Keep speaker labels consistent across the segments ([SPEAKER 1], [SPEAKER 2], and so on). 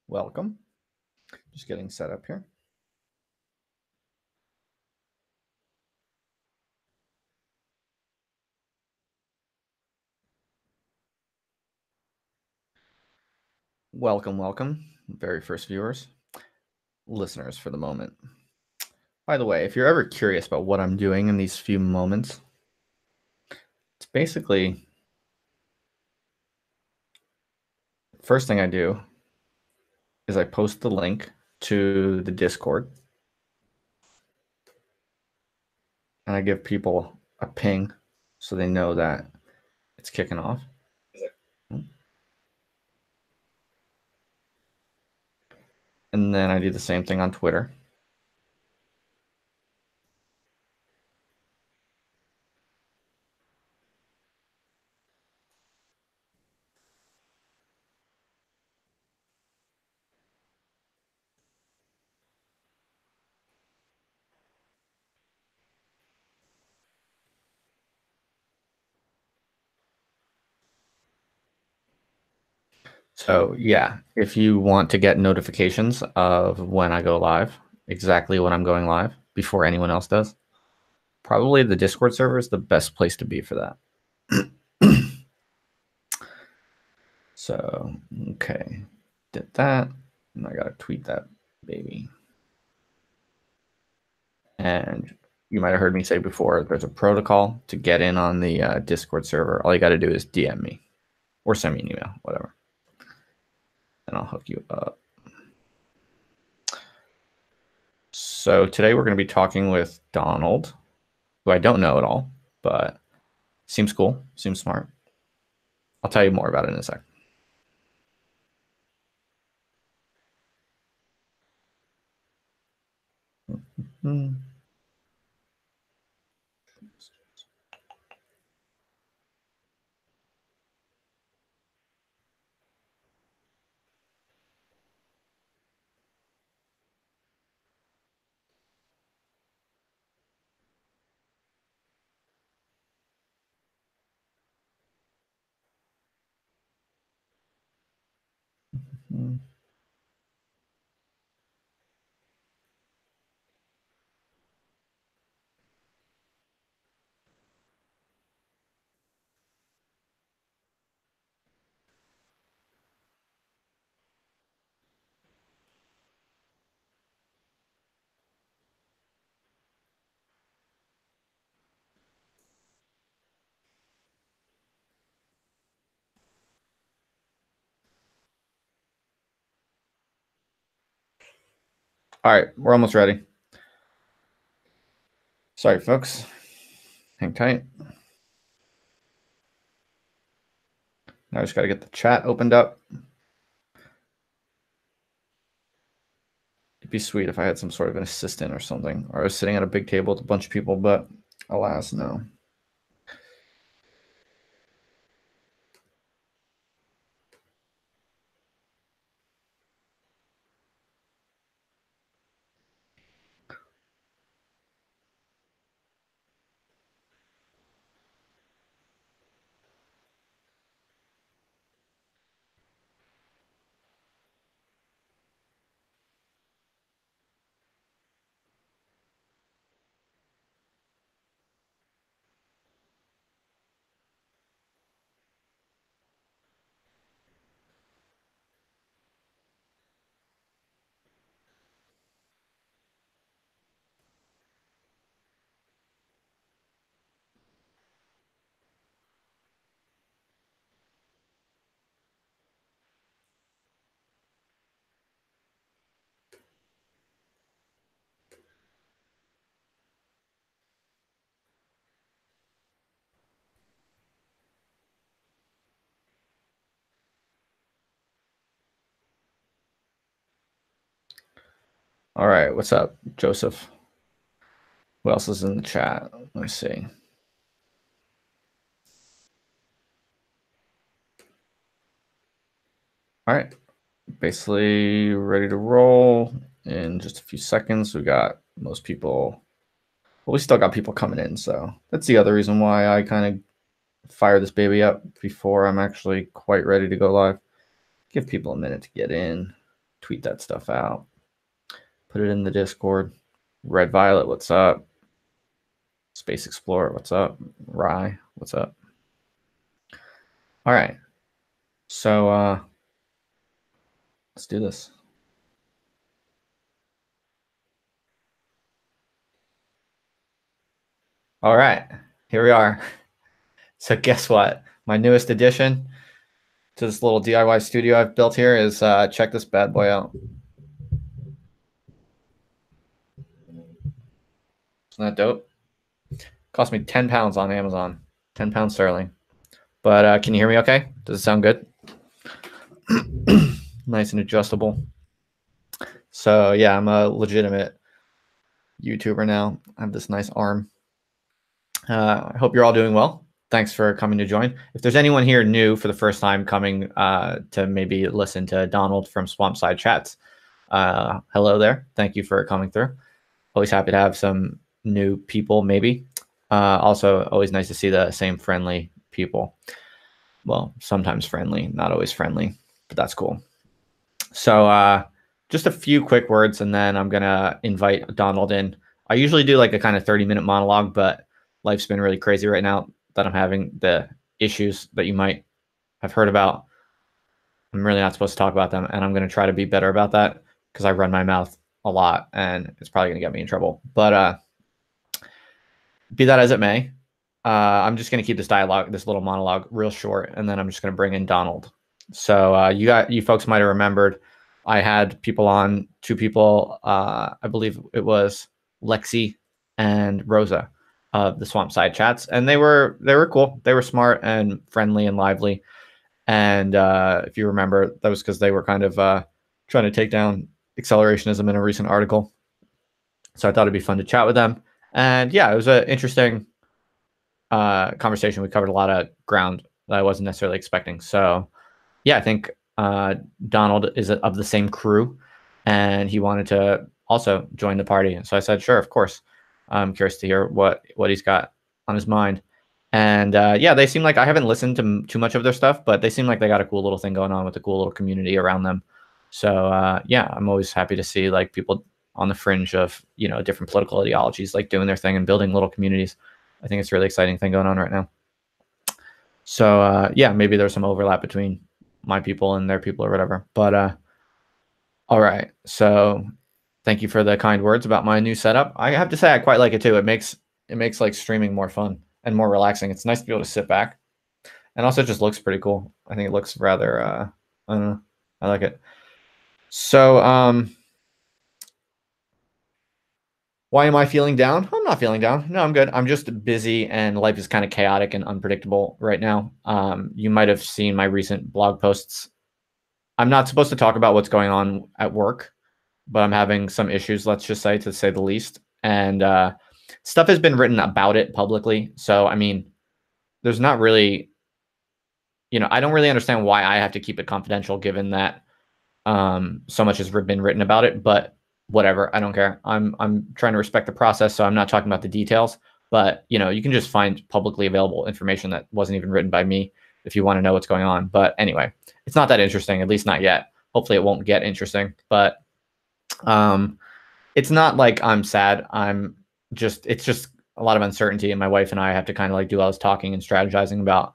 [SPEAKER 1] Welcome. Just getting set up here. Welcome. Very first viewers, listeners for the moment. By the way, if you're ever curious about what I'm doing in these few moments, it's basically first thing I do is I post the link to the Discord and I give people a ping so they know that it's kicking off. And then I do the same thing on Twitter. So yeah, if you want to get notifications of when I go live, exactly when I'm going live before anyone else does, probably the Discord server is the best place to be for that. So, okay, did that. And I got to tweet that baby. And you might have heard me say before, there's a protocol to get in on the Discord server. All you got to do is DM me or send me an email, whatever. And I'll hook you up. So today we're going to be talking with Donald, who I don't know at all, but seems cool, seems smart. I'll tell you more about it in a sec. Mm-hmm. All right, we're almost ready. Sorry, folks. Hang tight. Now I just got to get the chat opened up. It'd be sweet if I had some sort of an assistant or something, or I was sitting at a big table with a bunch of people, but alas, no. All right, what's up, Joseph? Who else is in the chat? Let me see. All right, basically ready to roll in just a few seconds. We got most people. Well, we still got people coming in, so that's the other reason why I kind of fire this baby up before I'm actually quite ready to go live. Give people a minute to get in, tweet that stuff out, put it in the Discord. Red Violet, what's up? Space Explorer, what's up? Rye, what's up? All right. So let's do this. All right, here we are. So guess what? My newest addition to this little DIY studio I've built here is check this bad boy out. Isn't that dope? Cost me 10 pounds on Amazon, 10 pounds sterling. But can you hear me okay? Does it sound good? Nice and adjustable. So yeah, I'm a legitimate YouTuber now. I have this nice arm. I hope you're all doing well. Thanks for coming to join. If there's anyone here new for the first time coming to maybe listen to Donald from Swampside Chats, hello there. Thank you for coming through. Always happy to have some new people, maybe. Also, always nice to see the same friendly people. Well, sometimes friendly, not always friendly, but that's cool. So just a few quick words, and then I'm going to invite Donald in. I usually do like a kind of 30-minute monologue, but life's been really crazy right now that I'm having the issues that you might have heard about. I'm really not supposed to talk about them, and I'm going to try to be better about that because I run my mouth a lot, and it's probably going to get me in trouble. But be that as it may, I'm just going to keep this dialogue, this little monologue, real short, and then I'm just going to bring in Donald. So you folks might have remembered I had people on, two people, I believe it was Lexi and Rosa of the Swampside Chats, and they were cool. They were smart and friendly and lively. And if you remember, that was because they were kind of trying to take down accelerationism in a recent article. So I thought it'd be fun to chat with them. And yeah, it was an interesting conversation. We covered a lot of ground that I wasn't necessarily expecting. So yeah, I think Donald is of the same crew, and he wanted to also join the party. So I said, sure, of course. I'm curious to hear what he's got on his mind. And yeah, they seem like, I haven't listened to too much of their stuff, but they seem like they got a cool little thing going on with a cool little community around them. So yeah, I'm always happy to see like people on the fringe of, you know, different political ideologies, like doing their thing and building little communities. I think it's a really exciting thing going on right now. So yeah, maybe there's some overlap between my people and their people or whatever. But all right. So thank you for the kind words about my new setup. I have to say I quite like it too. It makes like streaming more fun and more relaxing. It's nice to be able to sit back. And also it just looks pretty cool. I think it looks rather I don't know. I like it. So why am I feeling down? I'm not feeling down. No, I'm good. I'm just busy, and life is kind of chaotic and unpredictable right now. You might have seen my recent blog posts. I'm not supposed to talk about what's going on at work, but I'm having some issues, let's just say, to say the least. And stuff has been written about it publicly. So, I mean, there's not really, you know, I don't really understand why I have to keep it confidential given that so much has been written about it, but whatever, I don't care. I'm trying to respect the process, so I'm not talking about the details, but you know, you can just find publicly available information that wasn't even written by me if you want to know what's going on. But anyway, it's not that interesting, at least not yet. Hopefully it won't get interesting, but it's not like I'm sad. It's just a lot of uncertainty, and my wife and I have to kind of like do all this talking and strategizing about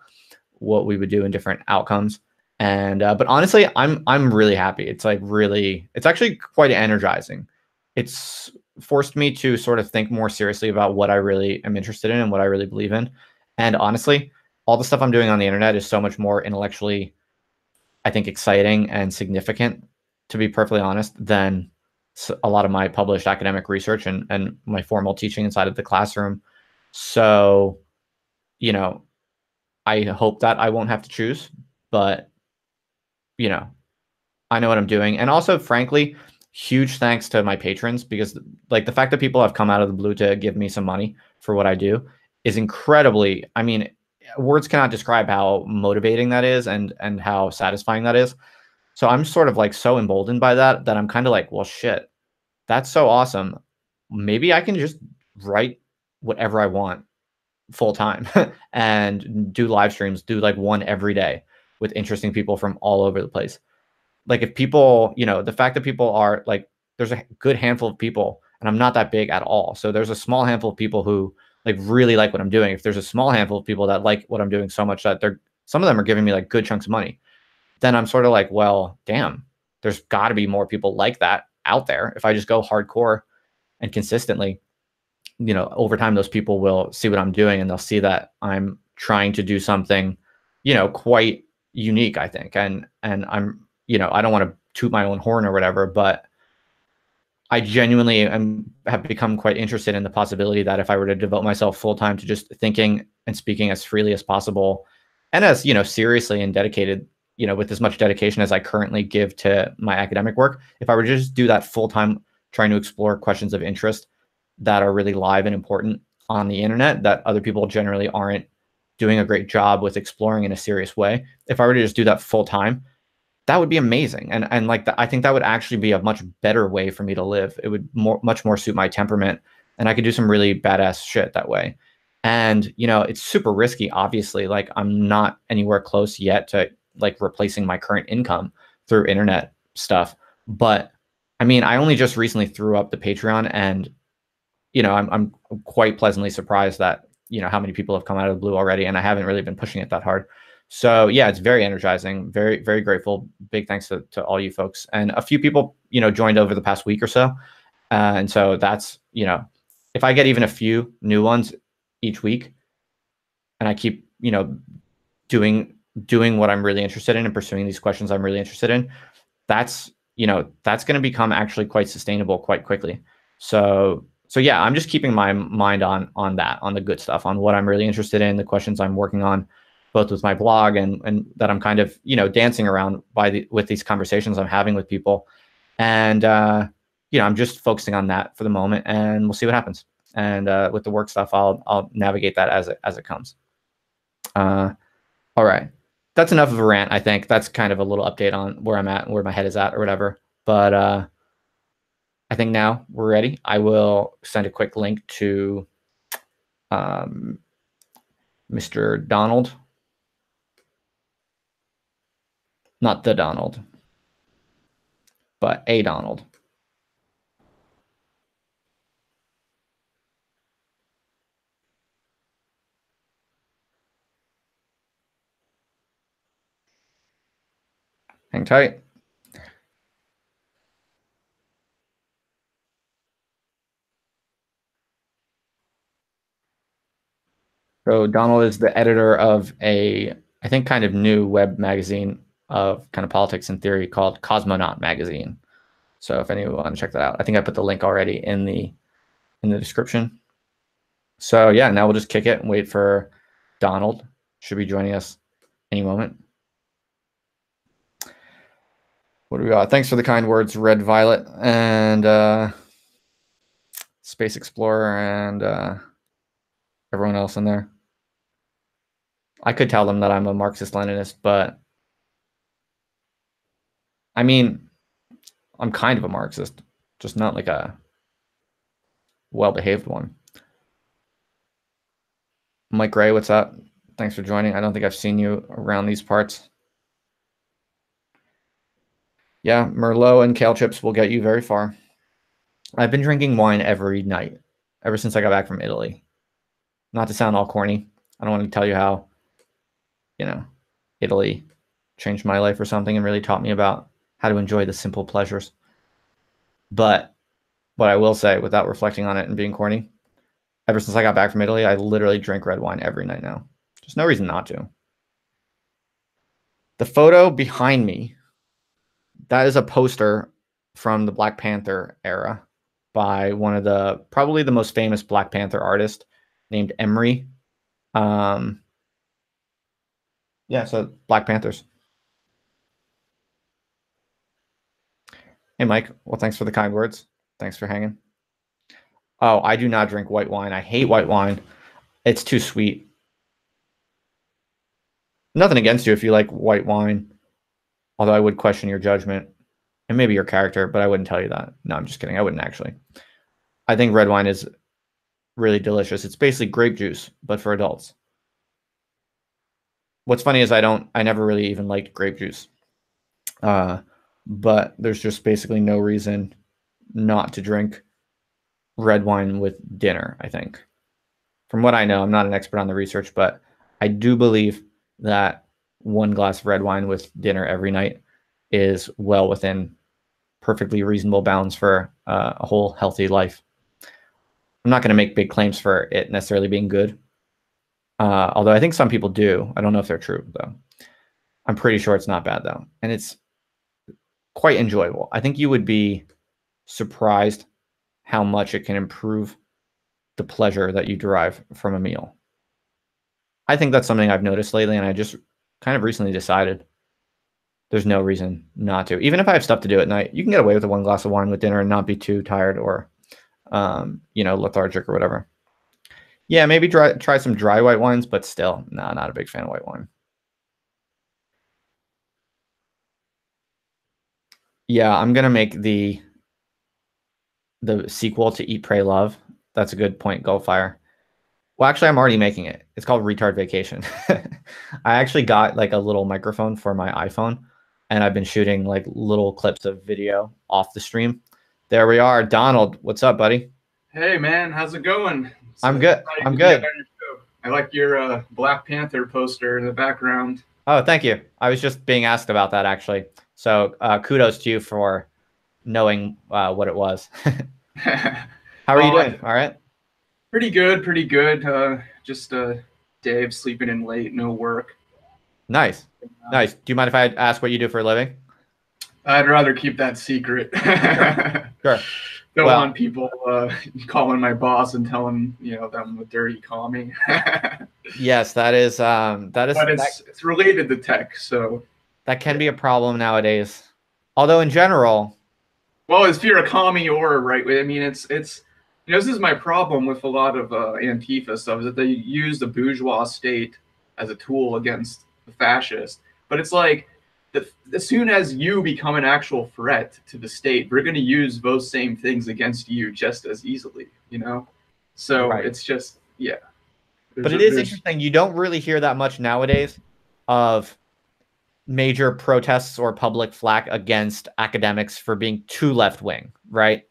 [SPEAKER 1] what we would do in different outcomes. And but honestly, I'm really happy. It's like it's actually quite energizing. It's forced me to sort of think more seriously about what I really am interested in and what I really believe in. And honestly, all the stuff I'm doing on the internet is so much more intellectually, I think, exciting and significant, to be perfectly honest, than a lot of my published academic research and my formal teaching inside of the classroom. So, you know, I hope that I won't have to choose, but you know, I know what I'm doing. And also, frankly, huge thanks to my patrons, because like the fact that people have come out of the blue to give me some money for what I do is incredibly, I mean, words cannot describe how motivating that is and how satisfying that is. So I'm sort of like so emboldened by that I'm kind of like, well, shit, that's so awesome. Maybe I can just write whatever I want full time and do live streams, do like one every day with interesting people from all over the place. like if people, the fact that people are like, there's a good handful of people, and I'm not that big at all. So there's a small handful of people who like really like what I'm doing. If there's a small handful of people that like what I'm doing so much that some of them are giving me like good chunks of money, then I'm sort of like, well, damn, there's got to be more people like that out there. If I just go hardcore and consistently, over time, those people will see what I'm doing and they'll see that I'm trying to do something, quite unique, I think. And I'm, I don't want to toot my own horn or whatever, but I genuinely have become quite interested in the possibility that if I were to devote myself full time to just thinking and speaking as freely as possible, and as, seriously and dedicated, with as much dedication as I currently give to my academic work, if I were to just do that full time, trying to explore questions of interest that are really live and important on the internet that other people generally aren't doing a great job with exploring in a serious way, if I were to just do that full time, that would be amazing. And like I think that would actually be a much better way for me to live. It would much more suit my temperament, and I could do some really badass shit that way. And it's super risky, obviously. Like I'm not anywhere close yet to like replacing my current income through internet stuff. But I mean, I only just recently threw up the Patreon, and I'm quite pleasantly surprised that how many people have come out of the blue already, and I haven't really been pushing it that hard. So yeah, it's very energizing, very, very grateful. Big thanks to all you folks. And a few people, joined over the past week or so. And so that's, if I get even a few new ones each week and I keep, doing what I'm really interested in and pursuing these questions I'm really interested in, that's going to become actually quite sustainable quite quickly. So yeah, I'm just keeping my mind on that, on the good stuff, on what I'm really interested in, the questions I'm working on, both with my blog and that I'm kind of, dancing around with these conversations I'm having with people. And, I'm just focusing on that for the moment, and we'll see what happens. And with the work stuff, I'll navigate that as it comes. All right. That's enough of a rant, I think. That's kind of a little update on where I'm at and where my head is at or whatever. But I think now we're ready. I will send a quick link to Mr. Donald. Not the Donald, but a Donald. Hang tight. So Donald is the editor of I think, kind of new web magazine of kind of politics and theory called Cosmonaut Magazine. So if anyone want to check that out, I think I put the link already in the description. So yeah, now we'll just kick it and wait for Donald. Should be joining us any moment. What do we got? Thanks for the kind words, Red Violet and Space Explorer and everyone else in there. I could tell them that I'm a Marxist-Leninist, but I mean, I'm kind of a Marxist, just not like a well-behaved one. Mike Gray, what's up? Thanks for joining. I don't think I've seen you around these parts. Yeah, Merlot and kale chips will get you very far. I've been drinking wine every night ever since I got back from Italy. Not to sound all corny. I don't want to tell you how, Italy changed my life or something and really taught me about how to enjoy the simple pleasures. But what I will say, without reflecting on it and being corny, ever since I got back from Italy, I literally drink red wine every night now. There's no reason not to. The photo behind me, that is a poster from the Black Panther era by one of probably the most famous Black Panther artist named Emery. Yeah, so Black Panthers. Hey, Mike. Well, thanks for the kind words. Thanks for hanging. Oh, I do not drink white wine. I hate white wine. It's too sweet. Nothing against you if you like white wine, although I would question your judgment and maybe your character, but I wouldn't tell you that. No, I'm just kidding. I wouldn't actually. I think red wine is really delicious. It's basically grape juice, but for adults. What's funny is I never really even liked grape juice. but there's just basically no reason not to drink red wine with dinner, I think. From what I know, I'm not an expert on the research, but I do believe that one glass of red wine with dinner every night is well within perfectly reasonable bounds for a whole healthy life. I'm not going to make big claims for it necessarily being good, although I think some people do. I don't know if they're true, though. I'm pretty sure it's not bad, though, and it's quite enjoyable. I think you would be surprised how much it can improve the pleasure that you derive from a meal. I think that's something I've noticed lately, and I just kind of recently decided there's no reason not to. Even if I have stuff to do at night, you can get away with one glass of wine with dinner and not be too tired or, lethargic or whatever. Yeah, maybe try some dry white wines, but still, no, not a big fan of white wine. Yeah, I'm gonna make the sequel to Eat, Pray, Love. That's a good point, Goldfire. Well, actually, I'm already making it. It's called Retard Vacation. I actually got like a little microphone for my iPhone, and I've been shooting like little clips of video off the stream. There we are. Donald, what's up, buddy?
[SPEAKER 2] Hey, man, how's it going?
[SPEAKER 1] I'm good. I'm good.
[SPEAKER 2] I like your Black Panther poster in the background.
[SPEAKER 1] Oh, thank you. I was just being asked about that, actually. So kudos to you for knowing what it was. How are you doing? All right?
[SPEAKER 2] Pretty good, pretty good. Just Dave sleeping in late, no work.
[SPEAKER 1] Nice. Nice. Do you mind if I ask what you do for a living?
[SPEAKER 2] I'd rather keep that secret.
[SPEAKER 1] Sure.
[SPEAKER 2] Don't want people calling my boss and telling them what dirty call me.
[SPEAKER 1] Yes, that is. But
[SPEAKER 2] it's related to tech, so
[SPEAKER 1] that can be a problem nowadays. Although in general,
[SPEAKER 2] well, if you're a commie or right, I mean, it's this is my problem with a lot of Antifa stuff, is that they use the bourgeois state as a tool against the fascists. But it's like, as soon as you become an actual threat to the state, we're going to use those same things against you just as easily, So right. It's just, yeah.
[SPEAKER 1] But it is interesting. You don't really hear that much nowadays of major protests or public flack against academics for being too left-wing, right?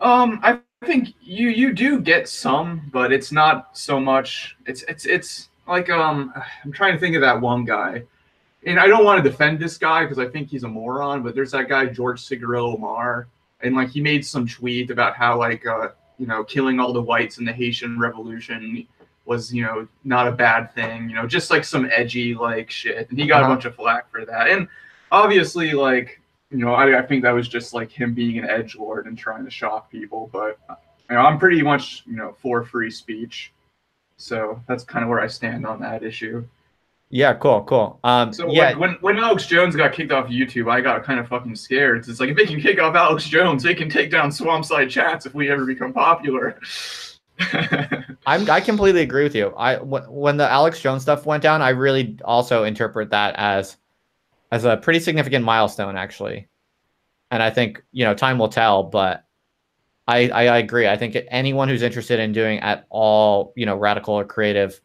[SPEAKER 2] I think you do get some, but it's not so much. It's like I'm trying to think of that one guy, and I don't want to defend this guy because I think he's a moron. But there's that guy George Cigarillo Omar, and like he made some tweet about how like killing all the whites in the Haitian Revolution was not a bad thing, just like some edgy like shit, and he got a bunch of flack for that. And obviously like I think that was just like him being an edgelord and trying to shock people. But I'm pretty much for free speech, so that's kind of where I stand on that issue.
[SPEAKER 1] Yeah, cool.
[SPEAKER 2] So
[SPEAKER 1] yeah,
[SPEAKER 2] when Alex Jones got kicked off of YouTube, I got kind of fucking scared. It's like, if they can kick off Alex Jones, they can take down Swampside chats if we ever become popular.
[SPEAKER 1] I completely agree with you. When the Alex Jones stuff went down, I really also interpret that as a pretty significant milestone, actually. And I think time will tell, but I agree. I think anyone who's interested in doing at all radical or creative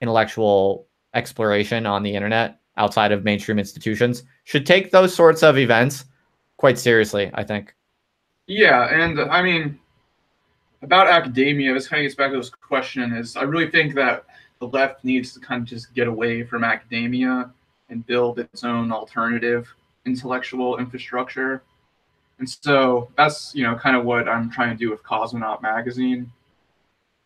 [SPEAKER 1] intellectual exploration on the internet outside of mainstream institutions should take those sorts of events quite seriously, I think.
[SPEAKER 2] Yeah, and I mean, about academia, this kind of gets back to this question, is I really think that the left needs to kind of just get away from academia and build its own alternative intellectual infrastructure. And so that's kind of what I'm trying to do with Cosmonaut magazine,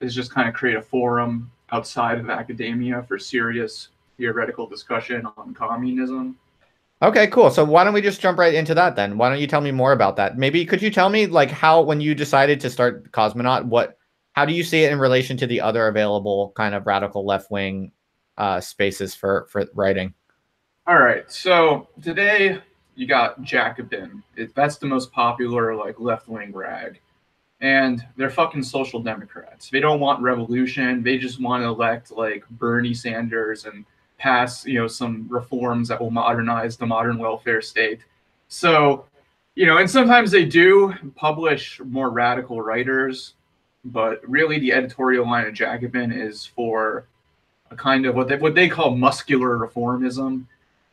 [SPEAKER 2] is just kind of create a forum outside of academia for serious theoretical discussion on communism.
[SPEAKER 1] Okay, cool. So why don't we just jump right into that then? Why don't you tell me more about that? Maybe could you tell me like how, when you decided to start Cosmonaut, how do you see it in relation to the other available kind of radical left-wing spaces for writing?
[SPEAKER 2] All right. So today you got Jacobin. That's the most popular like left-wing rag. And they're fucking social democrats. They don't want revolution. They just want to elect like Bernie Sanders and pass, some reforms that will modernize the modern welfare state. So, and sometimes they do publish more radical writers, but really the editorial line of Jacobin is for a kind of what they call muscular reformism.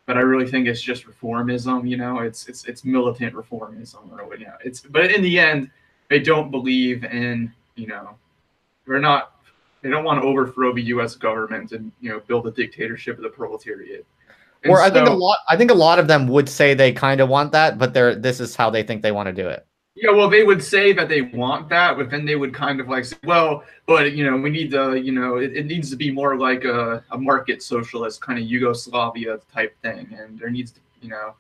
[SPEAKER 2] but I really think it's just reformism. You know, it's militant reformism, or you know, it's. But in the end, they don't believe in, you know, they're not. They don't want to overthrow the U.S. government and, you know, build a dictatorship of the proletariat. And
[SPEAKER 1] Or
[SPEAKER 2] so,
[SPEAKER 1] I think a lot of them would say they kind of want that, but this is how they think they want to do it.
[SPEAKER 2] yeah, well, they would say that they want that, but then they would kind of like say, well, but, you know, we need to, you know, it needs to be more like a market socialist kind of Yugoslavia type thing, and there needs to, you know,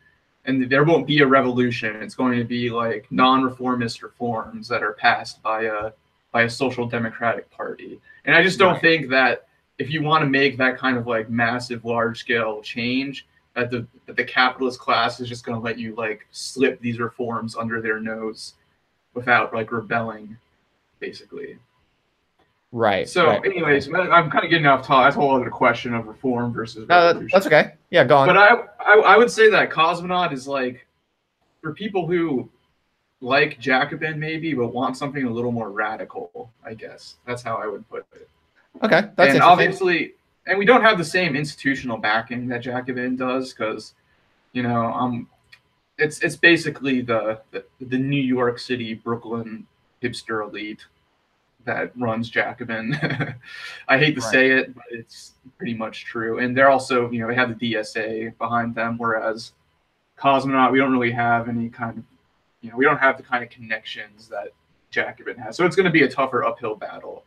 [SPEAKER 2] and there won't be a revolution. It's going to be like non-reformist reforms that are passed by a social democratic party. And I just don't think that if you want to make that kind of like massive, large scale change, that the capitalist class is just going to let you like slip these reforms under their nose without like rebelling, basically.
[SPEAKER 1] Right.
[SPEAKER 2] So,
[SPEAKER 1] Right.
[SPEAKER 2] anyways, I'm kind of getting off topic. That's a whole other question of reform versus
[SPEAKER 1] No,
[SPEAKER 2] revolution.
[SPEAKER 1] that's okay. Yeah, go on.
[SPEAKER 2] But I would say that Cosmonaut is like for people who like Jacobin maybe, but want something a little more radical. I guess that's how I would put it.
[SPEAKER 1] Okay, that's
[SPEAKER 2] and
[SPEAKER 1] interesting.
[SPEAKER 2] obviously, and we don't have the same institutional backing that Jacobin does, because, you know, it's basically the New York City, Brooklyn hipster elite that runs Jacobin. I hate to say it, but it's pretty much true. And they're also, you know, they have the DSA behind them, whereas Cosmonaut, we don't really have any kind of, you know, we don't have the kind of connections that Jacobin has. So it's going to be a tougher uphill battle.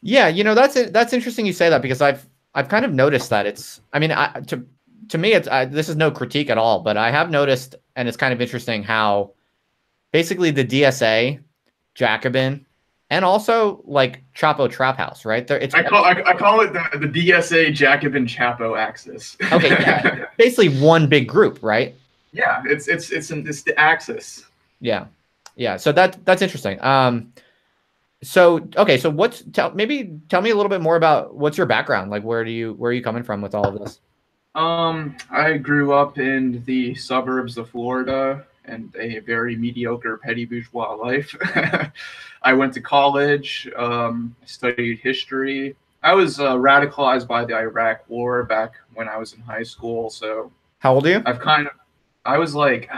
[SPEAKER 1] Yeah, you know, that's interesting you say that, because I've kind of noticed that it's, I mean, to me, it's this is no critique at all, but I have noticed, and it's kind of interesting how basically the DSA, Jacobin, and also like Chapo Trap House, right? There, it's
[SPEAKER 2] I call it the DSA Jacobin Chapo axis.
[SPEAKER 1] okay, yeah, basically one big group, right?
[SPEAKER 2] Yeah, it's the axis.
[SPEAKER 1] Yeah, yeah. So that's interesting. So okay, so maybe tell me a little bit more about what's your background, like where are you coming from with all of this?
[SPEAKER 2] I grew up in the suburbs of Florida and a very mediocre petty bourgeois life. I went to college, studied history. I was radicalized by the Iraq War back when I was in high school. So
[SPEAKER 1] How old are you?
[SPEAKER 2] I was like,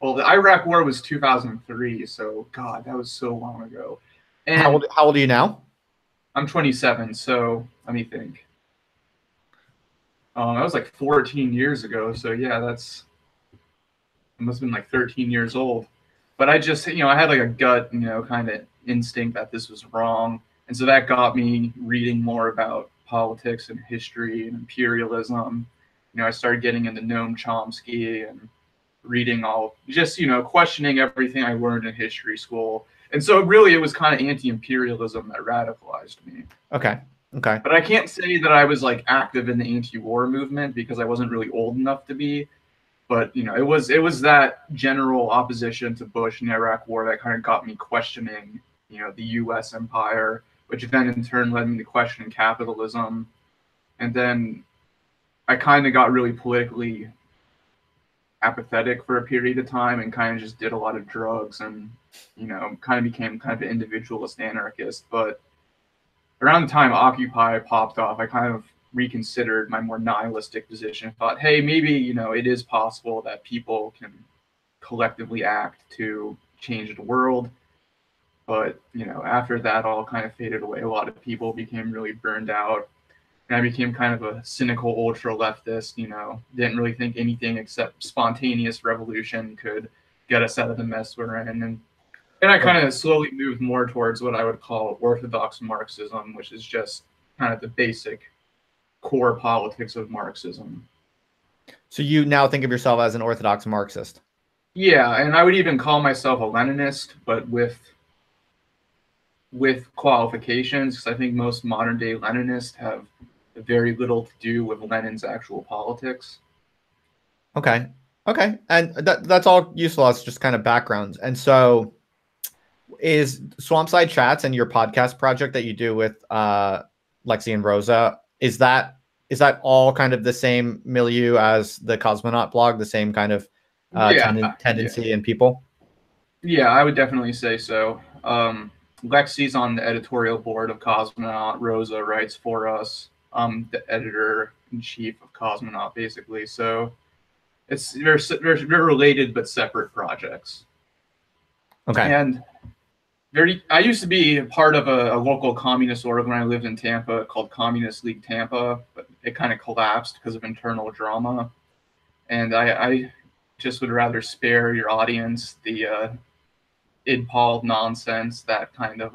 [SPEAKER 2] well, the Iraq War was 2003. So God, that was so long ago. And
[SPEAKER 1] How old are you now?
[SPEAKER 2] I'm 27. So let me think. That was like 14 years ago. So yeah, I must have been like 13 years old. But I just, you know, I had like a gut, you know, kind of instinct that this was wrong. And so that got me reading more about politics and history and imperialism. You know, I started getting into Noam Chomsky and reading just, you know, questioning everything I learned in history school. And so really it was kind of anti-imperialism that radicalized me.
[SPEAKER 1] Okay. Okay.
[SPEAKER 2] But I can't say that I was like active in the anti-war movement because I wasn't really old enough to be. But you know, it was that general opposition to Bush and the Iraq War that kind of got me questioning, you know, the U.S. empire, which then in turn led me to question capitalism. And then I kind of got really politically apathetic for a period of time and kind of just did a lot of drugs and, you know, kind of became kind of an individualist anarchist. But around the time Occupy popped off, I kind of reconsidered my more nihilistic position. Thought, hey, maybe, you know, it is possible that people can collectively act to change the world. But, you know, after that all kind of faded away. A lot of people became really burned out. And I became kind of a cynical ultra leftist, you know, didn't really think anything except spontaneous revolution could get us out of the mess we're in. And I kind of slowly moved more towards what I would call orthodox Marxism, which is just kind of the basic core politics of Marxism.
[SPEAKER 1] So you now think of yourself as an orthodox Marxist?
[SPEAKER 2] Yeah, and I would even call myself a Leninist, but with qualifications, because I think most modern day Leninists have very little to do with Lenin's actual politics.
[SPEAKER 1] Okay. Okay. And that's all useful. That's just kind of backgrounds. And so is Swampside Chats and your podcast project that you do with Lexi and Rosa, is that all kind of the same milieu as the Cosmonaut blog, the same kind of tendency in people?
[SPEAKER 2] Yeah, I would definitely say so. Lexi's on the editorial board of Cosmonaut. Rosa writes for us. I'm the editor, in chief of Cosmonaut, basically. So they're related but separate projects.
[SPEAKER 1] Okay.
[SPEAKER 2] And I used to be part of a local communist org when I lived in Tampa called Communist League Tampa, but it kind of collapsed because of internal drama. And I just would rather spare your audience the idpol nonsense that kind of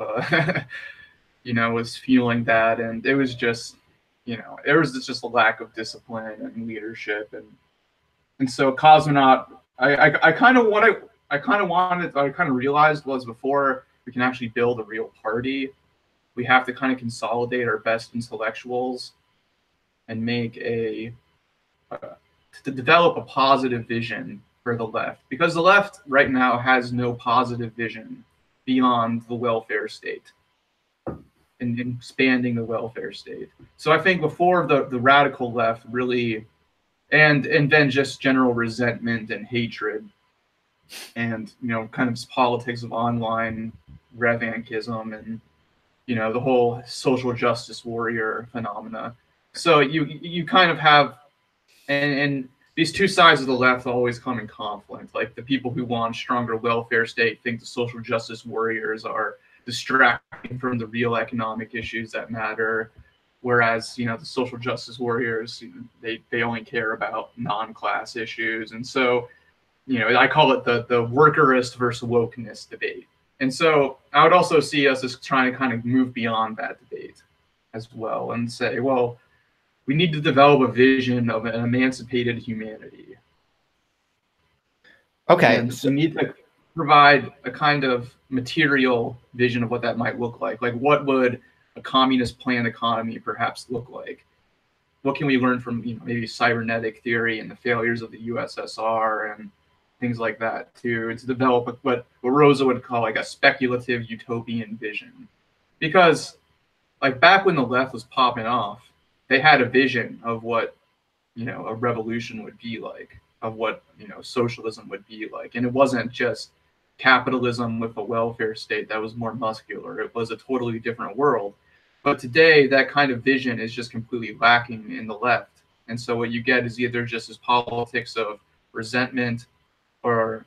[SPEAKER 2] was fueling that, and it was just there was just a lack of discipline and leadership, and so Cosmonaut, I kind of realized was before we can actually build a real party, we have to kind of consolidate our best intellectuals and make to develop a positive vision for the left, because the left right now has no positive vision beyond the welfare state and expanding the welfare state. So I think before the radical left really, and then just general resentment and hatred, and kind of politics of online revanchism, and the whole social justice warrior phenomena. So you kind of have, and these two sides of the left always come in conflict. Like the people who want stronger welfare state think the social justice warriors are distracting from the real economic issues that matter, whereas the social justice warriors, they only care about non-class issues. And so I call it the workerist versus wokeness debate. And so I would also see us as trying to kind of move beyond that debate as well and say, well, we need to develop a vision of an emancipated humanity.
[SPEAKER 1] Okay.
[SPEAKER 2] And we need to provide a kind of material vision of what that might look like. Like, what would a communist planned economy perhaps look like? What can we learn from maybe cybernetic theory and the failures of the USSR and things like that to develop what Rosa would call like a speculative utopian vision? Because like back when the left was popping off, they had a vision of what a revolution would be like, of what socialism would be like, and it wasn't just capitalism with a welfare state that was more muscular. It was a totally different world. But today, that kind of vision is just completely lacking in the left. And so what you get is either just this politics of resentment, or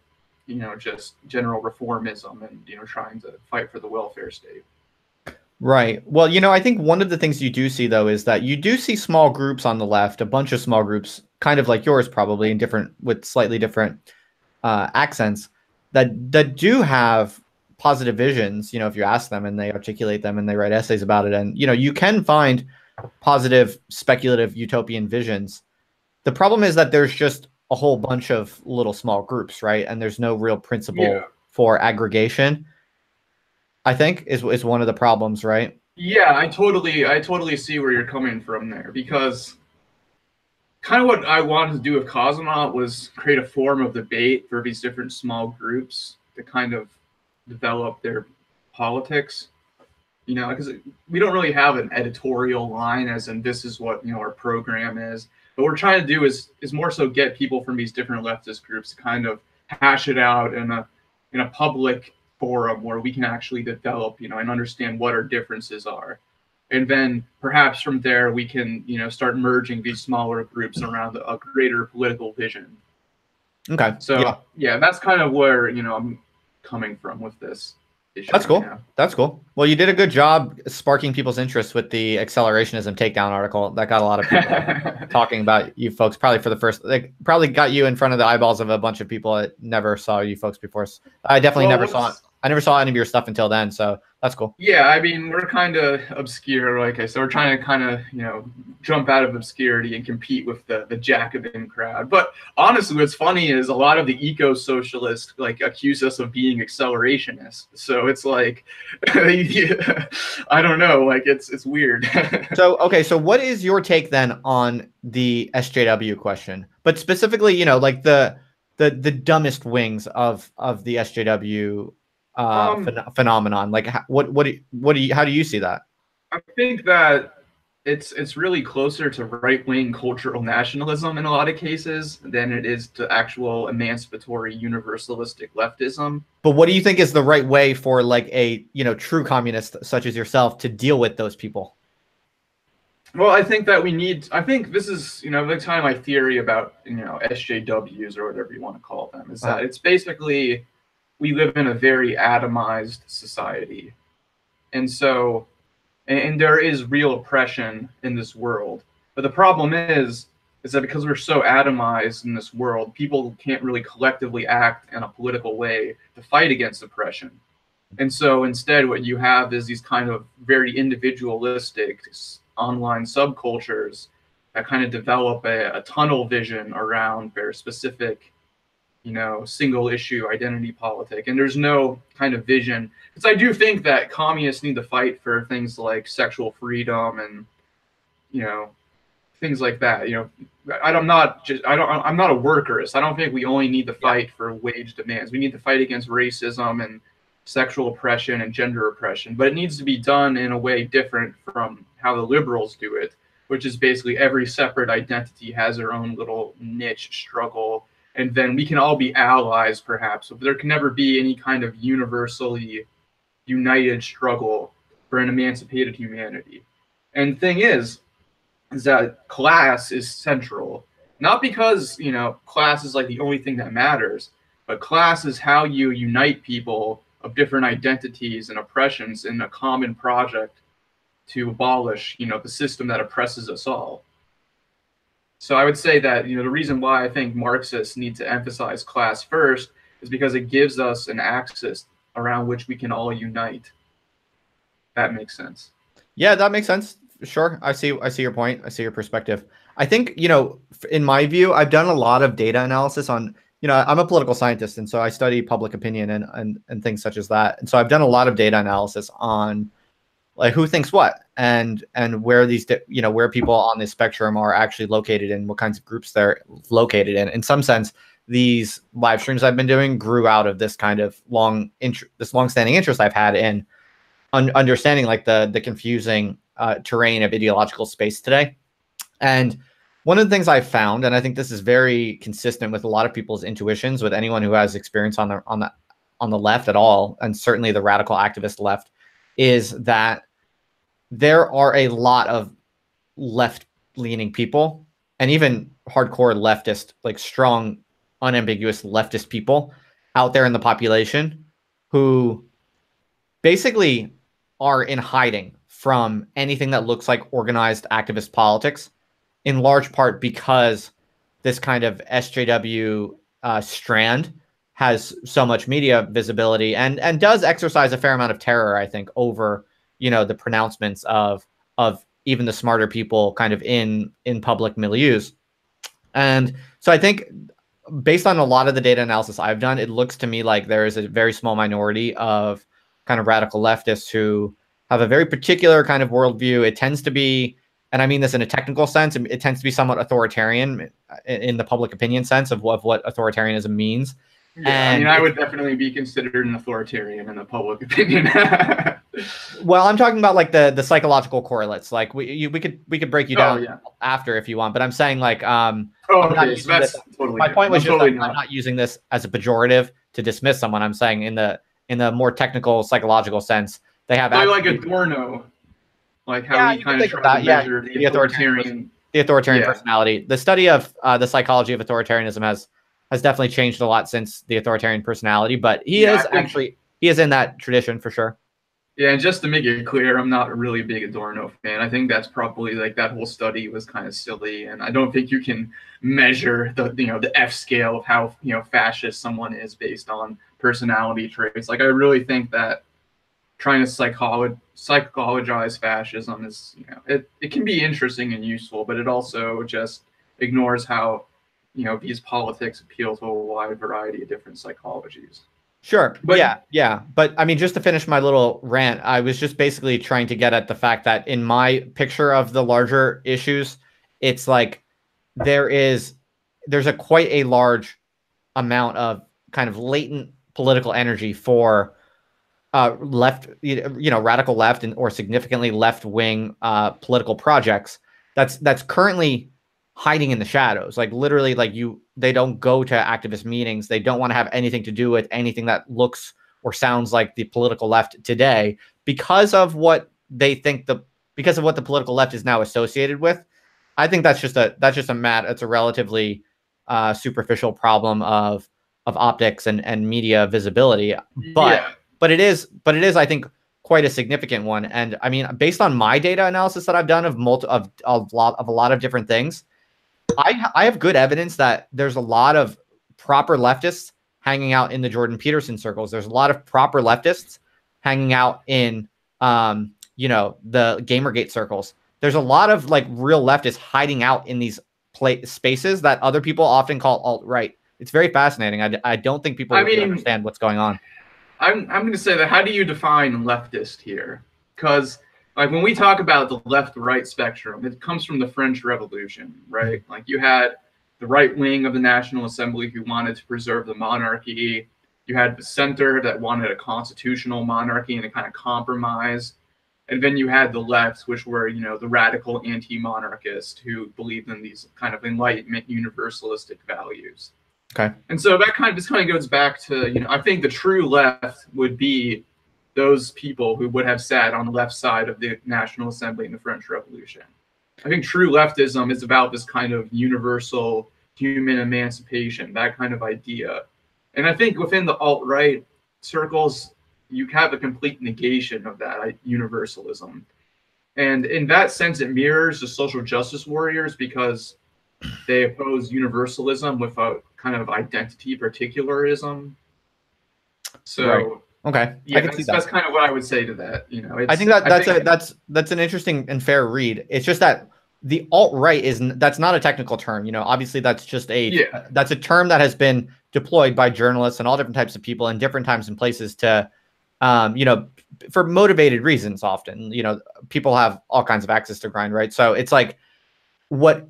[SPEAKER 2] just general reformism and trying to fight for the welfare state.
[SPEAKER 1] Right. Well, I think one of the things you do see, though, is that you do see small groups on the left, a bunch of small groups, kind of like yours, probably with slightly different accents, that do have positive visions. If you ask them and they articulate them and they write essays about it, and you can find positive, speculative, utopian visions. The problem is that there's just a whole bunch of little small groups, right? And there's no real principle for aggregation, I think is one of the problems, right?
[SPEAKER 2] Yeah, I totally see where you're coming from there, because kind of what I wanted to do with Cosmonaut was create a form of debate for these different small groups to kind of develop their politics. Because we don't really have an editorial line as in this is what our program is. What we're trying to do is more so get people from these different leftist groups to kind of hash it out in a public forum where we can actually develop, and understand what our differences are. And then perhaps from there we can, start merging these smaller groups around a greater political vision.
[SPEAKER 1] Okay.
[SPEAKER 2] So yeah, that's kind of where, I'm coming from with this issue.
[SPEAKER 1] That's cool. That's cool. Well, you did a good job sparking people's interest with the accelerationism takedown article. That got a lot of people talking about you folks. Probably for the first, probably got you in front of the eyeballs of a bunch of people that never saw you folks before. I definitely never saw it. I never saw any of your stuff until then, so that's cool.
[SPEAKER 2] Yeah, I mean, we're kind of obscure, like I said. We're trying to kind of, jump out of obscurity and compete with the Jacobin crowd. But honestly, what's funny is a lot of the eco-socialists accuse us of being accelerationists. So it's like, I don't know, it's weird.
[SPEAKER 1] So so what is your take then on the SJW question? But specifically, the dumbest wings of the SJW phenomenon. Like, how do you see that?
[SPEAKER 2] I think that it's really closer to right-wing cultural nationalism in a lot of cases than it is to actual emancipatory universalistic leftism.
[SPEAKER 1] But what do you think is the right way for a true communist such as yourself to deal with those people?
[SPEAKER 2] Well, I think that we need. I think this is, the kind of my theory about, SJWs or whatever you want to call them, is that it's basically we live in a very atomized society, and so and there is real oppression in this world. But the problem is that because we're so atomized in this world, people can't really collectively act in a political way to fight against oppression. And so instead, what you have is these kind of very individualistic online subcultures that kind of develop a tunnel vision around very specific, single issue identity politic. And there's no kind of vision. Because I do think that communists need to fight for things like sexual freedom and, you know, things like that. I'm not a workerist. I don't think we only need to fight for wage demands. We need to fight against racism and sexual oppression and gender oppression, but it needs to be done in a way different from how the liberals do it, which is basically every separate identity has their own little niche struggle, and then we can all be allies, perhaps, but there can never be any kind of universally united struggle for an emancipated humanity. And the thing is that class is central, not because class is like the only thing that matters, but class is how you unite people of different identities and oppressions in a common project to abolish the system that oppresses us all. So I would say that the reason why I think Marxists need to emphasize class first is because it gives us an axis around which we can all unite. That makes sense.
[SPEAKER 1] Yeah, that makes sense. Sure. I see your point. I see your perspective. I think, in my view, I've done a lot of data analysis on, I'm a political scientist, and so I study public opinion and things such as that. And so I've done a lot of data analysis on like who thinks what and where these, where people on this spectrum are actually located and what kinds of groups they're located in. In some sense, these live streams I've been doing grew out of this kind of long-standing interest I've had in understanding like the confusing terrain of ideological space today. And one of the things I've found, and I think this is very consistent with a lot of people's intuitions, with anyone who has experience on the left at all, and certainly the radical activist left, is that there are a lot of left-leaning people and even hardcore leftist, like strong, unambiguous leftist people out there in the population who basically are in hiding from anything that looks like organized activist politics, in large part because this kind of SJW strand has so much media visibility and does exercise a fair amount of terror, I think, over the pronouncements of even the smarter people kind of in public milieus. And so I think based on a lot of the data analysis I've done, it looks to me like there is a very small minority of kind of radical leftists who have a very particular kind of worldview. It tends to be, and I mean this in a technical sense, it tends to be somewhat authoritarian in the public opinion sense of what authoritarianism means.
[SPEAKER 2] Yeah, and I would definitely be considered an authoritarian in the public opinion.
[SPEAKER 1] Well, I'm talking about like the psychological correlates. Like we could break you down after if you want, but I'm saying like
[SPEAKER 2] okay, so that's totally
[SPEAKER 1] my point was just
[SPEAKER 2] totally
[SPEAKER 1] I'm not using this as a pejorative to dismiss someone. I'm saying in the more technical psychological sense, they have
[SPEAKER 2] like Adorno, like how he kind of tries to measure the authoritarian
[SPEAKER 1] personality. The study of the psychology of authoritarianism has definitely changed a lot since the authoritarian personality, but he is in that tradition for sure.
[SPEAKER 2] Yeah, and just to make it clear, I'm not a really big Adorno fan. I think that's probably like that whole study was kind of silly, and I don't think you can measure the F scale of how fascist someone is based on personality traits. Like I really think that trying to psychologize fascism is it can be interesting and useful, but it also just ignores how these politics appeal to a wide variety of different psychologies.
[SPEAKER 1] Sure. But yeah. But I mean, just to finish my little rant, I was just basically trying to get at the fact that in my picture of the larger issues, it's like there's quite a large amount of kind of latent political energy for left, radical left or significantly left-wing political projects that's currently hiding in the shadows. Like literally, like they don't go to activist meetings. They don't want to have anything to do with anything that looks or sounds like the political left today because of what they think because of what the political left is now associated with. I think that's just a relatively superficial problem of optics and media visibility.
[SPEAKER 2] Yeah.
[SPEAKER 1] But it is I think quite a significant one. And I mean, based on my data analysis that I've done of a lot of different things, I have good evidence that there's a lot of proper leftists hanging out in the Jordan Peterson circles. There's a lot of proper leftists hanging out in you know, the Gamergate circles. There's a lot of like real leftists hiding out in these spaces that other people often call alt-right. It's very fascinating. I don't think people really understand what's going on.
[SPEAKER 2] I'm going to say that, how do you define leftist here? Because like when we talk about the left-right spectrum, it comes from the French Revolution, right? Like you had the right wing of the National Assembly who wanted to preserve the monarchy. You had the center that wanted a constitutional monarchy and a kind of compromise. And then you had the left, which were, you know, the radical anti-monarchist who believed in these kind of Enlightenment universalistic values.
[SPEAKER 1] Okay.
[SPEAKER 2] And so that kind of goes back to, you know, I think the true left would be those people who would have sat on the left side of the National Assembly in the French Revolution. I think true leftism is about this kind of universal human emancipation, that kind of idea. And I think within the alt-right circles, you have a complete negation of that universalism. And in that sense, it mirrors the social justice warriors because they oppose universalism with a kind of identity particularism. So,
[SPEAKER 1] right. Okay,
[SPEAKER 2] yeah, that's kind of what I would say to that. You know,
[SPEAKER 1] I think that's an interesting and fair read. It's just that the alt-right that's not a technical term. You know, obviously that's just that's a term that has been deployed by journalists and all different types of people in different times and places to you know, for motivated reasons. Often, you know, people have all kinds of access to grind, right? So it's like what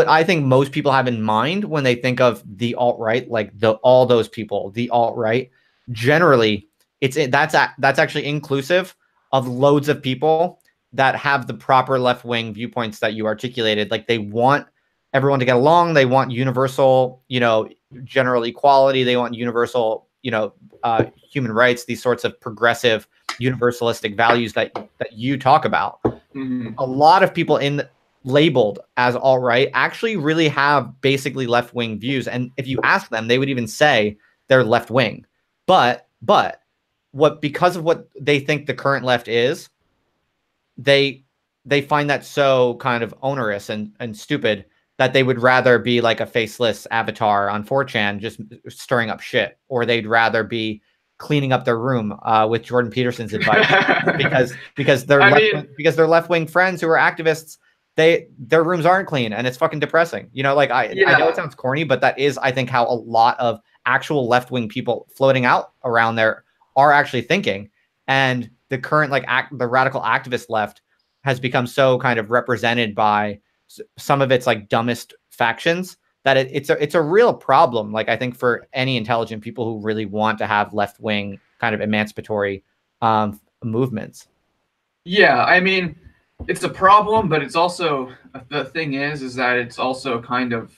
[SPEAKER 1] I think most people have in mind when they think of the alt-right, like all those people, the alt-right, generally that's actually inclusive of loads of people that have the proper left-wing viewpoints that you articulated. Like they want everyone to get along. They want universal, you know, general equality. They want universal, you know, human rights, these sorts of progressive universalistic values that you talk about.
[SPEAKER 2] Mm-hmm.
[SPEAKER 1] A lot of people labeled as alt-right actually really have basically left-wing views. And if you ask them, they would even say they're left-wing. But because of what they think the current left is, they find that so kind of onerous and stupid that they would rather be like a faceless avatar on 4chan just stirring up shit, or they'd rather be cleaning up their room with Jordan Peterson's advice because they're left-wing friends who are activists. Their rooms aren't clean and it's fucking depressing. You know, like I know it sounds corny, but that is, I think, how a lot of actual left-wing people floating out around there are actually thinking. And the current the radical activist left has become so kind of represented by some of its like dumbest factions that it's a real problem. Like I think for any intelligent people who really want to have left-wing kind of emancipatory movements. Yeah,
[SPEAKER 2] I mean, it's a problem, but it's also, the thing is that it's also kind of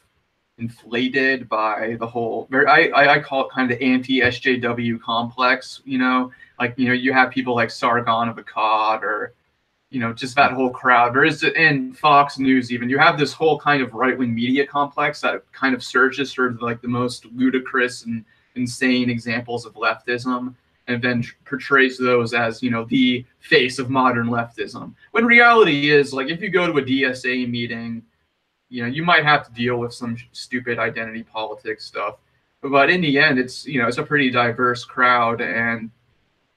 [SPEAKER 2] inflated by the whole, I call it kind of the anti-SJW complex, you know, like, you know, you have people like Sargon of Akkad, or, you know, just that whole crowd. There is, in Fox News even, you have this whole kind of right-wing media complex that kind of searches for like the most ludicrous and insane examples of leftism, and then portrays those as, you know, the face of modern leftism. When reality is, like, if you go to a DSA meeting, you know, you might have to deal with some stupid identity politics stuff, but in the end, it's, you know, it's a pretty diverse crowd, and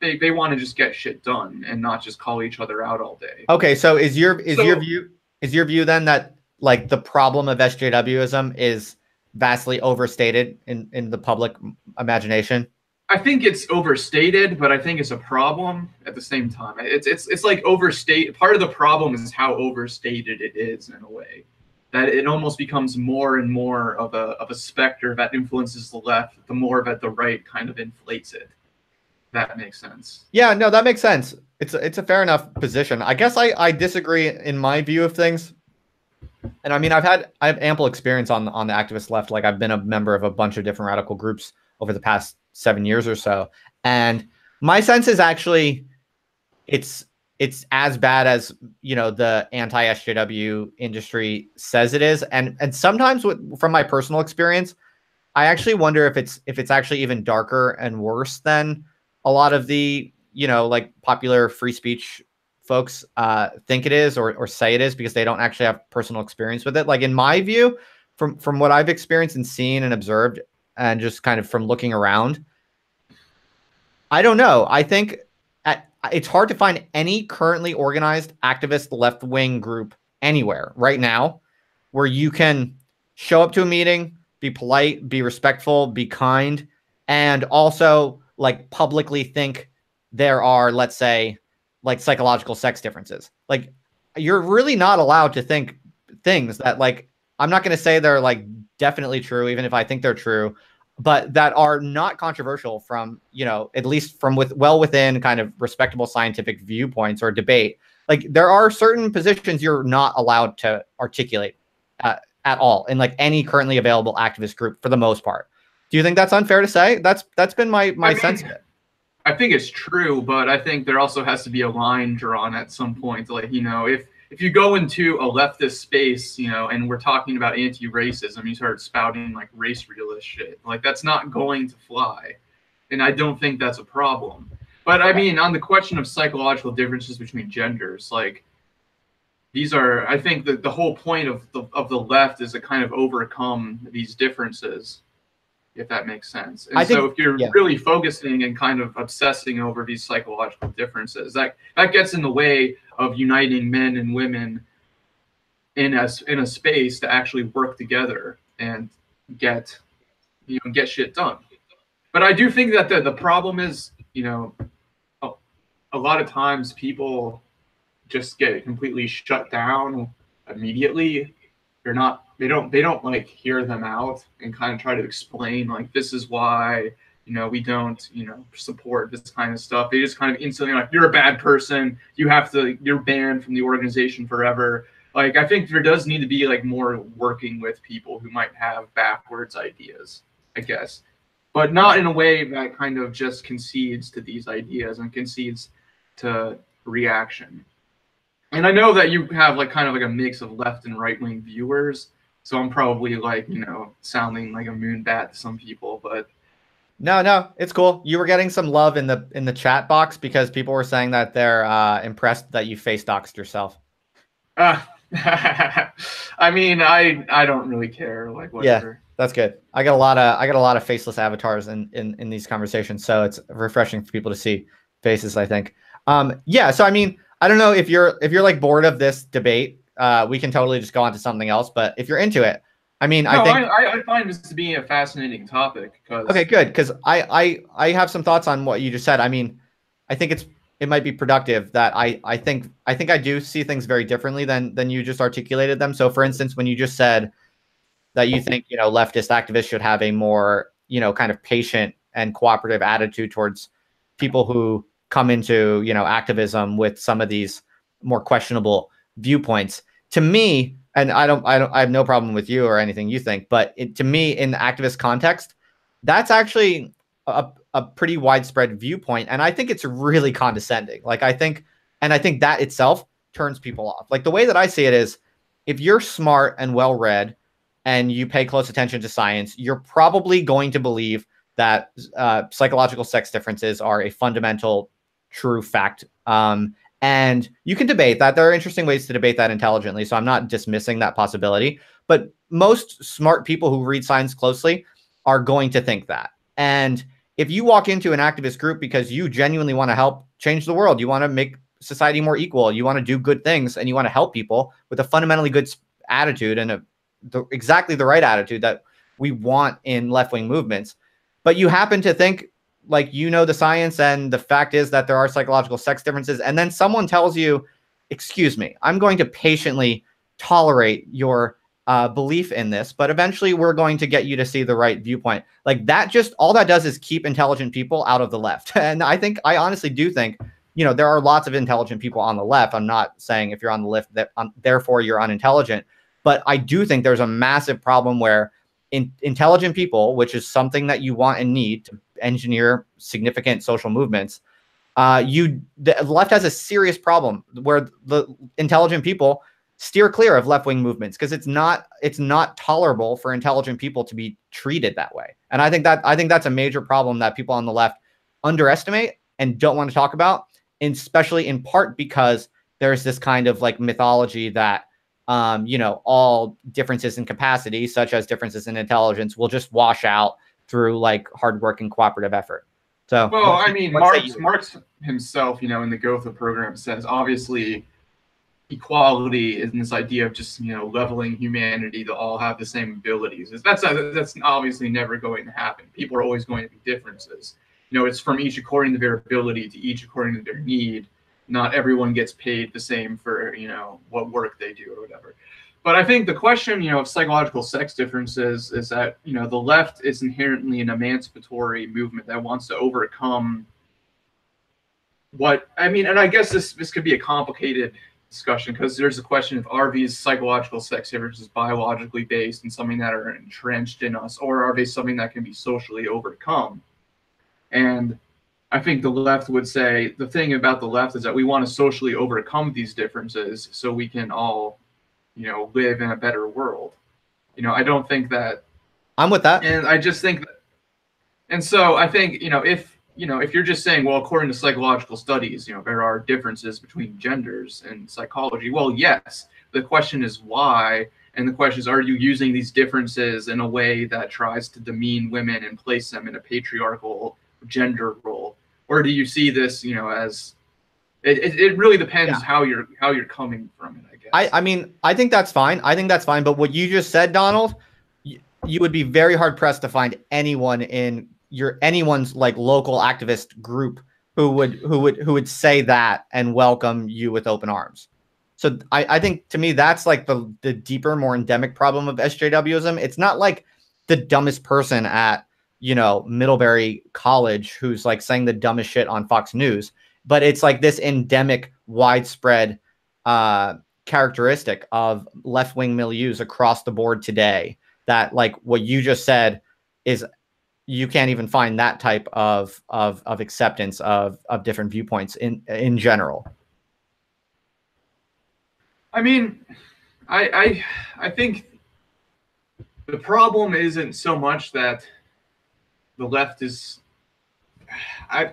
[SPEAKER 2] they want to just get shit done and not just call each other out all day.
[SPEAKER 1] Okay, so is your view then that like the problem of SJWism is vastly overstated in the public imagination?
[SPEAKER 2] I think it's overstated, but I think it's a problem at the same time. It's like overstate. Part of the problem is how overstated it is in a way, that it almost becomes more and more of a specter that influences the left, the more that the right kind of inflates it. That makes sense.
[SPEAKER 1] Yeah, no, that makes sense. It's a fair enough position. I guess I disagree in my view of things. And I mean, I have ample experience on the activist left. Like I've been a member of a bunch of different radical groups over the past 7 years or so. And my sense is actually it's it's as bad as, the anti-SJW industry says it is. And sometimes from my personal experience, I actually wonder if it's actually even darker and worse than a lot of the, like popular free speech folks think it is, or say it is, because they don't actually have personal experience with it. Like, in my view, from what I've experienced and seen and observed, and just kind of from looking around, I don't know. I think it's hard to find any currently organized activist left-wing group anywhere right now where you can show up to a meeting, be polite, be respectful, be kind, and also like publicly think there are, let's say, like psychological sex differences. Like, you're really not allowed to think things that, like, I'm not going to say they're like definitely true, even if I think they're true, but that are not controversial from, at least from within kind of respectable scientific viewpoints or debate. Like, there are certain positions you're not allowed to articulate at all in like any currently available activist group for the most part. Do you think that's unfair to say? That's been my sense of it.
[SPEAKER 2] I think it's true, but I think there also has to be a line drawn at some point. Like, if you go into a leftist space, and we're talking about anti-racism, you start spouting like race realist shit. Like, that's not going to fly. And I don't think that's a problem. But I mean, on the question of psychological differences between genders, like, these are, I think that the whole point of the left is to kind of overcome these differences, if that makes sense. And so if you're really focusing and kind of obsessing over these psychological differences, that gets in the way of uniting men and women in a space to actually work together and get shit done. But I do think that the problem is, a lot of times people just get completely shut down immediately. They don't like hear them out and kind of try to explain, like, this is why, we don't, support this kind of stuff. They just kind of instantly, like, you're a bad person, you're banned from the organization forever. Like, I think there does need to be like more working with people who might have backwards ideas, I guess, but not in a way that kind of just concedes to these ideas and concedes to reaction. And I know that you have like kind of like a mix of left and right wing viewers, so I'm probably like, sounding like a moonbat to some people, but
[SPEAKER 1] no, it's cool. You were getting some love in the chat box because people were saying that they're impressed that you face doxed yourself.
[SPEAKER 2] I mean, I don't really care. Like, whatever.
[SPEAKER 1] Yeah, that's good. I got a lot of faceless avatars in these conversations, so it's refreshing for people to see faces, I think. Yeah. So I mean, I don't know if you're like bored of this debate. We can totally just go on to something else. But if you're into it, I mean,
[SPEAKER 2] I find this to be a fascinating topic.
[SPEAKER 1] Okay, good, because I have some thoughts on what you just said. I mean, I think it might be productive that I think I do see things very differently than you just articulated them. So, for instance, when you just said that you think leftist activists should have a more kind of patient and cooperative attitude towards people who come into activism with some of these more questionable viewpoints. To me, and I have no problem with you or anything you think, but to me, in the activist context, that's actually a pretty widespread viewpoint, and I think it's really condescending. Like, I think that itself turns people off. Like, the way that I see it is, if you're smart and well-read and you pay close attention to science, you're probably going to believe that psychological sex differences are a fundamental true fact. And you can debate that. There are interesting ways to debate that intelligently, so I'm not dismissing that possibility. But most smart people who read science closely are going to think that. And if you walk into an activist group because you genuinely want to help change the world, you want to make society more equal, you want to do good things, and you want to help people with a fundamentally good attitude and exactly the right attitude that we want in left-wing movements, but you happen to think like the science, and the fact is that there are psychological sex differences, and then someone tells you, excuse me, I'm going to patiently tolerate your belief in this, but eventually we're going to get you to see the right viewpoint. Like, that just, all that does is keep intelligent people out of the left. And I honestly do think, there are lots of intelligent people on the left. I'm not saying if you're on the left that therefore you're unintelligent, but I do think there's a massive problem where intelligent people, which is something that you want and need to engineer significant social movements, The left has a serious problem where the intelligent people steer clear of left-wing movements because it's not tolerable for intelligent people to be treated that way. And I think that's a major problem that people on the left underestimate and don't want to talk about, especially in part because there's this kind of like mythology that all differences in capacity, such as differences in intelligence, will just wash out through like hard work and cooperative effort. So,
[SPEAKER 2] well, I mean, Marx himself, in the Gotha program says obviously equality is this idea of just leveling humanity to all have the same abilities. That's obviously never going to happen. People are always going to be differences. It's from each according to their ability to each according to their need. Not everyone gets paid the same for what work they do or whatever. But I think the question of psychological sex differences is that the left is inherently an emancipatory movement that wants to overcome what I mean. And I guess this could be a complicated discussion because there's a question of, are these psychological sex differences biologically based and something that are entrenched in us, or are they something that can be socially overcome? And I think the left would say the thing about the left is that we want to socially overcome these differences so we can all live in a better world. I don't think that
[SPEAKER 1] I'm with that.
[SPEAKER 2] And I just think that, and so I think if you're just saying, well, according to psychological studies, there are differences between genders in psychology. Well, yes. The question is why, and the question is, are you using these differences in a way that tries to demean women and place them in a patriarchal gender role, or do you see this, as it really depends how you're coming from it, I guess.
[SPEAKER 1] I mean, I think that's fine. But what you just said, Donald, you would be very hard pressed to find anyone in anyone's like local activist group who would say that and welcome you with open arms. So I think to me that's like the deeper, more endemic problem of SJWism. It's not like the dumbest person at Middlebury College who's like saying the dumbest shit on Fox News, but it's like this endemic, widespread characteristic of left-wing milieus across the board today. That like what you just said is you can't even find that type of acceptance of different viewpoints in general.
[SPEAKER 2] I mean, I think the problem isn't so much that the left is. I'm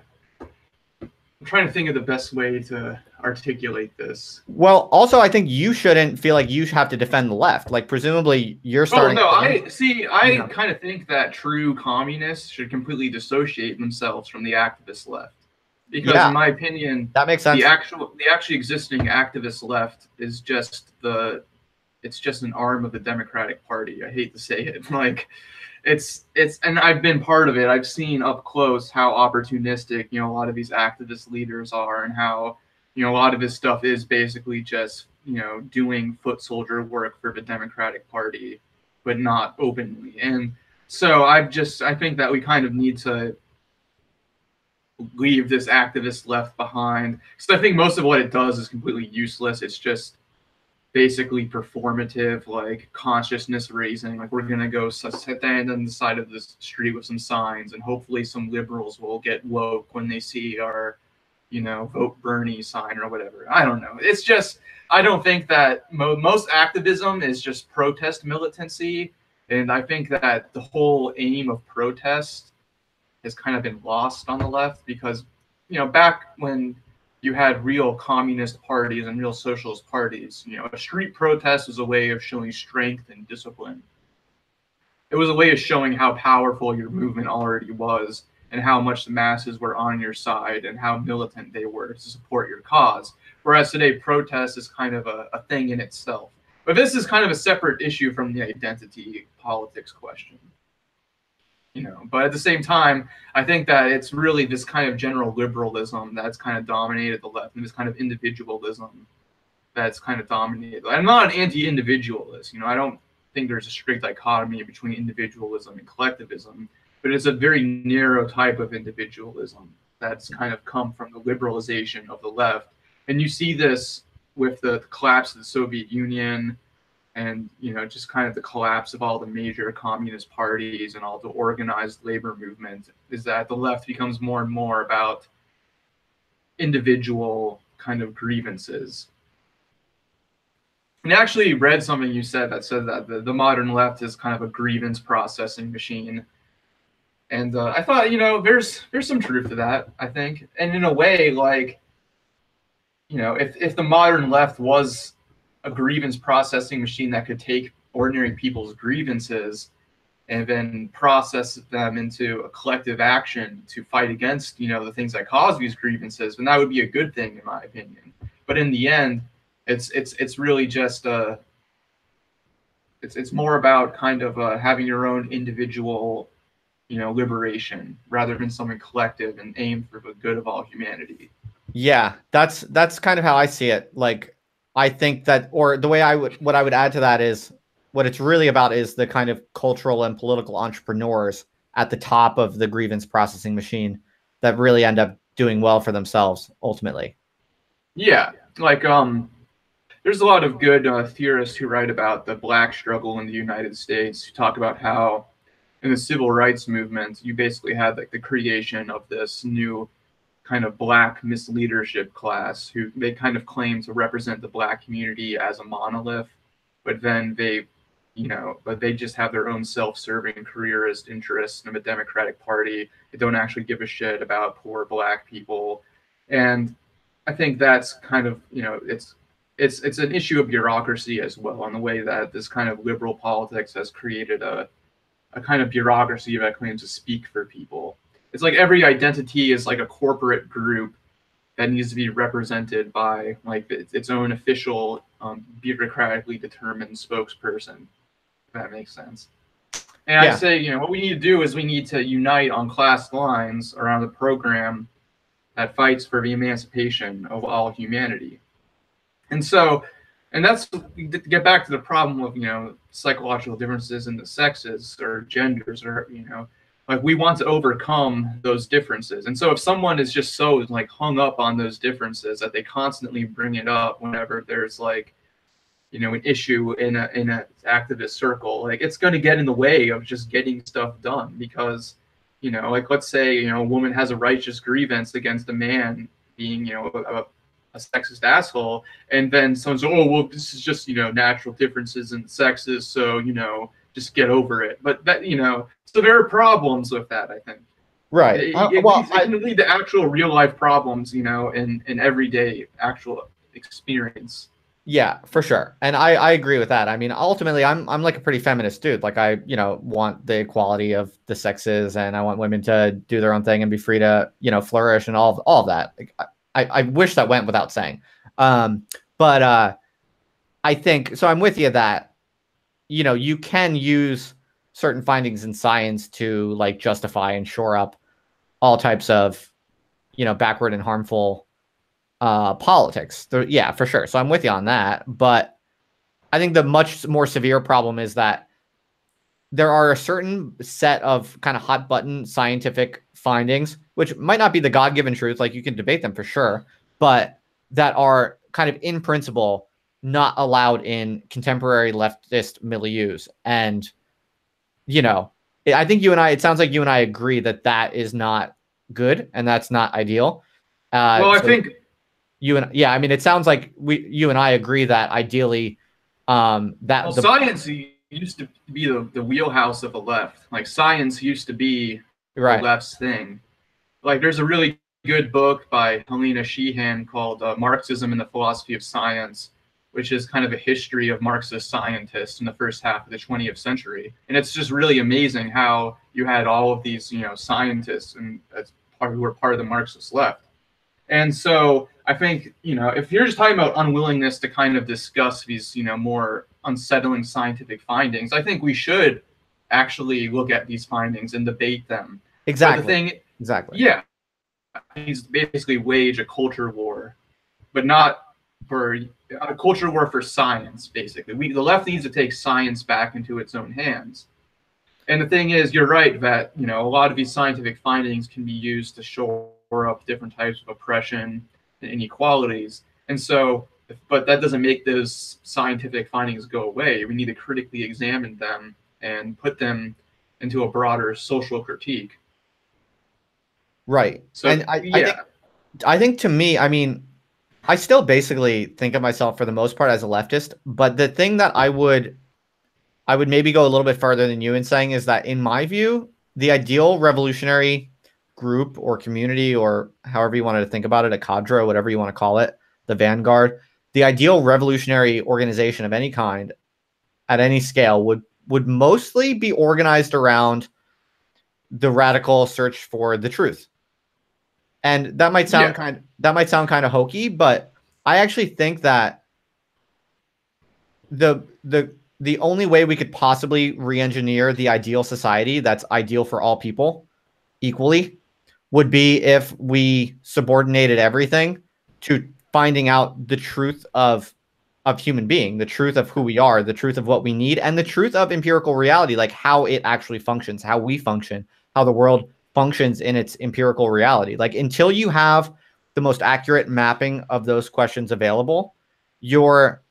[SPEAKER 2] trying to think of the best way to articulate this.
[SPEAKER 1] Well, also, I think you shouldn't feel like you have to defend the left. Like, presumably, you're starting.
[SPEAKER 2] Oh no, I kind of think that true communists should completely dissociate themselves from the activist left, because in my opinion,
[SPEAKER 1] that makes sense.
[SPEAKER 2] The actually existing activist left is just an arm of the Democratic Party. I hate to say it, like. And I've been part of it. I've seen up close how opportunistic, a lot of these activist leaders are, and how, a lot of this stuff is basically just, doing foot soldier work for the Democratic Party, but not openly. And so I think that we kind of need to leave this activist left behind, because I think most of what it does is completely useless. It's just basically performative, like consciousness raising. Like, we're gonna go stand on the side of the street with some signs, and hopefully some liberals will get woke when they see our, vote Bernie sign or whatever. I don't know. It's just, I don't think that most activism is just protest militancy, and I think that the whole aim of protest has kind of been lost on the left, because back when you had real communist parties and real socialist parties, a street protest was a way of showing strength and discipline. It was a way of showing how powerful your movement already was, and how much the masses were on your side, and how militant they were to support your cause. Whereas today, protest is kind of a thing in itself. But this is kind of a separate issue from the identity politics question. But at the same time, I think that it's really this kind of general liberalism that's kind of dominated the left, and this kind of individualism that's kind of dominated. I'm not an anti-individualist. I don't think there's a strict dichotomy between individualism and collectivism, but it's a very narrow type of individualism that's kind of come from the liberalization of the left. And you see this with the collapse of the Soviet Union, and just kind of the collapse of all the major communist parties and all the organized labor movement, is that the left becomes more and more about individual kind of grievances. And I actually read something you said that said that the modern left is kind of a grievance processing machine. And I thought, there's some truth to that, I think. And in a way, like, if the modern left was a grievance processing machine that could take ordinary people's grievances and then process them into a collective action to fight against, the things that cause these grievances, then that would be a good thing, in my opinion. But in the end, it's really just it's more about kind of having your own individual, liberation rather than something collective and aim for the good of all humanity.
[SPEAKER 1] Yeah, that's kind of how I see it. Like, I think that, or the way what I would add to that is, what it's really about is the kind of cultural and political entrepreneurs at the top of the grievance processing machine that really end up doing well for themselves ultimately.
[SPEAKER 2] Yeah, like there's a lot of good theorists who write about the black struggle in the United States, who talk about how in the civil rights movement you basically had like the creation of this new kind of black misleadership class who they kind of claim to represent the black community as a monolith, but then but they just have their own self-serving careerist interests in the Democratic Party. They don't actually give a shit about poor black people. And I think that's kind of, it's an issue of bureaucracy as well, on the way that this kind of liberal politics has created a kind of bureaucracy that claims to speak for people. It's like every identity is like a corporate group that needs to be represented by like its own official, bureaucratically determined spokesperson. If that makes sense. And
[SPEAKER 1] Yeah.
[SPEAKER 2] I say, what we need to do is we need to unite on class lines around a program that fights for the emancipation of all humanity. And so, and that's to get back to the problem of, psychological differences in the sexes or genders, or, like we want to overcome those differences. And so if someone is just so like hung up on those differences that they constantly bring it up whenever there's like, an issue in a activist circle, like it's going to get in the way of just getting stuff done. Because, like let's say, a woman has a righteous grievance against a man being, a sexist asshole, and then someone says, oh, well, this is just, natural differences in sexes, so, just get over it. But that, so there are problems with that, I think.
[SPEAKER 1] Right.
[SPEAKER 2] It can lead to actual real life problems, in everyday actual experience.
[SPEAKER 1] Yeah, for sure. And I agree with that. I mean, ultimately, I'm like a pretty feminist dude. Like I, want the equality of the sexes, and I want women to do their own thing and be free to, flourish and all of that. Like, I wish that went without saying. But I think, so I'm with you that, you can use certain findings in science to like justify and shore up all types of, backward and harmful politics. Yeah, for sure. So I'm with you on that. But I think the much more severe problem is that there are a certain set of kind of hot button scientific findings, which might not be the God-given truth, like you can debate them for sure, but that are kind of in principle not allowed in contemporary leftist milieus. And, I think it sounds like you and I agree that that is not good and that's not ideal.
[SPEAKER 2] Well, I think
[SPEAKER 1] I mean, it sounds like you and I agree that ideally,
[SPEAKER 2] science used to be the wheelhouse of the left. Like science used to be
[SPEAKER 1] right.
[SPEAKER 2] the left's thing. Like there's a really good book by Helena Sheehan called Marxism and the Philosophy of Science, which is kind of a history of Marxist scientists in the first half of the 20th century. And it's just really amazing how you had all of these, scientists and who were part of the Marxist left. And so I think, if you're just talking about unwillingness to kind of discuss these, more unsettling scientific findings, I think we should actually look at these findings and debate them.
[SPEAKER 1] Exactly.
[SPEAKER 2] Yeah, needs to basically wage a culture war, but not for a culture war for science. Basically, the left needs to take science back into its own hands. And the thing is, you're right that a lot of these scientific findings can be used to shore up different types of oppression and inequalities. And so, but that doesn't make those scientific findings go away. We need to critically examine them and put them into a broader social critique.
[SPEAKER 1] Right.
[SPEAKER 2] So,
[SPEAKER 1] and I think I think to me, I mean, I still basically think of myself for the most part as a leftist, but the thing that I would maybe go a little bit further than you in saying is that in my view, the ideal revolutionary group or community or however you wanted to think about it, a cadre, whatever you want to call it, the vanguard, the ideal revolutionary organization of any kind at any scale would mostly be organized around the radical search for the truth. And
[SPEAKER 2] Yeah.
[SPEAKER 1] that might sound kind of hokey, but I actually think that the only way we could possibly re-engineer the ideal society that's ideal for all people equally would be if we subordinated everything to finding out the truth of human being, the truth of who we are, the truth of what we need, and the truth of empirical reality, like how it actually functions, how we function, how the world functions in its empirical reality. Like until you have the most accurate mapping of those questions available, you're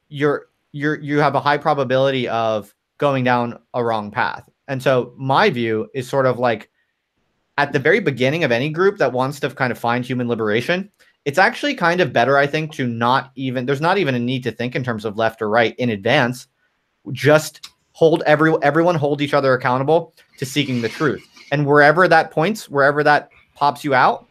[SPEAKER 1] you have a high probability of going down a wrong path. And so my view is sort of like at the very beginning of any group that wants to kind of find human liberation, it's actually kind of better, I think, to not even, there's not even a need to think in terms of left or right in advance. Just hold everyone hold each other accountable to seeking the truth. And wherever that points, wherever that pops you out,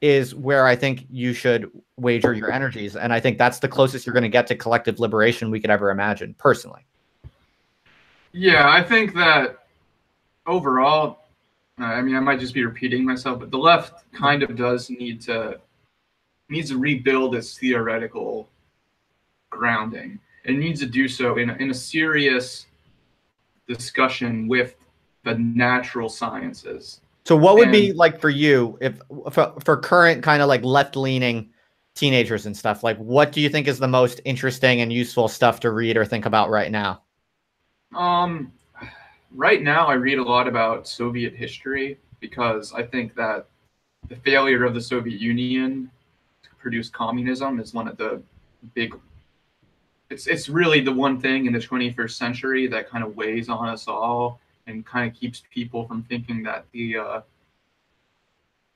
[SPEAKER 1] is where I think you should wager your energies. And I think that's the closest you're going to get to collective liberation we could ever imagine, personally.
[SPEAKER 2] Yeah, I think that overall, I mean, I might just be repeating myself, but the left kind of does needs to rebuild its theoretical grounding. It needs to do so in a serious discussion with the natural sciences.
[SPEAKER 1] So what would
[SPEAKER 2] And
[SPEAKER 1] be like for you if for current kind of like left-leaning teenagers and stuff, like what do you think is the most interesting and useful stuff to read or think about right now?
[SPEAKER 2] um, right now, I read a lot about Soviet history because I think that the failure of the Soviet Union to produce communism is one of the big. It's really the one thing in the 21st century that kind of weighs on us all and kind of keeps people from thinking that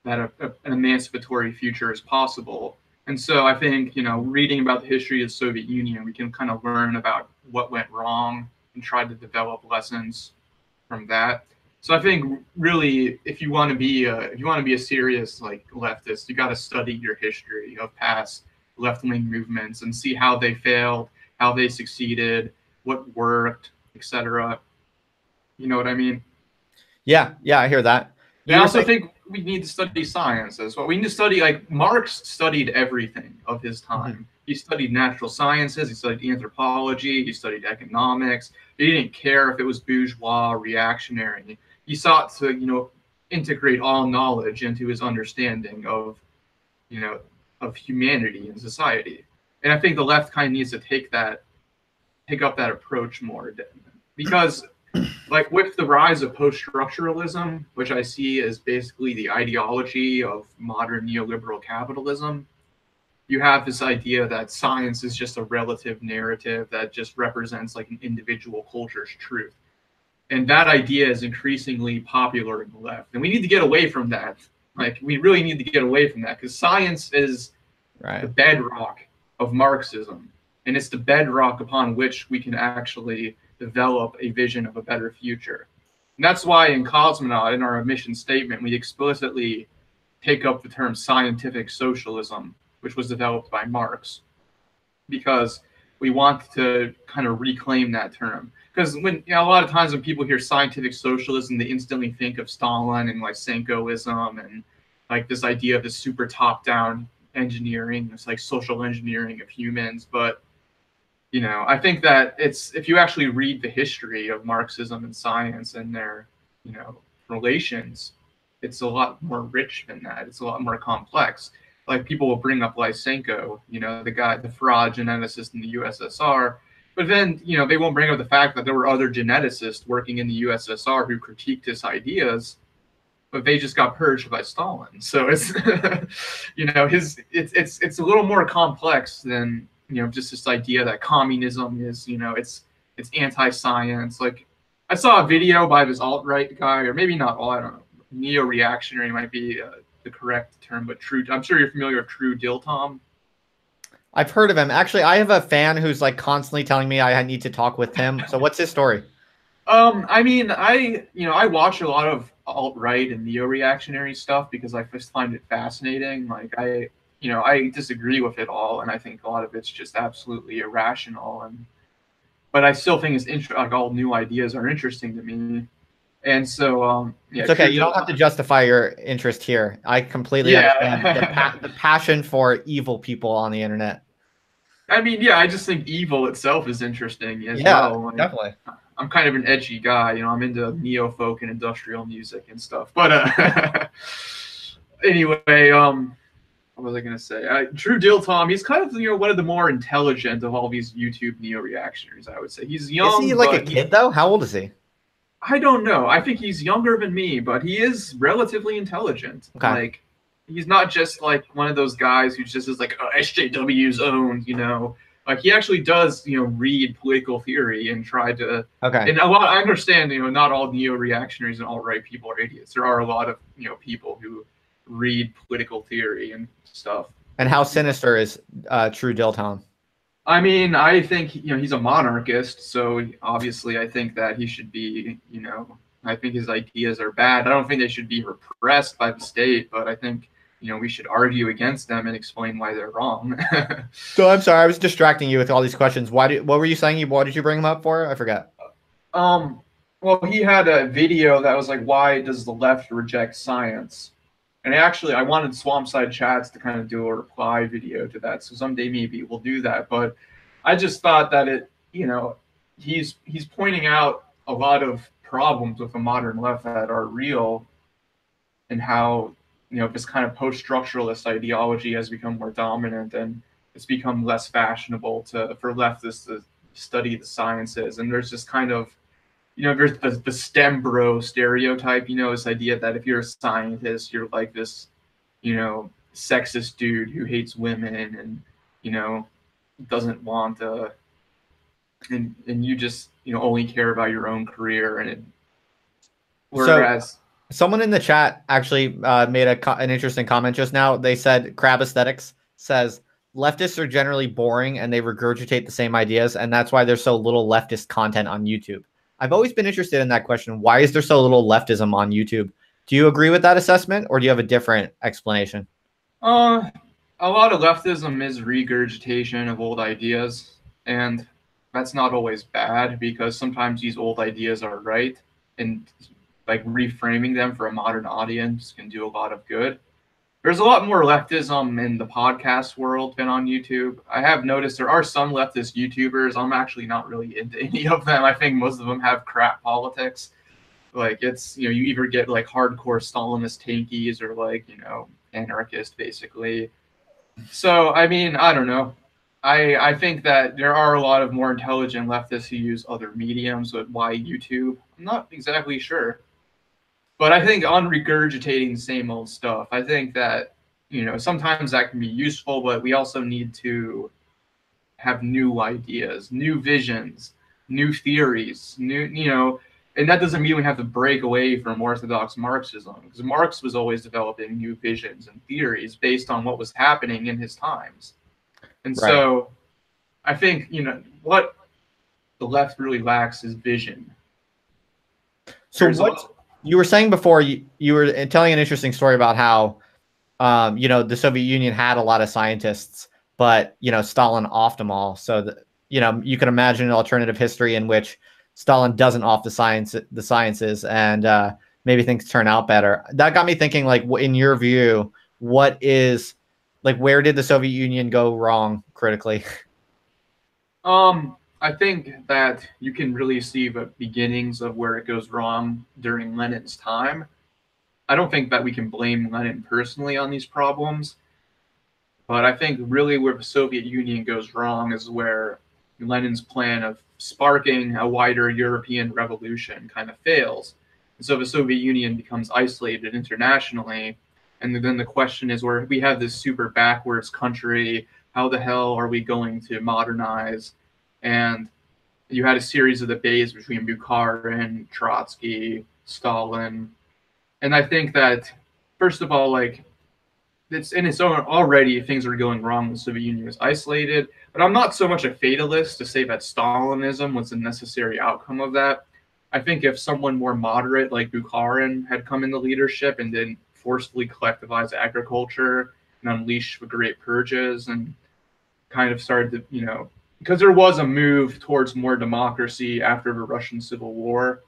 [SPEAKER 2] an emancipatory future is possible. And so I think, reading about the history of the Soviet Union, we can kind of learn about what went wrong and try to develop lessons from that. So I think really, if you want to be a serious like leftist, you got to study your history of past left wing movements and see how they failed, how they succeeded, what worked, etc. You know what I mean?
[SPEAKER 1] Yeah, yeah, I hear that.
[SPEAKER 2] And I
[SPEAKER 1] You were
[SPEAKER 2] also
[SPEAKER 1] saying,
[SPEAKER 2] think we need to study science as well. We need to study, like, Marx studied everything of his
[SPEAKER 1] mhm.
[SPEAKER 2] time. He studied natural sciences, he studied anthropology, he studied economics. He didn't care if it was bourgeois, reactionary. He sought to, integrate all knowledge into his understanding you know, of humanity and society. And I think the left kind of needs to take up that approach more, because like with the rise of post-structuralism, which I see as basically the ideology of modern neoliberal capitalism, you have this idea that science is just a relative narrative that just represents like an individual culture's truth. And that idea is increasingly popular in the left. And we need to get away from that. Like, we really need to get away from that because science is the
[SPEAKER 1] right.
[SPEAKER 2] bedrock of Marxism. And it's the bedrock upon which we can actually develop a vision of a better future. And that's why in Cosmonaut, in our mission statement, we explicitly take up the term scientific socialism, which was developed by Marx, because we want to kind of reclaim that term. Because a lot of times when people hear scientific socialism, they instantly think of Stalin and Lysenkoism and like this idea of this super top-down engineering, this like social engineering of humans. But I think that if you actually read the history of Marxism and science and their, relations, it's a lot more rich than that. It's a lot more complex. Like people will bring up Lysenko, the fraud geneticist in the USSR, but then they won't bring up the fact that there were other geneticists working in the USSR who critiqued his ideas, but they just got purged by Stalin. So it's it's a little more complex than just this idea that communism is it's anti-science. Like I saw a video by this alt-right guy, or maybe not all, I don't know, neo-reactionary might be the correct term, but true. I'm sure you're familiar with True Dill Tom.
[SPEAKER 1] I've heard of him. Actually, I have a fan who's like constantly telling me I need to talk with him. So what's his story?
[SPEAKER 2] I mean, I watch a lot of alt-right and neo-reactionary stuff because I just find it fascinating. Like I disagree with it all, and I think a lot of it's just absolutely irrational. But I still think like all new ideas are interesting to me. And so, yeah,
[SPEAKER 1] It's okay. You don't have to justify your interest here. I completely understand
[SPEAKER 2] yeah.
[SPEAKER 1] the passion for evil people on the internet.
[SPEAKER 2] I mean, yeah, I just think evil itself is interesting as
[SPEAKER 1] Yeah,
[SPEAKER 2] well. Like,
[SPEAKER 1] definitely.
[SPEAKER 2] I'm kind of an edgy guy, I'm into neo folk and industrial music and stuff. But anyway, what was I gonna say? True Deal Tom, he's kind of one of the more intelligent of all these YouTube neo reactionaries. I would say he's
[SPEAKER 1] Is he
[SPEAKER 2] young,
[SPEAKER 1] like a
[SPEAKER 2] but
[SPEAKER 1] kid though? How old is he?
[SPEAKER 2] I don't know. I think he's younger than me, but he is relatively intelligent.
[SPEAKER 1] Okay.
[SPEAKER 2] Like he's not just like one of those guys who just is like, oh, SJW's owned. Like he actually does, read political theory and try to.
[SPEAKER 1] Okay.
[SPEAKER 2] And a lot, I understand, not all neo-reactionaries and alt-right people are idiots. There are a lot of, people who read political theory and stuff.
[SPEAKER 1] And how sinister is True Dilton?
[SPEAKER 2] I mean, I think he's a monarchist, so obviously I think that he should be, I think his ideas are bad. I don't think they should be repressed by the state, but I think we should argue against them and explain why they're wrong.
[SPEAKER 1] So I'm sorry, I was distracting you with all these questions. What were you saying? What did you bring him up for? I forgot.
[SPEAKER 2] Well, he had a video that was like, why does the left reject science? And actually, I wanted Swampside Chats to kind of do a reply video to that. So someday maybe we'll do that. But I just thought that he's pointing out a lot of problems with the modern left that are real, and how this kind of post-structuralist ideology has become more dominant, and it's become less fashionable for leftists to study the sciences. And there's just kind of there's the STEM bro stereotype, this idea that if you're a scientist, you're like this, sexist dude who hates women and, doesn't want and you just, only care about your own career. Whereas
[SPEAKER 1] someone in the chat actually made an interesting comment just now. They said Crab Aesthetics says leftists are generally boring and they regurgitate the same ideas, and that's why there's so little leftist content on YouTube. I've always been interested in that question. Why is there so little leftism on YouTube? Do you agree with that assessment, or do you have a different explanation?
[SPEAKER 2] A lot of leftism is regurgitation of old ideas, and that's not always bad, because sometimes these old ideas are right, and like reframing them for a modern audience can do a lot of good. There's a lot more leftism in the podcast world than on YouTube. I have noticed there are some leftist YouTubers. I'm actually not really into any of them. I think most of them have crap politics. Like it's, you either get like hardcore Stalinist tankies or like, anarchist basically. So, I mean, I don't know. I think that there are a lot of more intelligent leftists who use other mediums, but why YouTube? I'm not exactly sure. But I think on regurgitating the same old stuff, I think that, sometimes that can be useful, but we also need to have new ideas, new visions, new theories, and that doesn't mean we have to break away from orthodox Marxism, because Marx was always developing new visions and theories based on what was happening in his times. And
[SPEAKER 1] Right.
[SPEAKER 2] So I think, what the left really lacks is vision.
[SPEAKER 1] So what you were saying before, you were telling an interesting story about how, the Soviet Union had a lot of scientists, but, Stalin offed them all. So, you can imagine an alternative history in which Stalin doesn't off the sciences, and maybe things turn out better. That got me thinking, like, in your view, where did the Soviet Union go wrong critically?
[SPEAKER 2] I think that you can really see the beginnings of where it goes wrong during Lenin's time. I don't think that we can blame Lenin personally on these problems, but I think really where the Soviet Union goes wrong is where Lenin's plan of sparking a wider European revolution kind of fails. And so the Soviet Union becomes isolated internationally. And then the question is, where we have this super backwards country, how the hell are we going to modernize? And you had a series of debates between Bukharin, Trotsky, Stalin. And I think that, first of all, like, it's in its own already things are going wrong. The Soviet Union was isolated, but I'm not so much a fatalist to say that Stalinism was a necessary outcome of that. I think if someone more moderate like Bukharin had come into leadership and then forcefully collectivize agriculture and unleash the great purges and kind of started to, because there was a move towards more democracy after the Russian Civil War.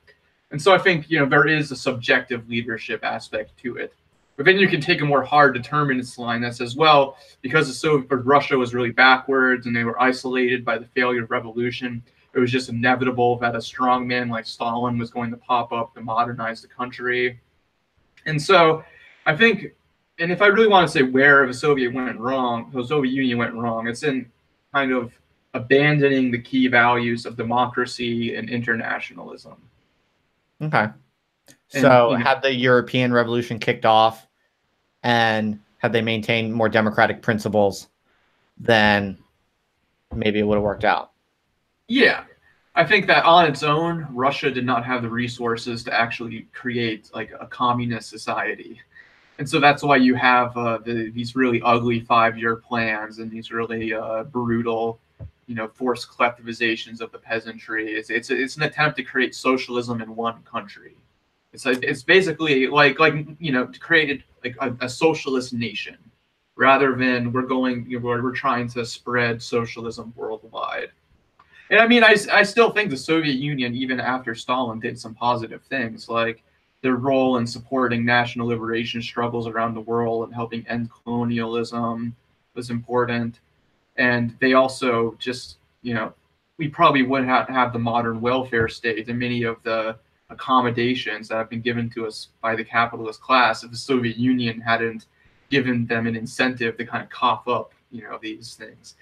[SPEAKER 2] And so I think, there is a subjective leadership aspect to it. But then you can take a more hard determinist line that says, well, because Russia was really backwards and they were isolated by the failure of revolution, it was just inevitable that a strong man like Stalin was going to pop up to modernize the country. And so I think, and if I really want to say where the Soviet Union went wrong, it's in kind of abandoning the key values of democracy and internationalism.
[SPEAKER 1] Okay. So had the European Revolution kicked off and had they maintained more democratic principles, then maybe it would have worked out.
[SPEAKER 2] Yeah. I think that on its own, Russia did not have the resources to actually create like a communist society. And so that's why you have these really ugly 5-year plans and these really brutal, forced collectivizations of the peasantry. It's an attempt to create socialism in one country. It's basically like created like a socialist nation, rather than we're trying to spread socialism worldwide. And I mean, I still think the Soviet Union, even after Stalin, did some positive things, like their role in supporting national liberation struggles around the world and helping end colonialism was important. And they also just, we probably wouldn't have the modern welfare state and many of the accommodations that have been given to us by the capitalist class if the Soviet Union hadn't given them an incentive to kind of cough up, these things.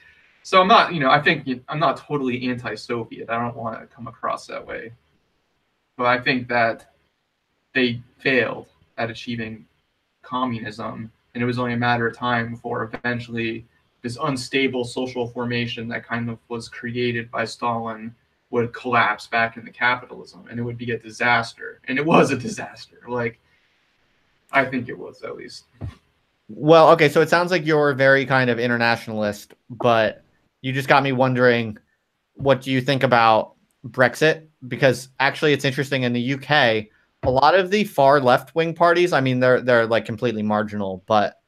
[SPEAKER 2] So I'm not, I think I'm not totally anti-Soviet. I don't want to come across that way. But I think that they failed at achieving communism, and it was only a matter of time before eventually this unstable social formation that kind of was created by Stalin would collapse back into capitalism, and it would be a disaster. And it was a disaster. Like, I think it was, at least.
[SPEAKER 1] Well, okay, so it sounds like you're very kind of internationalist, but you just got me wondering, what do you think about Brexit? Because actually it's interesting, in the UK, a lot of the far left-wing parties, I mean, they're like completely marginal, but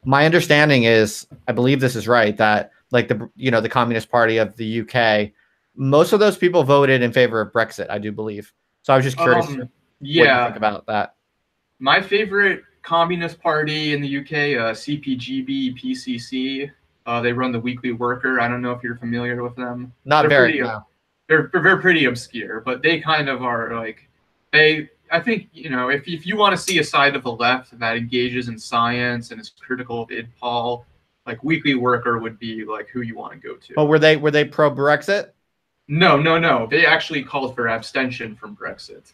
[SPEAKER 1] my understanding is, I believe this is right, that like the Communist Party of the UK, most of those people voted in favor of Brexit, I do believe. So I was just curious what you think about that.
[SPEAKER 2] My favorite Communist Party in the UK, CPGB, PCC, they run the Weekly Worker. I don't know if you're familiar with them.
[SPEAKER 1] Not very, no.
[SPEAKER 2] They're pretty obscure, but they kind of are like, I think, if you want to see a side of the left that engages in science and is critical of IDPOL, like Weekly Worker would be like who you want to go to.
[SPEAKER 1] But were they pro-Brexit?
[SPEAKER 2] No. They actually called for abstention from Brexit.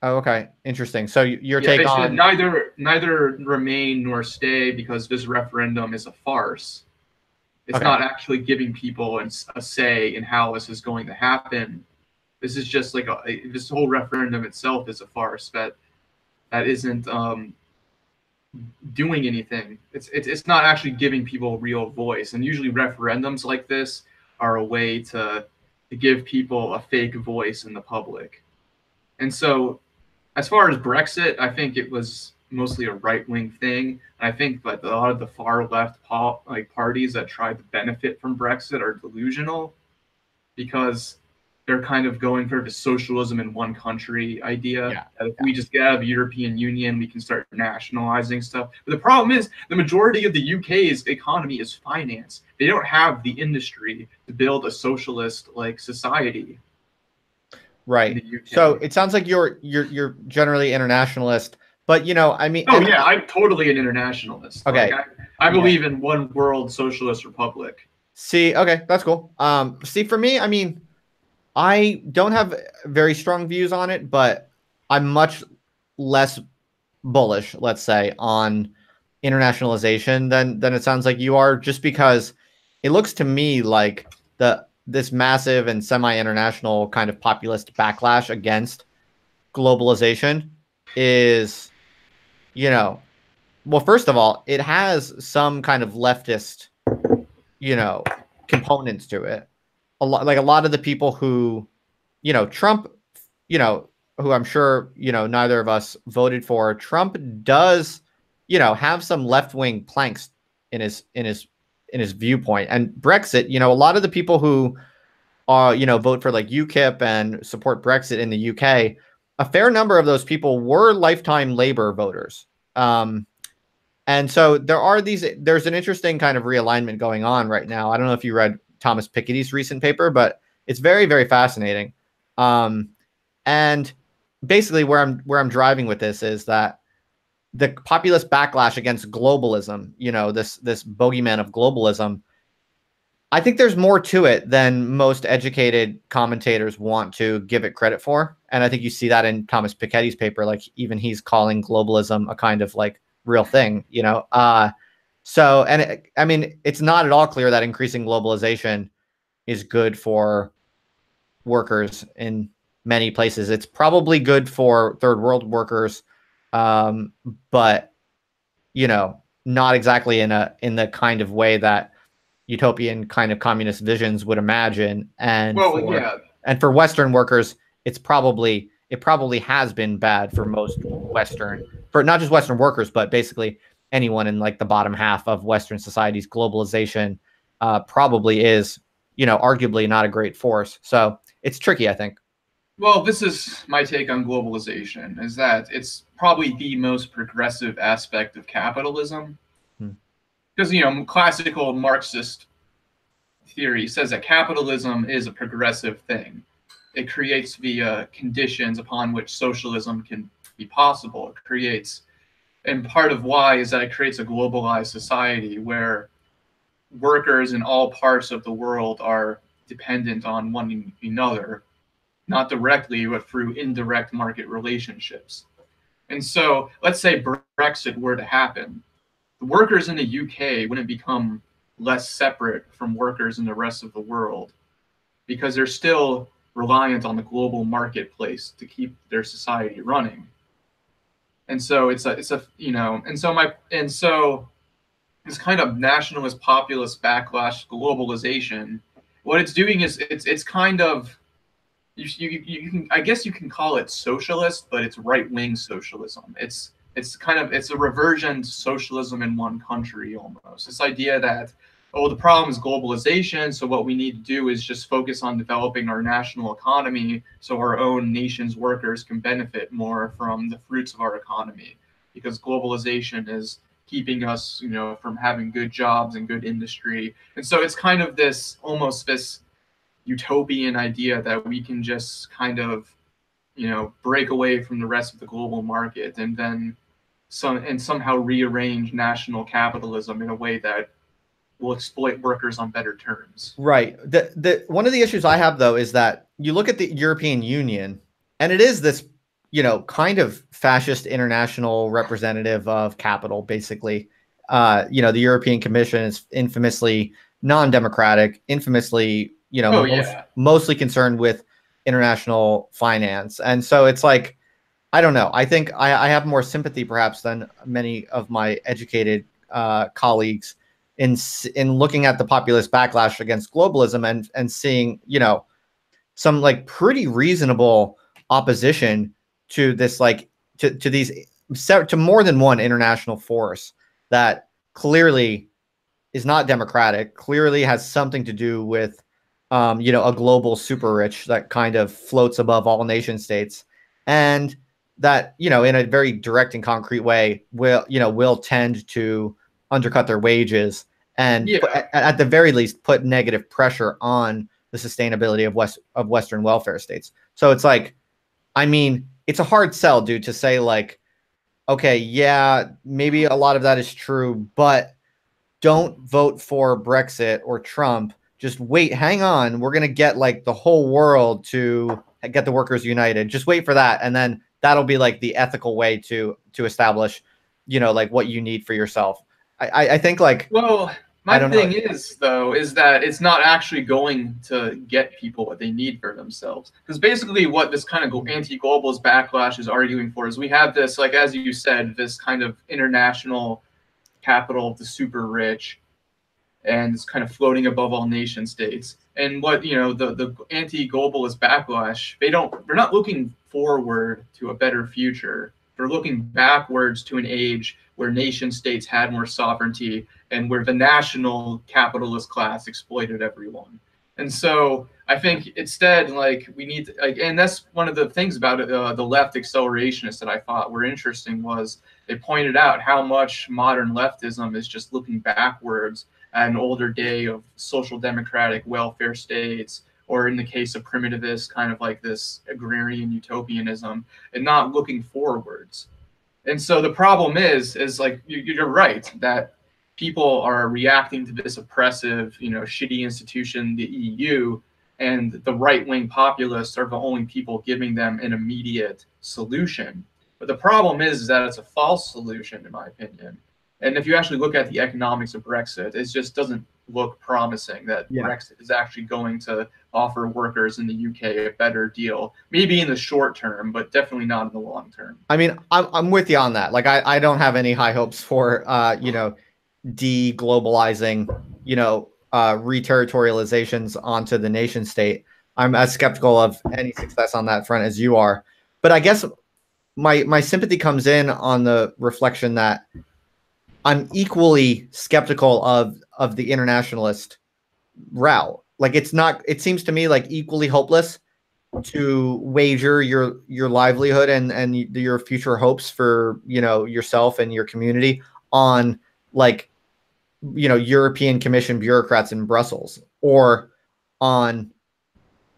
[SPEAKER 1] Oh, okay. Interesting. So your take on
[SPEAKER 2] neither remain nor stay because this referendum is a farce. It's not actually giving people a say in how this is going to happen. This is just like this whole referendum itself is a farce that isn't doing anything. It's not actually giving people a real voice. And usually referendums like this are a way to give people a fake voice in the public. And so, as far as Brexit, I think it was mostly a right-wing thing. And I think that a lot of the far left parties that tried to benefit from Brexit are delusional because they're kind of going for the socialism in one country idea.
[SPEAKER 1] Yeah.
[SPEAKER 2] That if we just get out of the European Union, we can start nationalizing stuff. But the problem is the majority of the UK's economy is finance. They don't have the industry to build a socialist like society.
[SPEAKER 1] Right. So it sounds like you're generally internationalist, but I mean.
[SPEAKER 2] Oh yeah, I'm totally an internationalist.
[SPEAKER 1] Okay.
[SPEAKER 2] Like, I believe in one world socialist republic.
[SPEAKER 1] See, okay, that's cool. See, for me, I mean, I don't have very strong views on it, but I'm much less bullish, let's say, on internationalization than it sounds like you are, just because it looks to me like this massive and semi-international kind of populist backlash against globalization is, well, first of all, it has some kind of leftist, components to it. A lot of the people who, Trump, who I'm sure, neither of us voted for. Trump does, have some left-wing planks in his viewpoint. And Brexit, a lot of the people who vote for like UKIP and support Brexit in the UK, a fair number of those people were lifetime Labour voters. And so there's an interesting kind of realignment going on right now. I don't know if you read Thomas Piketty's recent paper, but it's very, very fascinating. And basically where I'm driving with this is that the populist backlash against globalism, this bogeyman of globalism, I think there's more to it than most educated commentators want to give it credit for. And I think you see that in Thomas Piketty's paper. Like, even he's calling globalism a kind of like real thing, So, and I mean, it's not at all clear that increasing globalization is good for workers in many places. It's probably good for third world workers, but not exactly in the kind of way that utopian kind of communist visions would imagine. And for Western workers, it probably has been bad for most for not just Western workers, but basically anyone in like the bottom half of Western society's. Globalization probably is, arguably not a great force. So it's tricky, I think.
[SPEAKER 2] Well, this is my take on globalization, is that it's probably the most progressive aspect of capitalism. Because, classical Marxist theory says that capitalism is a progressive thing. It creates the conditions upon which socialism can be possible. It creates, and part of why is that it creates a globalized society where workers in all parts of the world are dependent on one another, not directly, but through indirect market relationships. And so, let's say Brexit were to happen. The workers in the UK wouldn't become less separate from workers in the rest of the world, because they're still reliant on the global marketplace to keep their society running. And so it's this kind of nationalist populist backlash globalization, what it's doing is it's kind of, you can, I guess you can call it socialist, but it's right-wing socialism. It's a reversion to socialism in one country almost. This idea that, the problem is globalization, so what we need to do is just focus on developing our national economy so our own nation's workers can benefit more from the fruits of our economy, because globalization is keeping us, from having good jobs and good industry. And so it's kind of this utopian idea that we can just kind of, break away from the rest of the global market and then somehow rearrange national capitalism in a way that will exploit workers on better terms.
[SPEAKER 1] Right. The one of the issues I have, though, is that you look at the European Union, and it is this, kind of fascist international representative of capital, basically. The European Commission is infamously non-democratic, infamously, mostly concerned with international finance. And so it's like, I don't know. I think I have more sympathy perhaps than many of my educated colleagues in looking at the populist backlash against globalism and seeing, some like pretty reasonable opposition to this, like to more than one international force that clearly is not democratic, clearly has something to do with, a global super rich that kind of floats above all nation states, and that, in a very direct and concrete way will tend to undercut their wages and at the very least put negative pressure on the sustainability of Western welfare states. So it's like, I mean, it's a hard sell, dude, to say like, okay, yeah, maybe a lot of that is true, but don't vote for Brexit or Trump. Just wait, hang on. We're going to get like the whole world to get the workers united. Just wait for that. And then that'll be like the ethical way to establish, like what you need for yourself. I think like,
[SPEAKER 2] well, My thing is, though, is that it's not actually going to get people what they need for themselves. Because basically what this kind of anti-globalist backlash is arguing for is we have this, like, as you said, this kind of international capital of the super rich, and it's kind of floating above all nation states. And what, the anti-globalist backlash, they're not looking forward to a better future. They're looking backwards to an age where nation states had more sovereignty and where the national capitalist class exploited everyone. And so I think instead, like, we need to, like, and that's one of the things about it, the left accelerationists that I thought were interesting was they pointed out how much modern leftism is just looking backwards at an older day of social democratic welfare states, or in the case of primitivists, kind of like this agrarian utopianism, and not looking forwards. And so the problem is like you're right that people are reacting to this oppressive, shitty institution, the EU, and the right-wing populists are the only people giving them an immediate solution. But the problem is that it's a false solution, in my opinion. And if you actually look at the economics of Brexit, it just doesn't look promising that Brexit is actually going to offer workers in the UK a better deal. Maybe in the short term, but definitely not in the long term.
[SPEAKER 1] I mean, I'm with you on that. Like, I don't have any high hopes for, deglobalizing, reterritorializations onto the nation state. I'm as skeptical of any success on that front as you are. But I guess my sympathy comes in on the reflection that I'm equally skeptical of the internationalist route. Like, it seems to me like equally hopeless to wager your livelihood and your future hopes for, yourself and your community on, like, European Commission bureaucrats in Brussels, or on,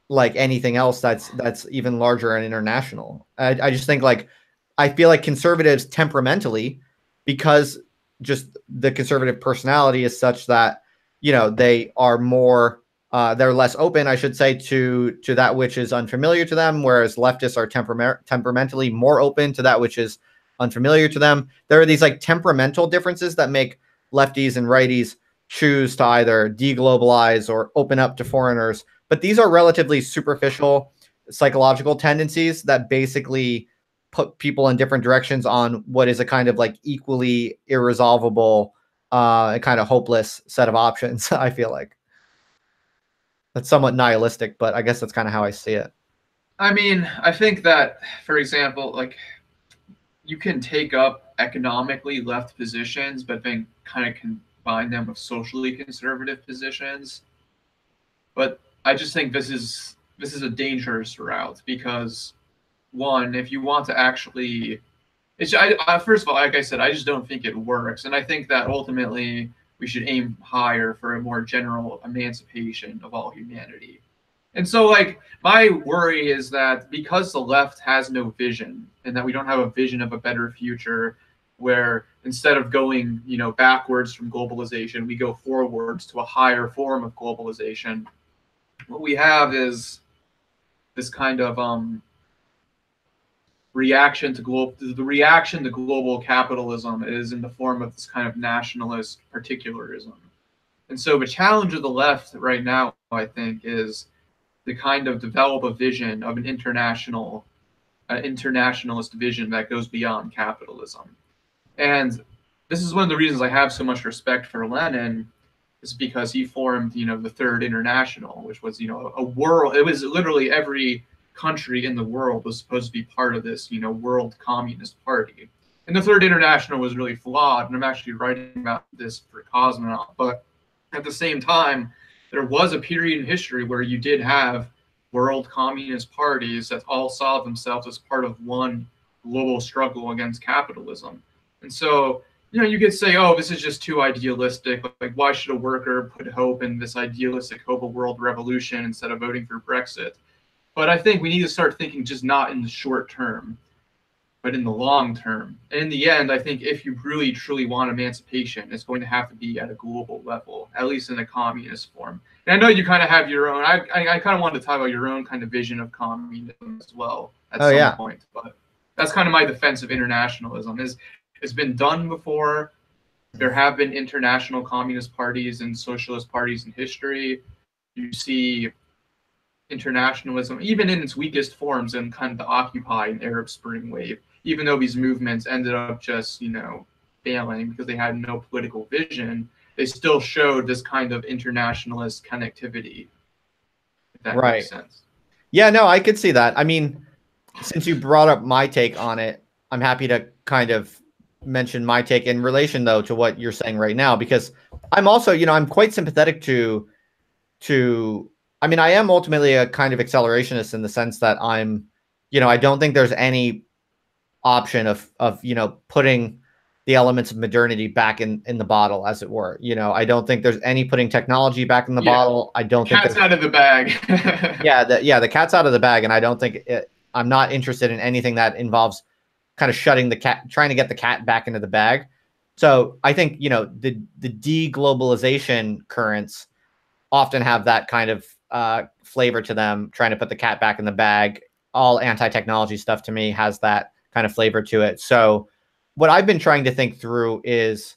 [SPEAKER 1] like, anything else that's even larger and international. I just think, like, I feel like conservatives temperamentally, because just the conservative personality is such that, they are more, they're less open, I should say, to that which is unfamiliar to them, whereas leftists are temperamentally more open to that which is unfamiliar to them. There are these, like, temperamental differences that make lefties and righties choose to either deglobalize or open up to foreigners. But these are relatively superficial psychological tendencies that basically put people in different directions on what is a kind of, like, equally irresolvable, kind of hopeless set of options. I feel like that's somewhat nihilistic, but I guess that's kind of how I see it.
[SPEAKER 2] I mean, I think that, for example, like, you can take up economically left positions, but then kind of combine them with socially conservative positions. But I just think this is a dangerous route because, one, if you want to actually, first of all, like I said, I just don't think it works, and I think that ultimately we should aim higher for a more general emancipation of all humanity. And so, like, my worry is that because the left has no vision, and that we don't have a vision of a better future, where instead of going, backwards from globalization, we go forwards to a higher form of globalization. What we have is this kind of reaction to global capitalism is in the form of this kind of nationalist particularism. And so the challenge of the left right now, I think, is to kind of develop a vision of an internationalist vision that goes beyond capitalism. And this is one of the reasons I have so much respect for Lenin, is because he formed, the Third International, which was, a world. It was literally every country in the world was supposed to be part of this, world communist party. And the Third International was really flawed, and I'm actually writing about this for Cosmonaut. But at the same time, there was a period in history where you did have world communist parties that all saw themselves as part of one global struggle against capitalism. And so, you could say, oh, this is just too idealistic. Like, why should a worker put hope in this idealistic hope of world revolution instead of voting for Brexit? But I think we need to start thinking just not in the short term, but in the long term. And in the end, I think if you really, truly want emancipation, it's going to have to be at a global level, at least in a communist form. And I know you kind of have your own, I kind of wanted to talk about your own kind of vision of communism as well at some point. But that's kind of my defense of internationalism. It's been done before. There have been international communist parties and socialist parties in history. You see internationalism, even in its weakest forms, in kind of the Occupy and Arab Spring wave, even though these movements ended up just, failing because they had no political vision, they still showed this kind of internationalist connectivity, if that
[SPEAKER 1] Right.
[SPEAKER 2] makes sense.
[SPEAKER 1] Yeah, no, I could see that. I mean, since you brought up my take on it, I'm happy to kind of mention my take in relation, though, to what you're saying right now, because I'm also, I'm quite sympathetic to I mean, I am ultimately a kind of accelerationist in the sense that I don't think there's any option of putting the elements of modernity back in the bottle, as it were. I don't think there's any putting technology back in the bottle. I don't think
[SPEAKER 2] Cat's out of the bag.
[SPEAKER 1] the cat's out of the bag, and I don't think I'm not interested in anything that involves kind of shutting the cat, trying to get the cat back into the bag. So I think the deglobalization currents often have that kind of flavor to them, trying to put the cat back in the bag. All anti-technology stuff to me has that kind of flavor to it. So what I've been trying to think through is,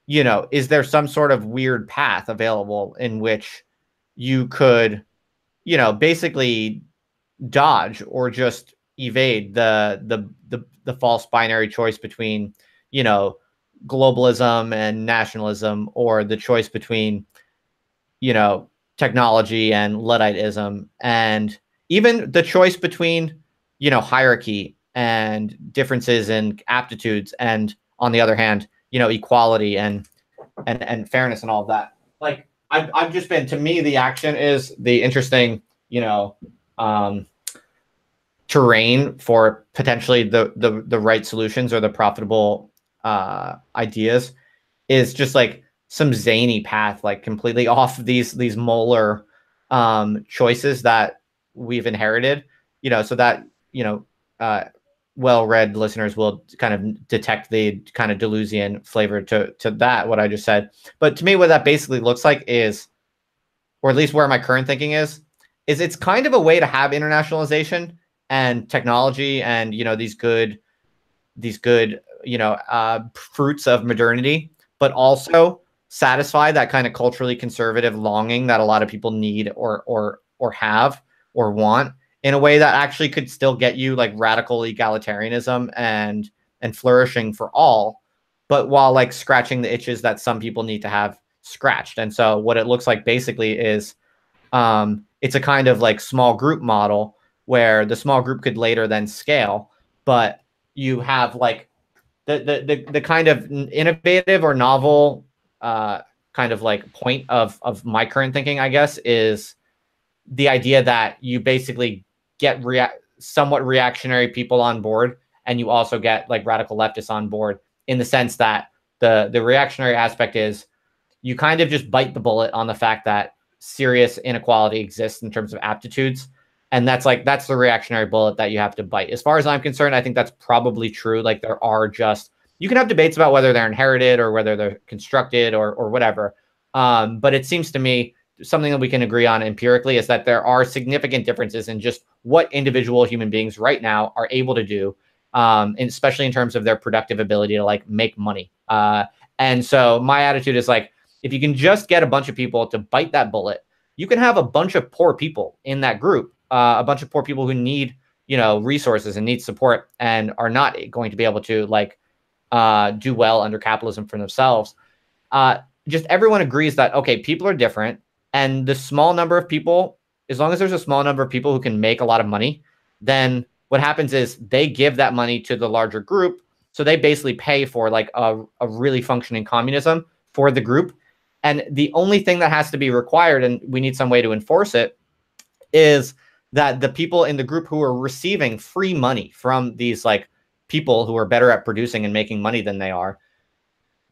[SPEAKER 1] is there some sort of weird path available in which you could, basically dodge or just evade the false binary choice between, globalism and nationalism, or the choice between, technology and Ludditism, and even the choice between, hierarchy and differences in aptitudes, and on the other hand, equality and fairness and all of that. Like I've just been, to me, the action is the interesting, um, terrain for potentially the right solutions or the profitable ideas, is just like some zany path, like completely off these molar choices that we've inherited, so that well-read listeners will kind of detect the kind of Deleuzian flavor to that, what I just said. But to me, what that basically looks like is, or at least where my current thinking is it's kind of a way to have internationalization and technology and these good fruits of modernity, but also satisfy that kind of culturally conservative longing that a lot of people need or have or want, in a way that actually could still get you like radical egalitarianism and flourishing for all, but while like scratching the itches that some people need to have scratched. And so what it looks like basically is it's a kind of like small group model where the small group could later then scale, but you have like the kind of innovative or novel kind of like point of my current thinking, I guess, is the idea that you basically get somewhat reactionary people on board, and you also get like radical leftists on board, in the sense that the reactionary aspect is you kind of just bite the bullet on the fact that serious inequality exists in terms of aptitudes. And that's the reactionary bullet that you have to bite. As far as I'm concerned, I think that's probably true. Like there are you can have debates about whether they're inherited or whether they're constructed or whatever. But it seems to me something that we can agree on empirically is that there are significant differences in just what individual human beings right now are able to do, and especially in terms of their productive ability to like make money. And so my attitude is like, if you can just get a bunch of people to bite that bullet, you can have a bunch of poor people in that group, a bunch of poor people who need, resources and need support and are not going to be able to like do well under capitalism for themselves. Just everyone agrees that, okay, people are different. And the small number of people, as long as there's a small number of people who can make a lot of money, then what happens is they give that money to the larger group. So they basically pay for like a really functioning communism for the group. And the only thing that has to be required, and we need some way to enforce it, is that the people in the group who are receiving free money from these like people who are better at producing and making money than they are,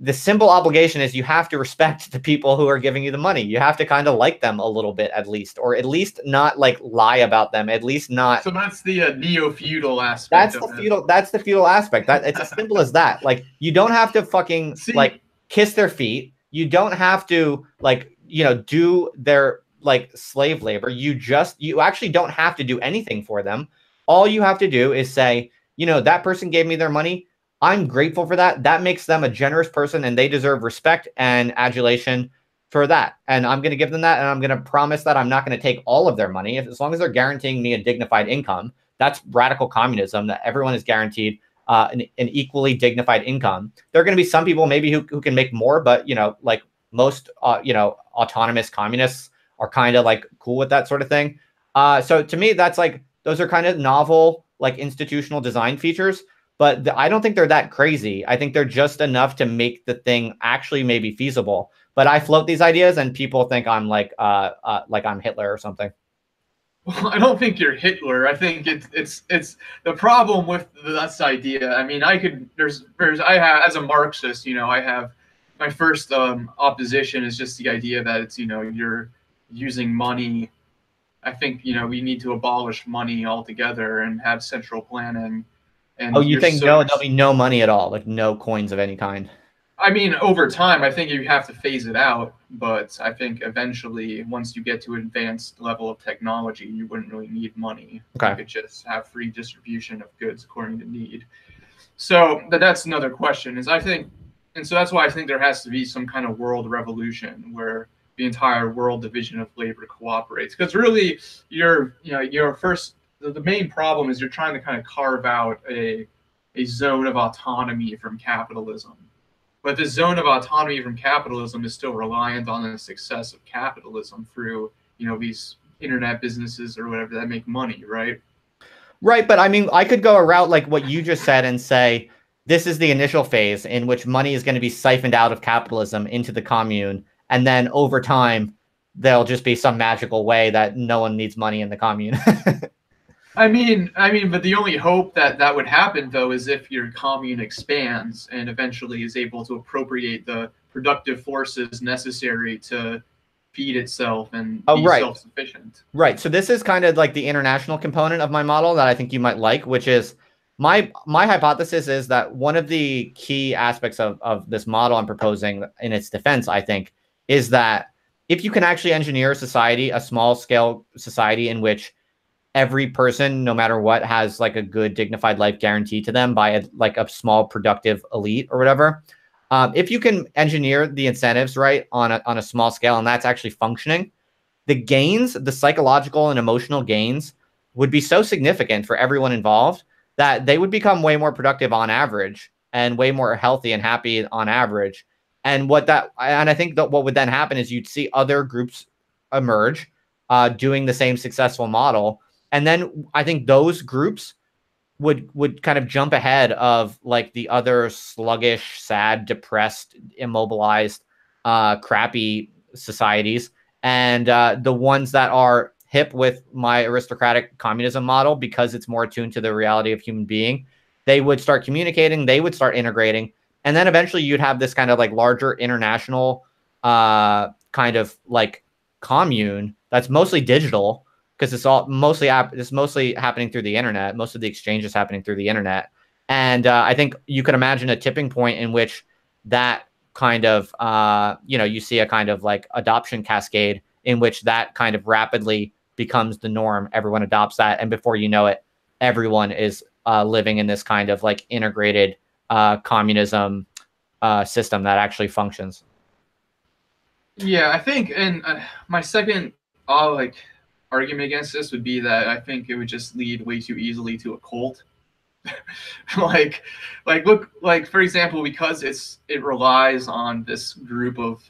[SPEAKER 1] the simple obligation is you have to respect the people who are giving you the money. You have to kind of like them a little bit, at least, or at least not like lie about them, at least not.
[SPEAKER 2] So that's the neo-feudal aspect.
[SPEAKER 1] That's the feudal aspect. That it's as simple as that. Like you don't have to fucking like kiss their feet. You don't have to like, do their like slave labor. You actually don't have to do anything for them. All you have to do is say, that person gave me their money. I'm grateful for that. That makes them a generous person, and they deserve respect and adulation for that. And I'm going to give them that, and I'm going to promise that I'm not going to take all of their money. As long as they're guaranteeing me a dignified income, that's radical communism, that everyone is guaranteed an equally dignified income. There are going to be some people maybe who can make more, but, you know, like most, you know, autonomous communists are kind of like cool with that sort of thing. So to me, that's like, those are kind of novel, like institutional design features, but I don't think they're that crazy. I think they're just enough to make the thing actually maybe feasible. But I float these ideas and people think I'm like I'm Hitler or something.
[SPEAKER 2] Well, I don't think you're Hitler. I think it's the problem with this idea. I mean, I have, as a Marxist, you know, I have my first opposition is just the idea that it's, you know, you're using money. I think, you know, we need to abolish money altogether and have central planning.
[SPEAKER 1] Oh,
[SPEAKER 2] And
[SPEAKER 1] you think no, there'll be no money at all, like no coins of any kind?
[SPEAKER 2] I mean, over time, I think you have to phase it out, but I think eventually, once you get to an advanced level of technology, you wouldn't really need money.
[SPEAKER 1] Okay.
[SPEAKER 2] You could just have free distribution of goods according to need. So that's another question. Is I think, and so that's why I think there has to be some kind of world revolution where the entire world division of labor cooperates. Because really, the main problem is you're trying to kind of carve out a zone of autonomy from capitalism. But the zone of autonomy from capitalism is still reliant on the success of capitalism through, you know, these internet businesses or whatever that make money, right?
[SPEAKER 1] Right, but I mean, I could go a route like what you just said and say this is the initial phase in which money is going to be siphoned out of capitalism into the commune, and then over time there'll just be some magical way that no one needs money in the commune.
[SPEAKER 2] I mean, but the only hope that would happen though is if your commune expands and eventually is able to appropriate the productive forces necessary to feed itself and be
[SPEAKER 1] right.
[SPEAKER 2] self-sufficient.
[SPEAKER 1] Right. So this is kind of like the international component of my model that I think you might like, which is my hypothesis is that one of the key aspects of this model I'm proposing in its defense, I think, is that if you can actually engineer a society, a small scale society in which every person, no matter what, has like a good dignified life guaranteed to them by a small productive elite or whatever. If you can engineer the incentives right on a small scale, and that's actually functioning, the gains, the psychological and emotional gains, would be so significant for everyone involved that they would become way more productive on average and way more healthy and happy on average. And I think that what would then happen is you'd see other groups emerge doing the same successful model. And then I think those groups would kind of jump ahead of like the other sluggish, sad, depressed, immobilized, crappy societies. And the ones that are hip with my aristocratic communism model, because it's more attuned to the reality of human being, they would start communicating, they would start integrating. And then eventually you'd have this kind of like larger international kind of like commune that's mostly digital, because it's mostly happening through the internet. Most of the exchange is happening through the internet. And I think you could imagine a tipping point in which that kind of, you see a kind of like adoption cascade in which that kind of rapidly becomes the norm. Everyone adopts that. And before you know it, everyone is living in this kind of like integrated communism system that actually functions.
[SPEAKER 2] Yeah, I think, and my second argument against this would be that I think it would just lead way too easily to a cult. Look, for example, because it relies on this group of,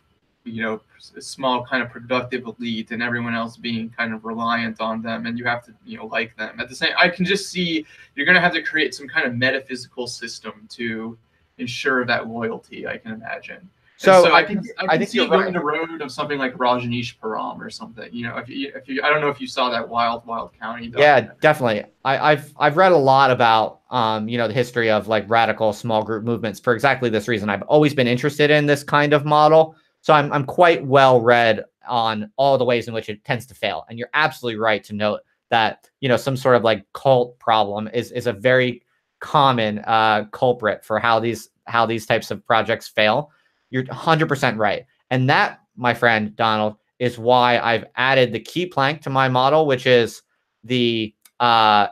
[SPEAKER 2] you know, small kind of productive elite and everyone else being kind of reliant on them, and you have to, you know, like them. At the same, I can just see you're going to have to create some kind of metaphysical system to ensure that loyalty, I can imagine. So I can see going the road of something like Rajneeshpuram or something. You know, if you I don't know if you saw that Wild County documentary.
[SPEAKER 1] Yeah, definitely. I've read a lot about the history of like radical small group movements for exactly this reason. I've always been interested in this kind of model, so I'm quite well read on all the ways in which it tends to fail. And you're absolutely right to note that some sort of like cult problem is a very common culprit for how these types of projects fail. You're 100% right. And that, my friend Donald, is why I've added the key plank to my model, which is the AI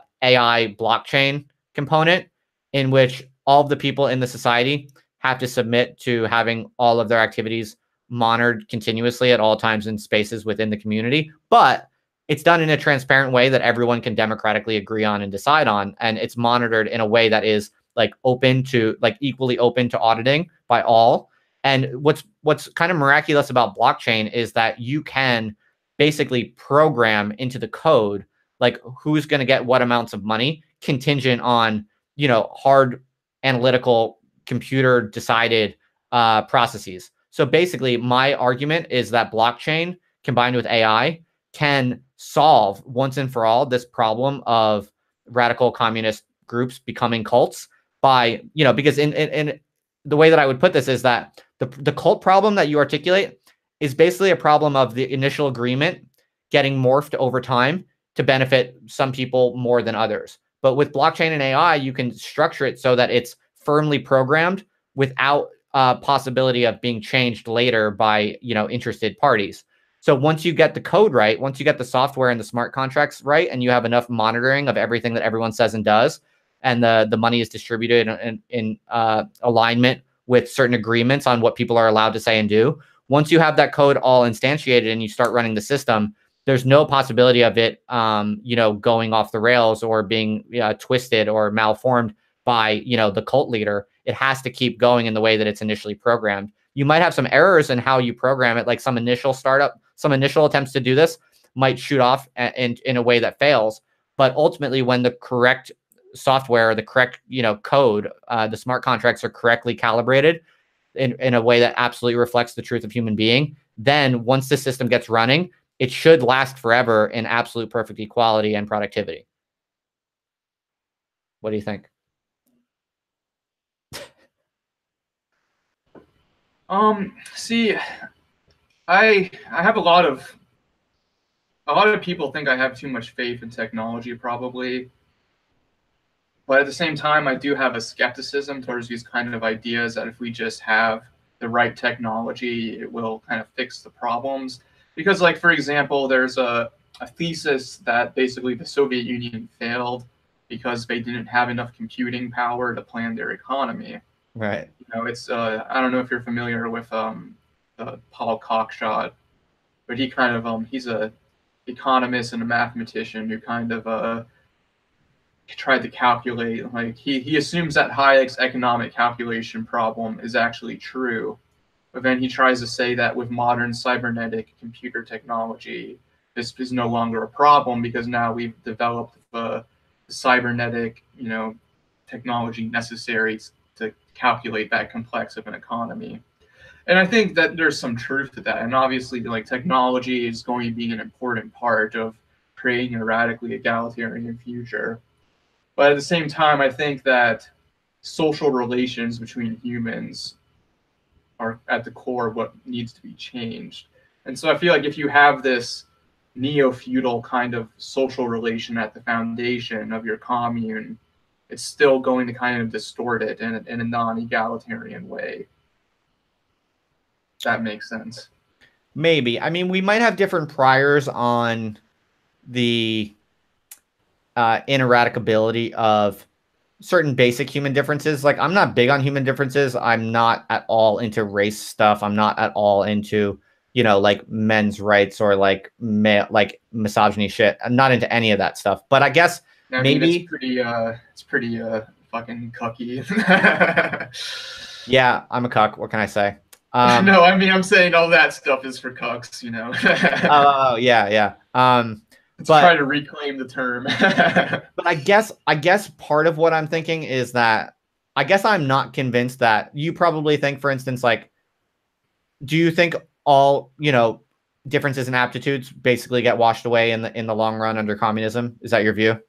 [SPEAKER 1] blockchain component, in which all of the people in the society have to submit to having all of their activities monitored continuously at all times in spaces within the community. But it's done in a transparent way that everyone can democratically agree on and decide on. And it's monitored in a way that is like open to, like equally open to auditing by all. And what's kind of miraculous about blockchain is that you can basically program into the code like who's going to get what amounts of money contingent on, you know, hard analytical computer decided processes. So basically my argument is that blockchain combined with AI can solve once and for all this problem of radical communist groups becoming cults by, you know, because in the way that I would put this is that the cult problem that you articulate is basically a problem of the initial agreement getting morphed over time to benefit some people more than others. But with blockchain and AI, you can structure it so that it's firmly programmed without possibility of being changed later by, you know, interested parties. So once you get the code right, once you get the software and the smart contracts right, and you have enough monitoring of everything that everyone says and does, and the money is distributed in alignment with certain agreements on what people are allowed to say and do, once you have that code all instantiated and you start running the system, there's no possibility of it, you know, going off the rails or being twisted or malformed by, you know, the cult leader. It has to keep going in the way that it's initially programmed. You might have some errors in how you program it, like some initial startup, some initial attempts to do this might shoot off in a way that fails. But ultimately, when the correct software, the correct, you know, code, the smart contracts are correctly calibrated in a way that absolutely reflects the truth of human being, then once the system gets running, it should last forever in absolute perfect equality and productivity. What do you think?
[SPEAKER 2] See, I have a lot of people think I have too much faith in technology, probably. But at the same time, I do have a skepticism towards these kind of ideas that if we just have the right technology, it will kind of fix the problems. Because, like, for example, there's a thesis that basically the Soviet Union failed because they didn't have enough computing power to plan their economy.
[SPEAKER 1] Right.
[SPEAKER 2] You know, it's I don't know if you're familiar with Paul Cockshott, but he kind of he's a economist and a mathematician who kind of tried to calculate, like he assumes that Hayek's economic calculation problem is actually true, but then he tries to say that with modern cybernetic computer technology, this is no longer a problem because now we've developed the cybernetic, you know, technology necessary to calculate that complex of an economy. And I think that there's some truth to that. And obviously, like, technology is going to be an important part of creating a radically egalitarian future. But at the same time, I think that social relations between humans are at the core of what needs to be changed. And so I feel like if you have this neo-feudal kind of social relation at the foundation of your commune, it's still going to kind of distort it in a non-egalitarian way. That makes sense.
[SPEAKER 1] Maybe. I mean, we might have different priors on the ineradicability of certain basic human differences. Like, I'm not big on human differences. I'm not at all into race stuff. I'm not at all into, you know, like men's rights or like like misogyny shit. I'm not into any of that stuff. But I guess maybe
[SPEAKER 2] it's pretty fucking cucky.
[SPEAKER 1] Yeah, I'm a cuck. What can I say?
[SPEAKER 2] No, I mean, I'm saying all that stuff is for cucks, you know.
[SPEAKER 1] Oh, yeah.
[SPEAKER 2] Let's try to reclaim the term.
[SPEAKER 1] But I guess part of what I'm thinking is that I guess I'm not convinced that you probably think, for instance, like, do you think all, you know, differences in aptitudes basically get washed away in the long run under communism? Is that your view?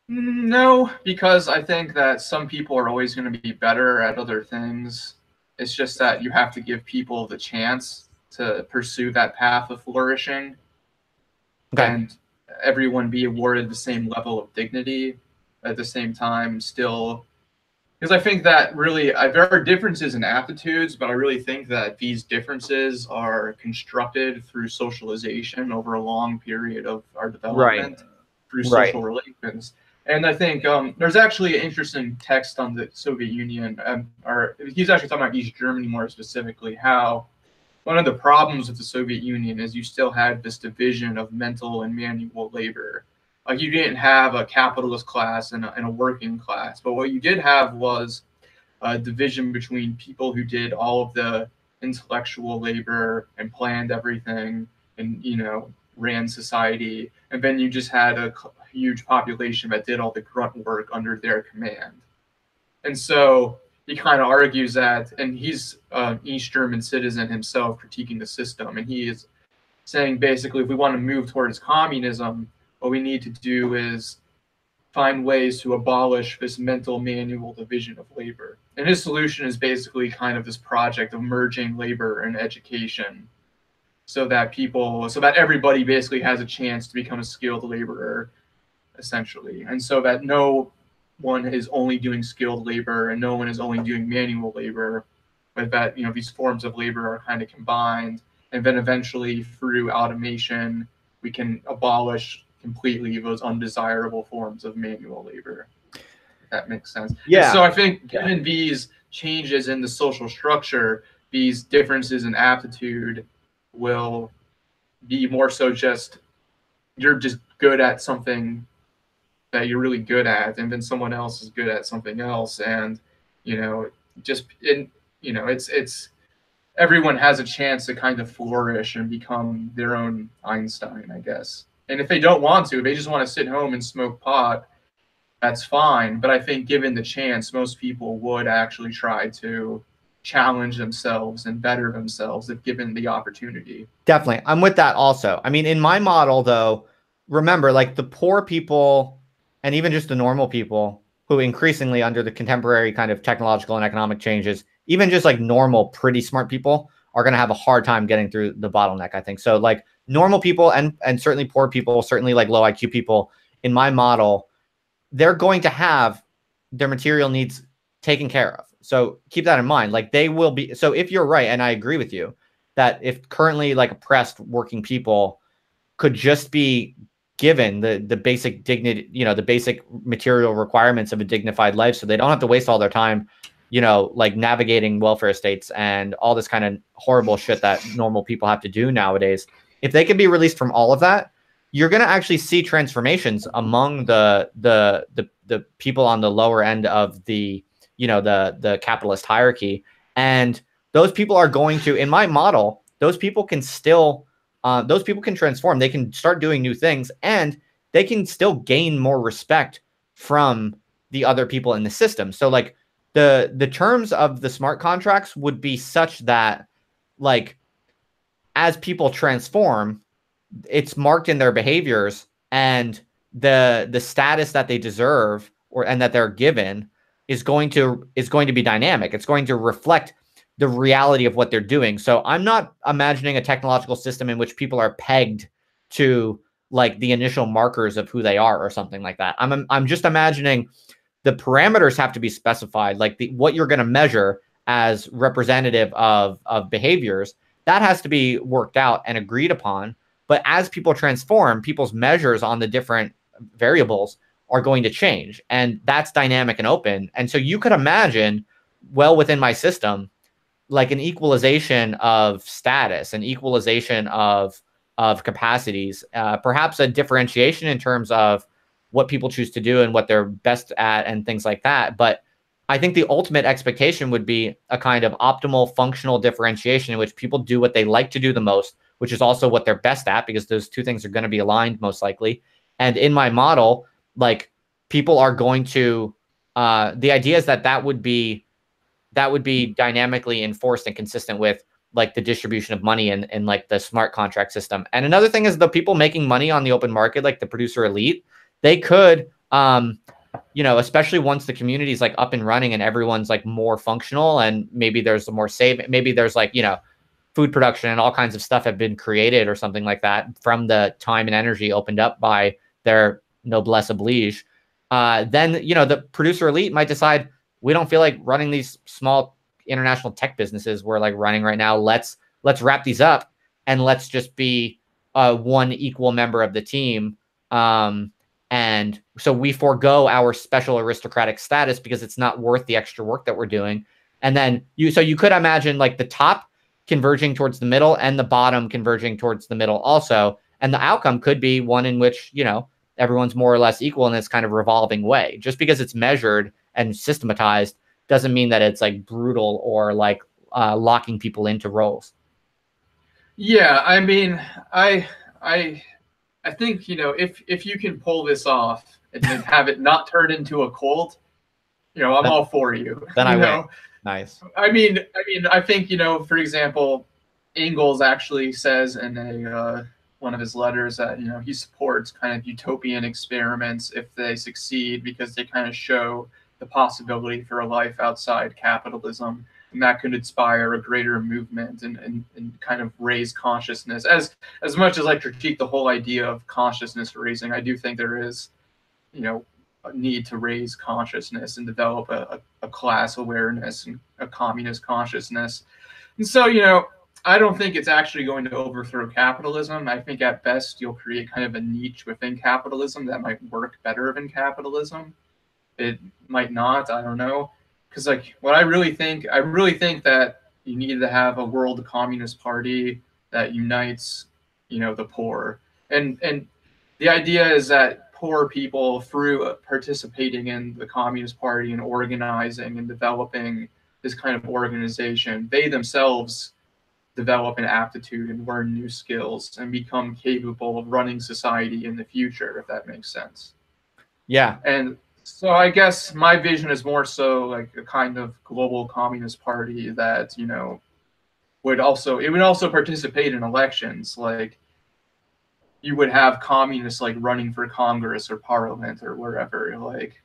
[SPEAKER 2] No, because I think that some people are always going to be better at other things. It's just that you have to give people the chance to pursue that path of flourishing. Okay. And everyone be awarded the same level of dignity at the same time still, because I think that really there are differences in aptitudes, but I really think that these differences are constructed through socialization over a long period of our development, through social relations. And I think there's actually an interesting text on the Soviet Union, or he's actually talking about East Germany more specifically, how one of the problems with the Soviet Union is you still had this division of mental and manual labor. Like you didn't have a capitalist class and a working class, but what you did have was a division between people who did all of the intellectual labor and planned everything and ran society, and then you just had a huge population that did all the grunt work under their command. And so he kind of argues that, and he's an East German citizen himself critiquing the system, and he is saying basically if we want to move towards communism, what we need to do is find ways to abolish this mental manual division of labor. And his solution is basically kind of this project of merging labor and education so that everybody basically has a chance to become a skilled laborer, essentially. And so that no one is only doing skilled labor and no one is only doing manual labor, but that these forms of labor are kind of combined. And then eventually through automation, we can abolish completely those undesirable forms of manual labor. If that makes sense.
[SPEAKER 1] Yeah.
[SPEAKER 2] And so I think given these changes in the social structure, these differences in aptitude will be more so just you're just good at something that you're really good at, and then someone else is good at something else, and it's everyone has a chance to kind of flourish and become their own Einstein, I guess. And if they don't want to, they just want to sit home and smoke pot, that's fine. But I think given the chance, most people would actually try to challenge themselves and better themselves if given the opportunity.
[SPEAKER 1] Definitely. I'm with that also. I mean, in my model, though, remember, like the poor people and even just the normal people who increasingly under the contemporary kind of technological and economic changes, even just like normal, pretty smart people are going to have a hard time getting through the bottleneck, I think. So like normal people and certainly poor people, certainly like low IQ people in my model, they're going to have their material needs taken care of. So keep that in mind. Like they will be. So if you're right, and I agree with you, that if currently like oppressed working people could just be given the basic dignity, the basic material requirements of a dignified life, so they don't have to waste all their time, like navigating welfare states and all this kind of horrible shit that normal people have to do nowadays. If they can be released from all of that, you're going to actually see transformations among the people on the lower end of the capitalist hierarchy. And those people are going to, in my model, those people can transform. They can start doing new things, and they can still gain more respect from the other people in the system. So like the terms of the smart contracts would be such that like as people transform, it's marked in their behaviors, and the status that they deserve and that they're given is going to be dynamic. It's going to reflect the reality of what they're doing. So I'm not imagining a technological system in which people are pegged to like the initial markers of who they are or something like that. I'm just imagining the parameters have to be specified, like what you're going to measure as representative of behaviors. That has to be worked out and agreed upon. But as people transform, people's measures on the different variables are going to change. And that's dynamic and open. And so you could imagine well within my system, like an equalization of status, an equalization of capacities, perhaps a differentiation in terms of what people choose to do and what they're best at and things like that. But I think the ultimate expectation would be a kind of optimal functional differentiation in which people do what they like to do the most, which is also what they're best at, because those two things are going to be aligned most likely. And in my model, like people are going to, the idea is that would be dynamically enforced and consistent with like the distribution of money and like the smart contract system. And another thing is the people making money on the open market, like the producer elite, they could, especially once the community is like up and running and everyone's like more functional, and maybe there's more maybe there's like, food production and all kinds of stuff have been created or something like that from the time and energy opened up by their noblesse oblige. Then, the producer elite might decide, we don't feel like running these small international tech businesses we're like running right now. Let's wrap these up and let's just be one equal member of the team. And so we forego our special aristocratic status because it's not worth the extra work that we're doing. And then you could imagine like the top converging towards the middle and the bottom converging towards the middle also. And the outcome could be one in which, you know, everyone's more or less equal in this kind of revolving way. Just because it's measured and systematized doesn't mean that it's like brutal or like locking people into roles.
[SPEAKER 2] Yeah, I mean, I think, you know, if you can pull this off and then have it not turn into a cult, you know, I'm all for you.
[SPEAKER 1] Then
[SPEAKER 2] You
[SPEAKER 1] I
[SPEAKER 2] know,
[SPEAKER 1] win. Nice.
[SPEAKER 2] I think, you know, for example, Engels actually says in a one of his letters that, you know, he supports kind of utopian experiments if they succeed because they kind of show the possibility for a life outside capitalism, and that could inspire a greater movement and kind of raise consciousness. As much as I critique the whole idea of consciousness raising, I do think there is, you know, a need to raise consciousness and develop a class awareness and a communist consciousness. And so, you know, I don't think it's actually going to overthrow capitalism. I think at best you'll create kind of a niche within capitalism that might work better than capitalism. It might not, I don't know. Because like what I really think that you need to have a world communist party that unites, you know, the poor. And the idea is that poor people, through participating in the Communist Party and organizing and developing this kind of organization, they themselves develop an aptitude and learn new skills and become capable of running society in the future, if that makes sense.
[SPEAKER 1] Yeah.
[SPEAKER 2] And so I guess my vision is more so like a kind of global communist party that, you know, would also participate in elections. Like you would have communists like running for Congress or Parliament or wherever. Like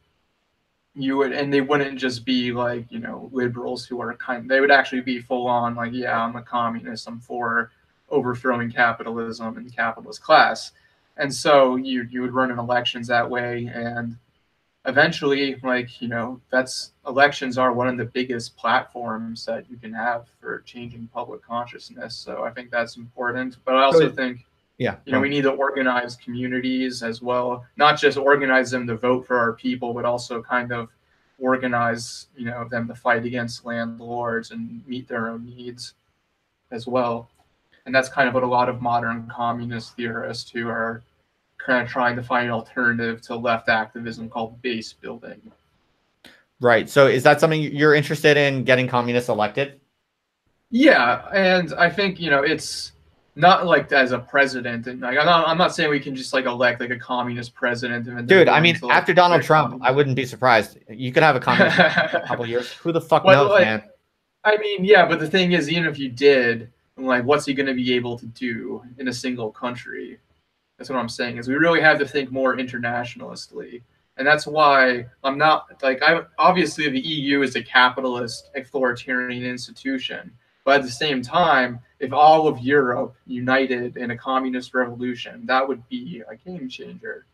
[SPEAKER 2] you would, and they wouldn't just be like, you know, liberals who are they would actually be full on like, yeah, I'm a communist, I'm for overthrowing capitalism and the capitalist class. And so you would run in elections that way, and eventually, like, you know, that's elections are one of the biggest platforms that you can have for changing public consciousness. So I think that's important. But I also think,
[SPEAKER 1] yeah,
[SPEAKER 2] you know, we need to organize communities as well, not just organize them to vote for our people, but also kind of organize, you know, them to fight against landlords and meet their own needs as well. And that's kind of what a lot of modern communist theorists who are kind of trying to find an alternative to left activism called base building.
[SPEAKER 1] Right. So is that something you're interested in, getting communists elected?
[SPEAKER 2] Yeah, and I think, you know, it's not like as a president, and like I'm not saying we can just like elect like a communist president and
[SPEAKER 1] Dude, I mean,
[SPEAKER 2] to, like,
[SPEAKER 1] after Donald Trump, I wouldn't be surprised. You could have a communist in a couple of years. Who the fuck
[SPEAKER 2] but
[SPEAKER 1] knows,
[SPEAKER 2] like,
[SPEAKER 1] man?
[SPEAKER 2] I mean, yeah, but the thing is, even if you did, like, what's he going to be able to do in a single country? That's what I'm saying. Is we really have to think more internationalistly, and that's why I'm not like I obviously the EU is a capitalist authoritarian institution, but at the same time, if all of Europe united in a communist revolution, that would be a game changer.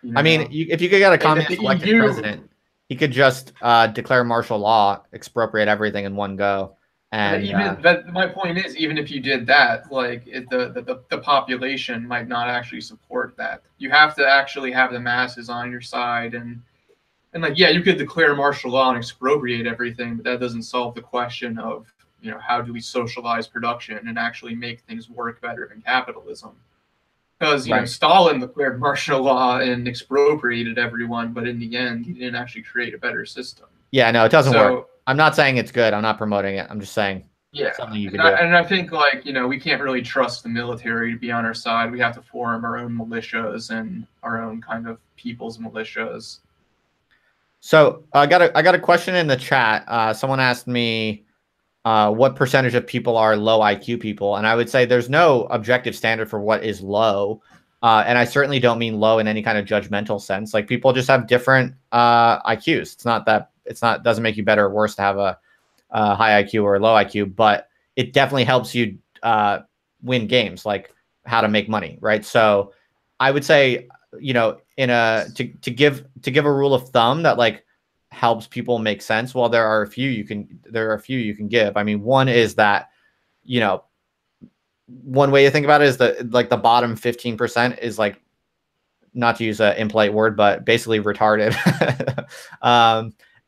[SPEAKER 2] You know?
[SPEAKER 1] I mean, if you could get a
[SPEAKER 2] And if
[SPEAKER 1] communist
[SPEAKER 2] the
[SPEAKER 1] elected
[SPEAKER 2] EU,
[SPEAKER 1] president, he could just declare martial law, expropriate everything in one go, and
[SPEAKER 2] even that, my point is, even if you did that, like the population might not actually support that. You have to actually have the masses on your side, and like, yeah, you could declare martial law and expropriate everything, but that doesn't solve the question of, you know, how do we socialize production and actually make things work better than capitalism? Because, you know,
[SPEAKER 1] right.
[SPEAKER 2] Stalin declared martial law and expropriated everyone, but in the end, he didn't actually create a better system.
[SPEAKER 1] Yeah, no, it doesn't work.
[SPEAKER 2] So
[SPEAKER 1] I'm not saying it's good. I'm not promoting it. I'm just saying
[SPEAKER 2] yeah,
[SPEAKER 1] something you could
[SPEAKER 2] and
[SPEAKER 1] do.
[SPEAKER 2] I think, like, you know, we can't really trust the military to be on our side. We have to form our own militias and our own kind of people's militias.
[SPEAKER 1] So I got a question in the chat. Someone asked me what percentage of people are low IQ people, and I would say there's no objective standard for what is low. And I certainly don't mean low in any kind of judgmental sense. Like, people just have different IQs. Doesn't make you better or worse to have a high IQ or a low IQ, but it definitely helps you win games, like how to make money, right? So I would say, you know, to give a rule of thumb that like helps people make sense. Well, there are a few you can give. I mean, one is that, you know, one way to think about it is that like the bottom 15% is like not to use an impolite word, but basically retarded.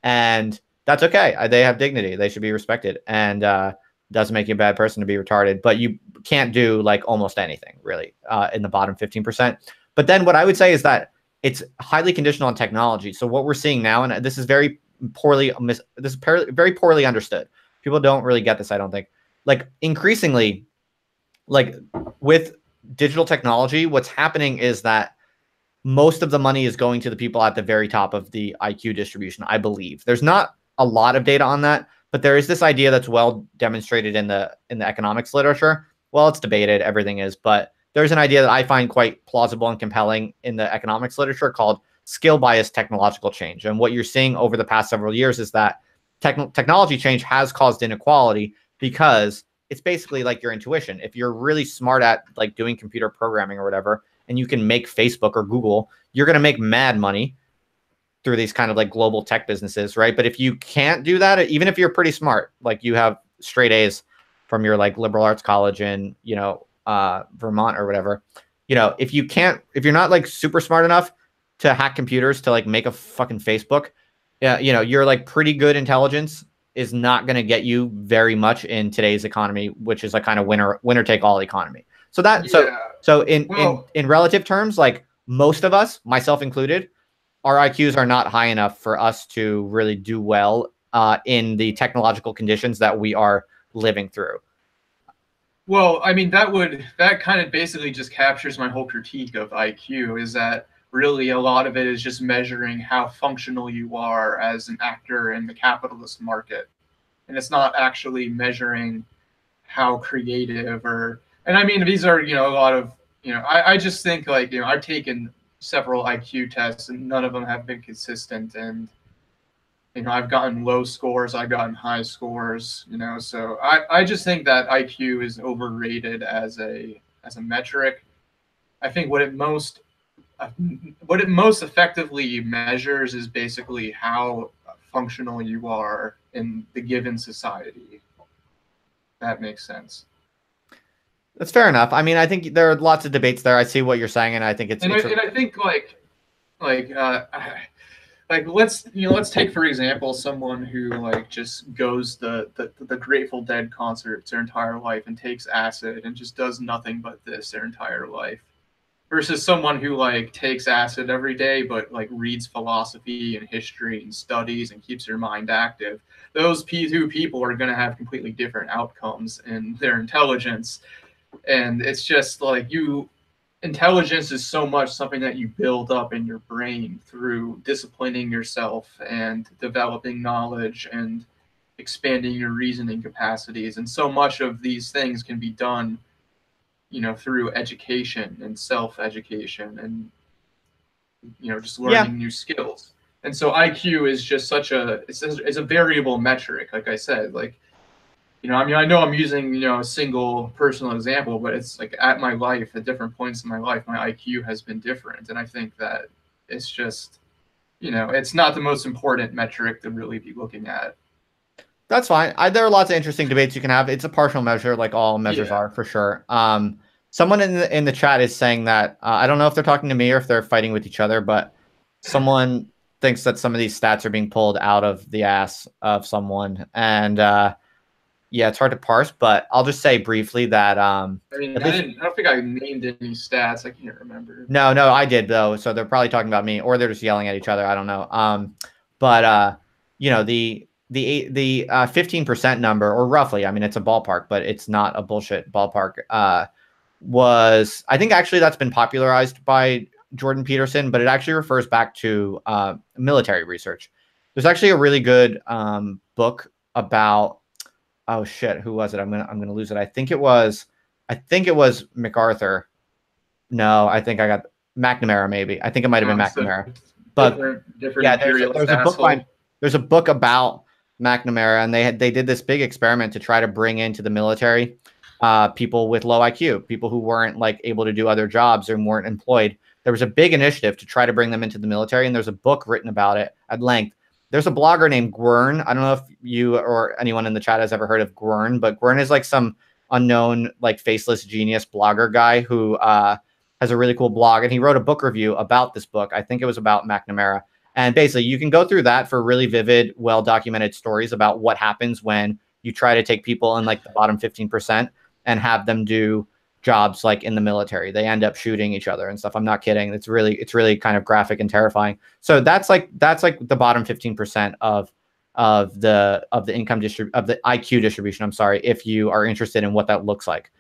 [SPEAKER 1] And that's okay. They have dignity. They should be respected. And doesn't make you a bad person to be retarded, but you can't do like almost anything really in the bottom 15%. But then what I would say is that it's highly conditional on technology. So what we're seeing now, and this is very poorly very poorly understood. People don't really get this, I don't think. Like increasingly, like with digital technology, what's happening is that most of the money is going to the people at the very top of the IQ distribution, I believe. There's not a lot of data on that, but there is this idea that's well demonstrated in the economics literature. Well, it's debated, everything is, but there's an idea that I find quite plausible and compelling in the economics literature called skill bias technological change. And what you're seeing over the past several years is that technology change has caused inequality because it's basically like your intuition. If you're really smart at like doing computer programming or whatever, and you can make Facebook or Google, you're going to make mad money through these kind of like global tech businesses, right? But if you can't do that, even if you're pretty smart, like you have straight A's from your like liberal arts college in, you know, Vermont or whatever, you know, if you're not like super smart enough to hack computers to like make a fucking Facebook, you know, your like pretty good intelligence is not going to get you very much in today's economy, which is a kind of winner take all economy. So that, so in relative terms, like most of us, myself included, our IQs are not high enough for us to really do well in the technological conditions that we are living through.
[SPEAKER 2] Well, I mean, that kind of basically just captures my whole critique of IQ, is that really a lot of it is just measuring how functional you are as an actor in the capitalist market. And it's not actually measuring how creative and I mean, these are, you know, a lot of, you know, I just think like, you know, I've taken several IQ tests and none of them have been consistent. And, you know, I've gotten low scores, I've gotten high scores, you know, so I just think that IQ is overrated as a metric. I think what it most effectively measures is basically how functional you are in the given society. That makes sense.
[SPEAKER 1] That's fair enough. I mean, I think there are lots of debates there. I see what you're saying, and I think
[SPEAKER 2] I think let's take for example someone who like just goes the Grateful Dead concerts their entire life and takes acid and just does nothing but this their entire life, versus someone who like takes acid every day but like reads philosophy and history and studies and keeps their mind active. Those two people are going to have completely different outcomes in their intelligence. And it's just like intelligence is so much something that you build up in your brain through disciplining yourself and developing knowledge and expanding your reasoning capacities. And so much of these things can be done, you know, through education and self-education and, you know, just learning new skills. And so IQ is just it's a variable metric, like I said. Like, you know, I mean, I know I'm using, you know, a single personal example, but it's like at different points in my life, my IQ has been different. And I think that it's just, you know, it's not the most important metric to really be looking at.
[SPEAKER 1] That's fine. There are lots of interesting debates you can have. It's a partial measure, like all measures are, for sure. Someone in the chat is saying that I don't know if they're talking to me or if they're fighting with each other, but someone thinks that some of these stats are being pulled out of the ass of someone, and yeah, it's hard to parse. But I'll just say briefly that I
[SPEAKER 2] mean, I don't think I named any stats. I can't remember.
[SPEAKER 1] No, I did though. So they're probably talking about me, or they're just yelling at each other. I don't know. But you know, the 15% number, or roughly, I mean, it's a ballpark, but it's not a bullshit ballpark, was, I think actually that's been popularized by Jordan Peterson, but it actually refers back to military research. There's actually a really good book about, oh shit, who was it? I'm gonna lose it. I think it was MacArthur. No, I think I got McNamara, maybe. I think it might have been McNamara. But
[SPEAKER 2] different yeah,
[SPEAKER 1] there's a book about McNamara, and they did this big experiment to try to bring into the military people with low IQ, people who weren't like able to do other jobs or weren't employed. There was a big initiative to try to bring them into the military, and there's a book written about it at length. There's a blogger named Gwern. I don't know if you or anyone in the chat has ever heard of Gwern, but Gwern is like some unknown, like faceless genius blogger guy who has a really cool blog, and he wrote a book review about this book. I think it was about McNamara. And basically, you can go through that for really vivid, well-documented stories about what happens when you try to take people in like the bottom 15% and have them do jobs like in the military. They end up shooting each other and stuff. I'm not kidding. It's really kind of graphic and terrifying. So that's like the bottom 15% of the income of the IQ distribution. I'm sorry, if you are interested in what that looks like.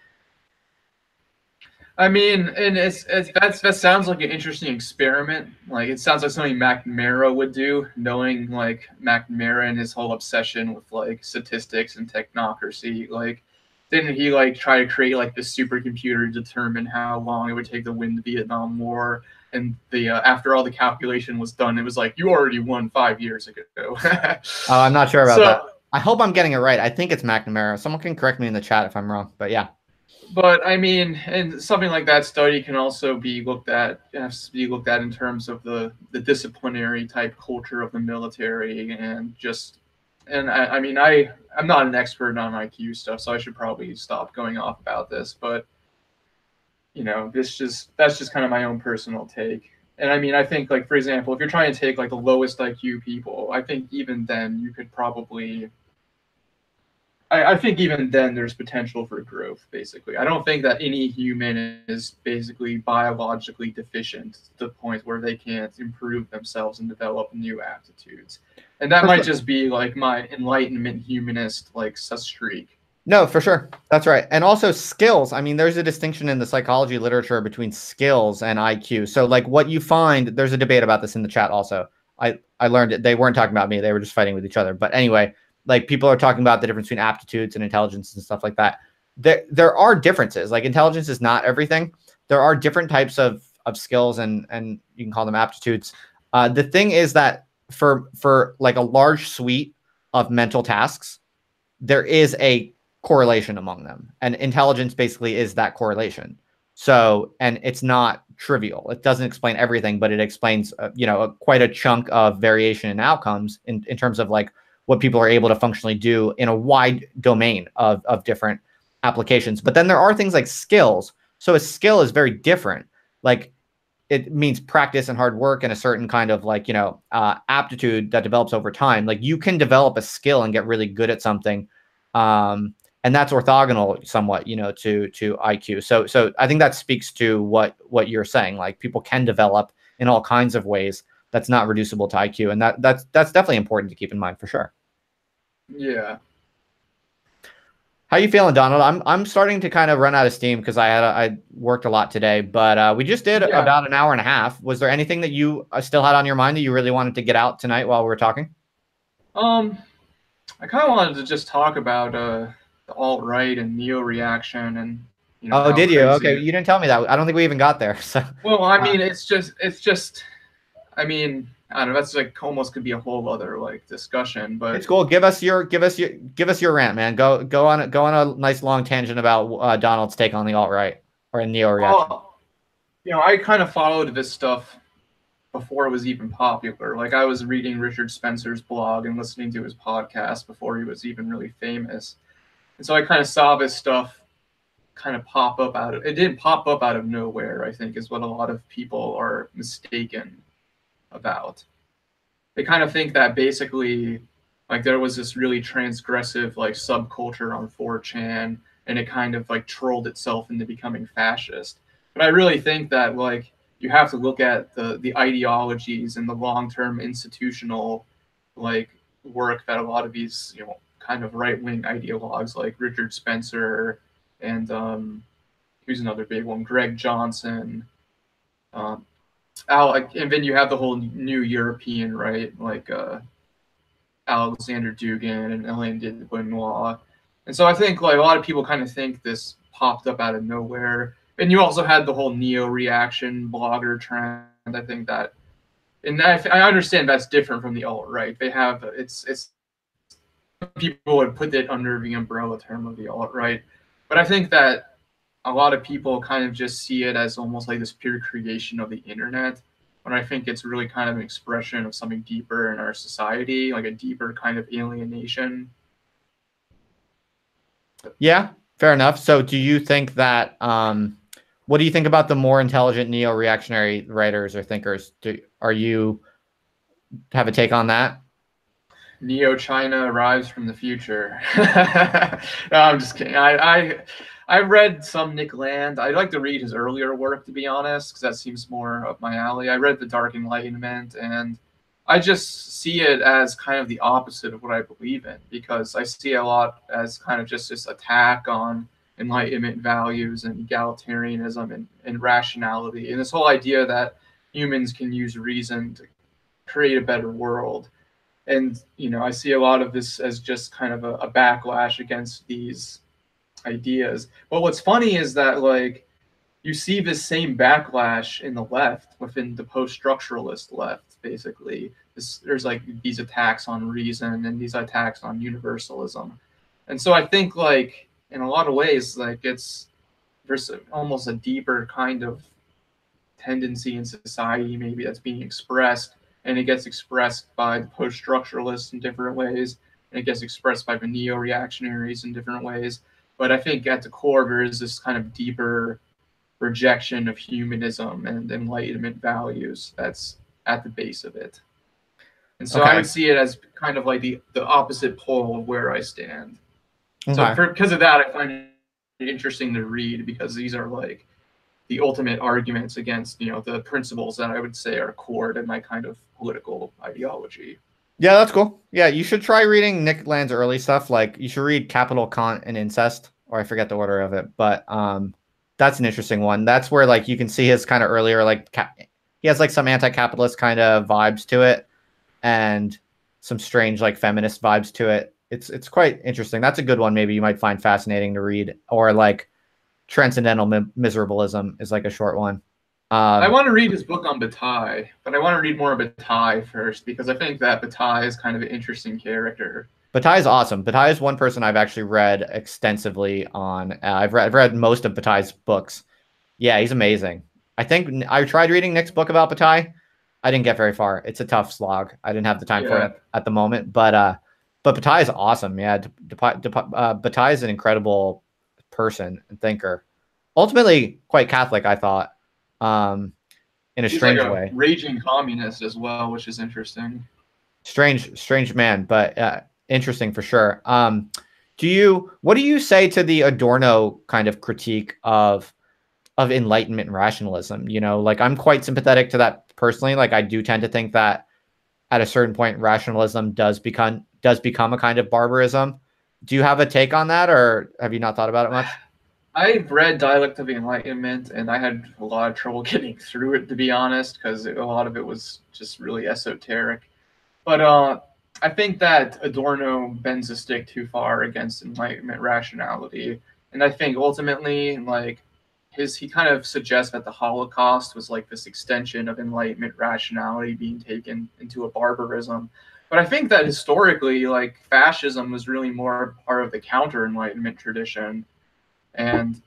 [SPEAKER 2] I mean, and that sounds like an interesting experiment. Like, it sounds like something McNamara would do, knowing like McNamara and his whole obsession with like statistics and technocracy. Like, didn't he like try to create like this supercomputer to determine how long it would take to win the Vietnam War? And the after all the calculation was done, it was like, you already won 5 years ago.
[SPEAKER 1] Oh, I'm not sure about that. I hope I'm getting it right. I think it's McNamara. Someone can correct me in the chat if I'm wrong, but yeah.
[SPEAKER 2] But I mean, and something like that study can also be looked at, in terms of the disciplinary type culture of the military, and just, and I mean, I'm not an expert on IQ stuff, so I should probably stop going off about this, but you know, that's just kind of my own personal take. And I mean, I think, like, for example, if you're trying to take like the lowest IQ people, I think even then you could probably, I think even then there's potential for growth, basically. I don't think that any human is basically biologically deficient to the point where they can't improve themselves and develop new aptitudes. And that might just be like my Enlightenment humanist like streak.
[SPEAKER 1] No, for sure. That's right. And also skills. I mean, there's a distinction in the psychology literature between skills and IQ. So like what you find, there's a debate about this in the chat also. I learned it. They weren't talking about me. They were just fighting with each other. But anyway, like people are talking about the difference between aptitudes and intelligence and stuff like that. There are differences. Like intelligence is not everything. There are different types of skills and you can call them aptitudes. The thing is that for like a large suite of mental tasks, there is a correlation among them, and intelligence basically is that correlation. So, and it's not trivial. It doesn't explain everything, but it explains quite a chunk of variation in outcomes in terms of like what people are able to functionally do in a wide domain of different applications. But then there are things like skills. So a skill is very different. Like it means practice and hard work and a certain kind of like, aptitude that develops over time. Like you can develop a skill and get really good at something. And that's orthogonal somewhat, to IQ. So I think that speaks to what you're saying. Like people can develop in all kinds of ways that's not reducible to IQ. And that's definitely important to keep in mind for sure.
[SPEAKER 2] Yeah.
[SPEAKER 1] How you feeling, Donald? I'm starting to kind of run out of steam because I worked a lot today, but we just did about an hour and a half. Was there anything that you still had on your mind that you really wanted to get out tonight while we were talking?
[SPEAKER 2] I kind of wanted to just talk about the alt-right and neo-reaction and
[SPEAKER 1] oh, did you? Okay, you didn't tell me that. I don't think we even got there. So
[SPEAKER 2] well, I mean, it's just I mean, I don't know, that's like almost could be a whole other like discussion, but
[SPEAKER 1] it's cool. Give us your rant, man. Go on a nice long tangent about Donald's take on the alt-right or neo-reaction.
[SPEAKER 2] I kind of followed this stuff before it was even popular. Like I was reading Richard Spencer's blog and listening to his podcast before he was even really famous. And so I kind of saw this stuff kind of pop up it didn't pop up out of nowhere, I think, is what a lot of people are mistaken about. They kind of think that basically like there was this really transgressive like subculture on 4chan and it kind of like trolled itself into becoming fascist. But I really think that like you have to look at the ideologies and the long-term institutional like work that a lot of these kind of right-wing ideologues like Richard Spencer and who's another big one, Greg Johnson, and then you have the whole new European right, like Alexander Dugin and Alain de Benoit. And so I think like a lot of people kind of think this popped up out of nowhere. And you also had the whole neo-reaction blogger trend. I think that, and I understand that's different from the alt-right. They have it's people would put it under the umbrella term of the alt-right, but I think that a lot of people kind of just see it as almost like this pure creation of the internet. When I think it's really kind of an expression of something deeper in our society, like a deeper kind of alienation.
[SPEAKER 1] Yeah, fair enough. So do you think that what do you think about the more intelligent neo-reactionary writers or thinkers? Are you have a take on that?
[SPEAKER 2] Neo China arrives from the future. No, I'm just kidding. I read some Nick Land. I'd like to read his earlier work, to be honest, because that seems more up my alley. I read The Dark Enlightenment, and I just see it as kind of the opposite of what I believe in, because I see a lot as kind of just this attack on Enlightenment values and egalitarianism and rationality, and this whole idea that humans can use reason to create a better world. And I see a lot of this as just kind of a backlash against these ideas. But what's funny is that, like, you see this same backlash in the left, within the post-structuralist left, basically. There's like these attacks on reason and these attacks on universalism. And so I think, like, in a lot of ways, like, there's almost a deeper kind of tendency in society maybe that's being expressed, and it gets expressed by the post-structuralists in different ways, and it gets expressed by the neo-reactionaries in different ways. But I think at the core there is this kind of deeper rejection of humanism and Enlightenment values that's at the base of it. And so I would see it as kind of like the opposite pole of where I stand. So because of that, I find it interesting to read, because these are like the ultimate arguments against, the principles that I would say are core to my kind of political ideology.
[SPEAKER 1] Yeah, that's cool. Yeah, you should try reading Nick Land's early stuff. Like, you should read Capital, Kant, and Incest, or I forget the order of it, but that's an interesting one. That's where, like, you can see his kind of earlier, like, he has like some anti-capitalist kind of vibes to it, and some strange like feminist vibes to it. It's quite interesting. That's a good one. Maybe you might find fascinating to read, or like Transcendental Miserabilism is like a short one.
[SPEAKER 2] I want to read his book on Bataille, but I want to read more of Bataille first, because I think that Bataille is kind of an interesting character.
[SPEAKER 1] Bataille is awesome. Bataille is one person I've actually read extensively on. I've read most of Bataille's books. Yeah, he's amazing. I think I tried reading Nick's book about Bataille. I didn't get very far. It's a tough slog. I didn't have the time for it at the moment, but Bataille is awesome. Yeah, Bataille is an incredible person and thinker. Ultimately, quite Catholic, I thought, in a strange way.
[SPEAKER 2] Raging communist as well, which is interesting.
[SPEAKER 1] Strange man, but interesting for sure. What do you say to the Adorno kind of critique of Enlightenment and rationalism? Like, I'm quite sympathetic to that personally. Like, I do tend to think that at a certain point, rationalism does become a kind of barbarism. Do you have a take on that, or have you not thought about it much?
[SPEAKER 2] I've read Dialect of the Enlightenment, and I had a lot of trouble getting through it, to be honest, because a lot of it was just really esoteric. But I think that Adorno bends a stick too far against Enlightenment rationality, and I think ultimately, like, he kind of suggests that the Holocaust was like this extension of Enlightenment rationality being taken into a barbarism. But I think that historically, like, fascism was really more part of the counter-Enlightenment tradition. And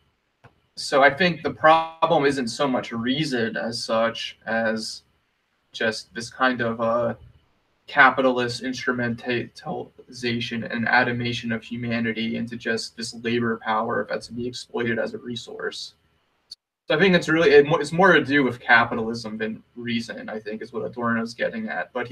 [SPEAKER 2] so I think the problem isn't so much reason as such as just this kind of capitalist instrumentalization and animation of humanity into just this labor power that's to be exploited as a resource. So I think it's more to do with capitalism than reason, I think, is what Adorno's getting at. But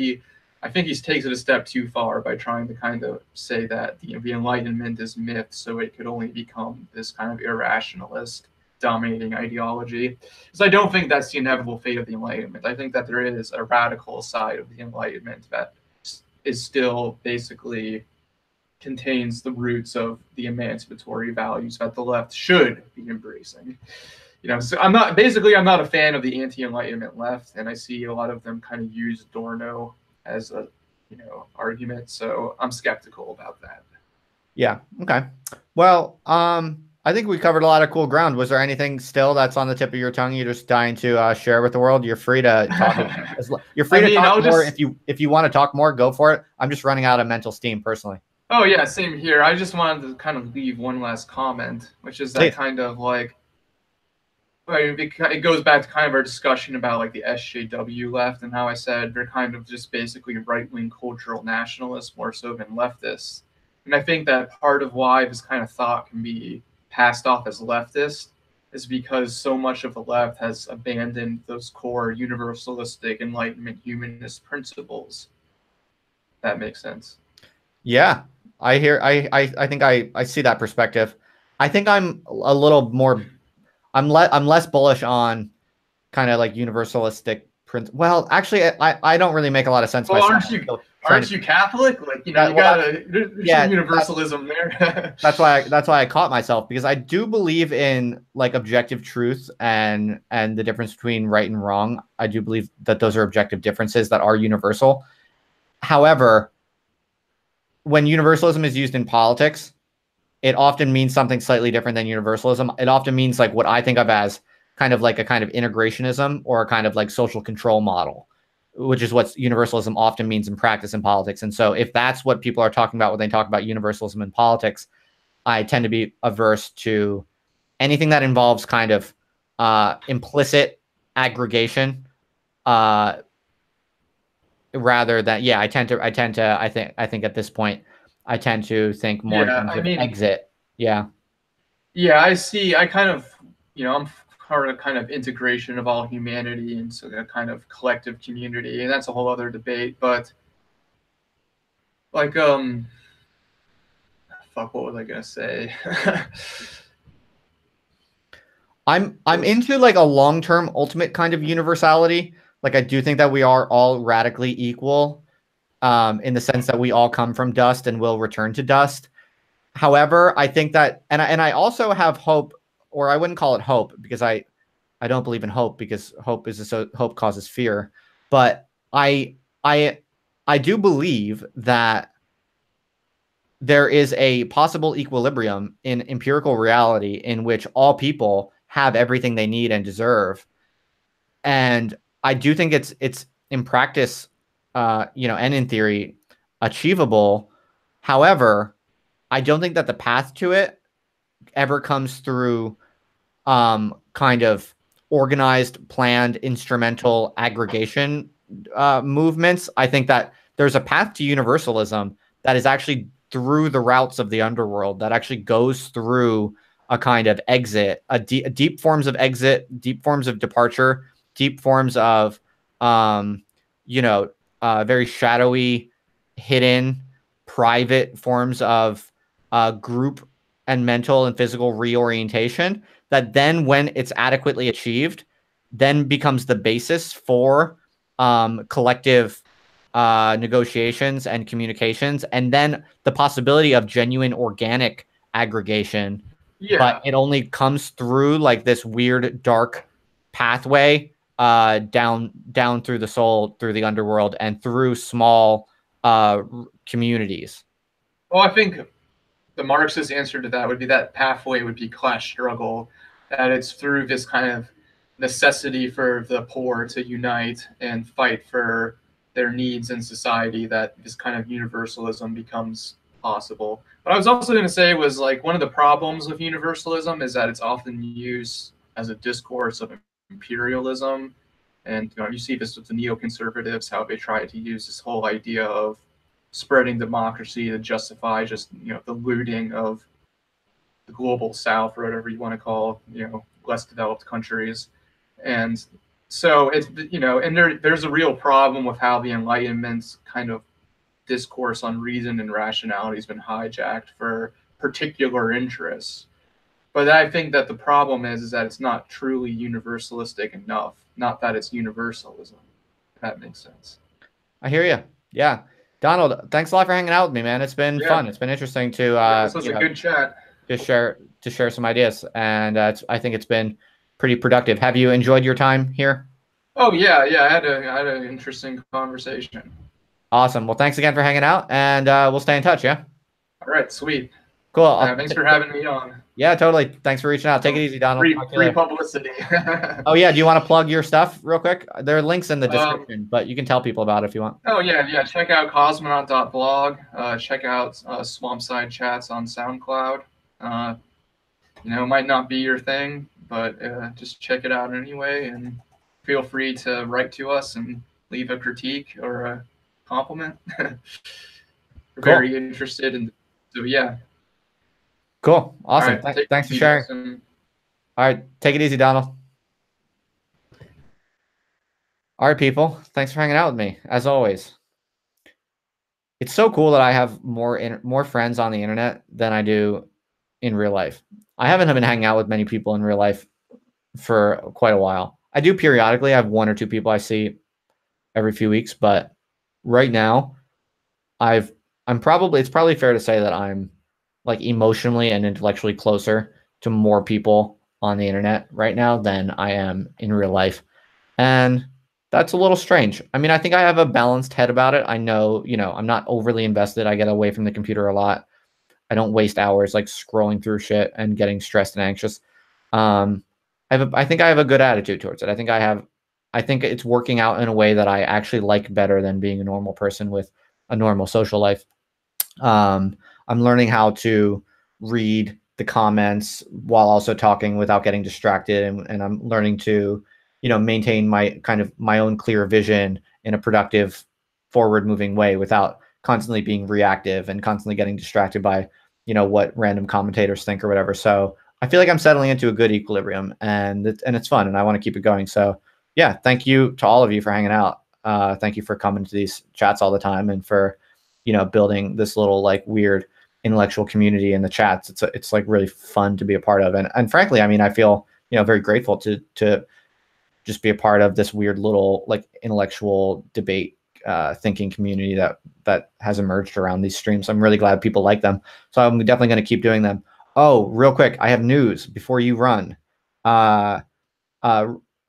[SPEAKER 2] I think he takes it a step too far by trying to kind of say that the Enlightenment is myth, so it could only become this kind of irrationalist dominating ideology. Because I don't think that's the inevitable fate of the Enlightenment. I think that there is a radical side of the Enlightenment that is still basically contains the roots of the emancipatory values that the left should be embracing. So I'm not a fan of the anti-Enlightenment left, and I see a lot of them kind of use Adorno as a argument. So I'm skeptical about that.
[SPEAKER 1] Yeah. Okay. Well, I think we covered a lot of cool ground. Was there anything still that's on the tip of your tongue you're just dying to share with the world? You're free to talk. You're free to talk more. If you want to talk more, go for it. I'm just running out of mental steam personally.
[SPEAKER 2] Oh yeah, same here. I just wanted to kind of leave one last comment, which is that kind of like, it goes back to kind of our discussion about like the SJW left and how I said they're kind of just basically right-wing cultural nationalists more so than leftists. And I think that part of why this kind of thought can be passed off as leftist is because so much of the left has abandoned those core universalistic Enlightenment humanist principles. That makes sense.
[SPEAKER 1] Yeah, I hear. I think I see that perspective. I think I'm a little more. I'm less bullish on kind of like universalistic print. Well, actually, I don't really make a lot of sense
[SPEAKER 2] Well,
[SPEAKER 1] myself. I'm still trying
[SPEAKER 2] aren't
[SPEAKER 1] to.
[SPEAKER 2] you Catholic? Like, you know,
[SPEAKER 1] That,
[SPEAKER 2] you
[SPEAKER 1] well,
[SPEAKER 2] gotta. There's some
[SPEAKER 1] yeah,
[SPEAKER 2] universalism there.
[SPEAKER 1] that's why I caught myself, because I do believe in like objective truth and the difference between right and wrong. I do believe that those are objective differences that are universal. However, when universalism is used in politics, it often means something slightly different than universalism. It often means like what I think of as kind of like a kind of integrationism or a kind of like social control model, which is what universalism often means in practice in politics. And so if that's what people are talking about when they talk about universalism in politics, I tend to be averse to anything that involves kind of implicit aggregation, uh, rather than, yeah, I think at this point I tend to think more in
[SPEAKER 2] Yeah,
[SPEAKER 1] terms
[SPEAKER 2] I
[SPEAKER 1] of
[SPEAKER 2] mean,
[SPEAKER 1] exit. Yeah.
[SPEAKER 2] yeah, I see. I kind of, you know, I'm part of kind of integration of all humanity into a kind of collective community, and that's a whole other debate. But like, fuck, what was I gonna say?
[SPEAKER 1] I'm
[SPEAKER 2] Was
[SPEAKER 1] into like a long-term ultimate kind of universality. Like I do think that we are all radically equal, in the sense that we all come from dust and will return to dust. However, I think that, and I also have hope, or I wouldn't call it hope because I don't believe in hope, because hope causes fear. But I I do believe that there is a possible equilibrium in empirical reality in which all people have everything they need and deserve. And I do think it's in practice, and in theory, achievable. However, I don't think that the path to it ever comes through kind of organized, planned, instrumental aggregation movements. I think that there's a path to universalism that is actually through the routes of the underworld, that actually goes through a kind of exit, deep forms of exit, deep forms of departure, deep forms of, um, very shadowy, hidden, private forms of group and mental and physical reorientation that then, when it's adequately achieved, then becomes the basis for collective negotiations and communications, and then the possibility of genuine organic aggregation. But
[SPEAKER 2] yeah.
[SPEAKER 1] it only comes through like this weird dark pathway, down through the soul, through the underworld, and through small communities.
[SPEAKER 2] Well, I think the Marxist answer to that would be that pathway would be class struggle, that it's through this kind of necessity for the poor to unite and fight for their needs in society that this kind of universalism becomes possible. But I was also going to say was like one of the problems with universalism is that it's often used as a discourse of imperialism. And you see this with the neoconservatives, how they try to use this whole idea of spreading democracy to justify just the looting of the global south or whatever you want to call less developed countries. And so it's and there's a real problem with how the Enlightenment's kind of discourse on reason and rationality has been hijacked for particular interests. But I think that the problem is that it's not truly universalistic enough, not that it's universalism, if that makes sense.
[SPEAKER 1] I hear you. Yeah. Donald, thanks a lot for hanging out with me, man. It's been
[SPEAKER 2] Yeah,
[SPEAKER 1] fun. It's been interesting to
[SPEAKER 2] yeah, this was a good chat.
[SPEAKER 1] just share some ideas, and I think it's been pretty productive. Have you enjoyed your time here?
[SPEAKER 2] Oh yeah, yeah, I had an interesting conversation.
[SPEAKER 1] Awesome. Well, thanks again for hanging out, and we'll stay in touch. Yeah.
[SPEAKER 2] All right, sweet.
[SPEAKER 1] Cool.
[SPEAKER 2] Thanks for having me on.
[SPEAKER 1] Yeah, totally. Thanks for reaching out. Take it easy, Donald. Talk to you
[SPEAKER 2] Free
[SPEAKER 1] later.
[SPEAKER 2] publicity.
[SPEAKER 1] Oh yeah. Do you want to plug your stuff real quick? There are links in the
[SPEAKER 2] Um,
[SPEAKER 1] description, but you can tell people about it if you want.
[SPEAKER 2] oh yeah, yeah. Check out cosmonaut.blog. Check out Swampside chats on SoundCloud. It might not be your thing, but just check it out anyway, and feel free to write to us and leave a critique or a compliment. We're
[SPEAKER 1] Cool.
[SPEAKER 2] very interested in. So yeah.
[SPEAKER 1] Cool. Awesome.
[SPEAKER 2] All right,
[SPEAKER 1] Thanks for sharing. All right, take it easy, Donald. All right, people. Thanks for hanging out with me, as always. It's so cool that I have more friends on the internet than I do in real life. I haven't been hanging out with many people in real life for quite a while. I do periodically. I have one or two people I see every few weeks, but right now I'm probably it's probably fair to say that I'm like emotionally and intellectually closer to more people on the internet right now than I am in real life. And that's a little strange. I mean, I think I have a balanced head about it. I know, I'm not overly invested. I get away from the computer a lot. I don't waste hours like scrolling through shit and getting stressed and anxious. Um, I think I have a good attitude towards it. I think it's working out in a way that I actually like better than being a normal person with a normal social life. I'm learning how to read the comments while also talking without getting distracted, and I'm learning to, maintain my own clear vision in a productive, forward-moving way without constantly being reactive and constantly getting distracted by, what random commentators think or whatever. So I feel like I'm settling into a good equilibrium, and it's fun, and I want to keep it going. So yeah, thank you to all of you for hanging out. Thank you for coming to these chats all the time and for building this little like weird intellectual community in the chats. It's like really fun to be a part of, and frankly, I mean, I feel very grateful to just be a part of this weird little like intellectual debate thinking community that has emerged around these streams. I'm really glad people like them, so I'm definitely going to keep doing them. Oh, real quick, I have news before you run. uh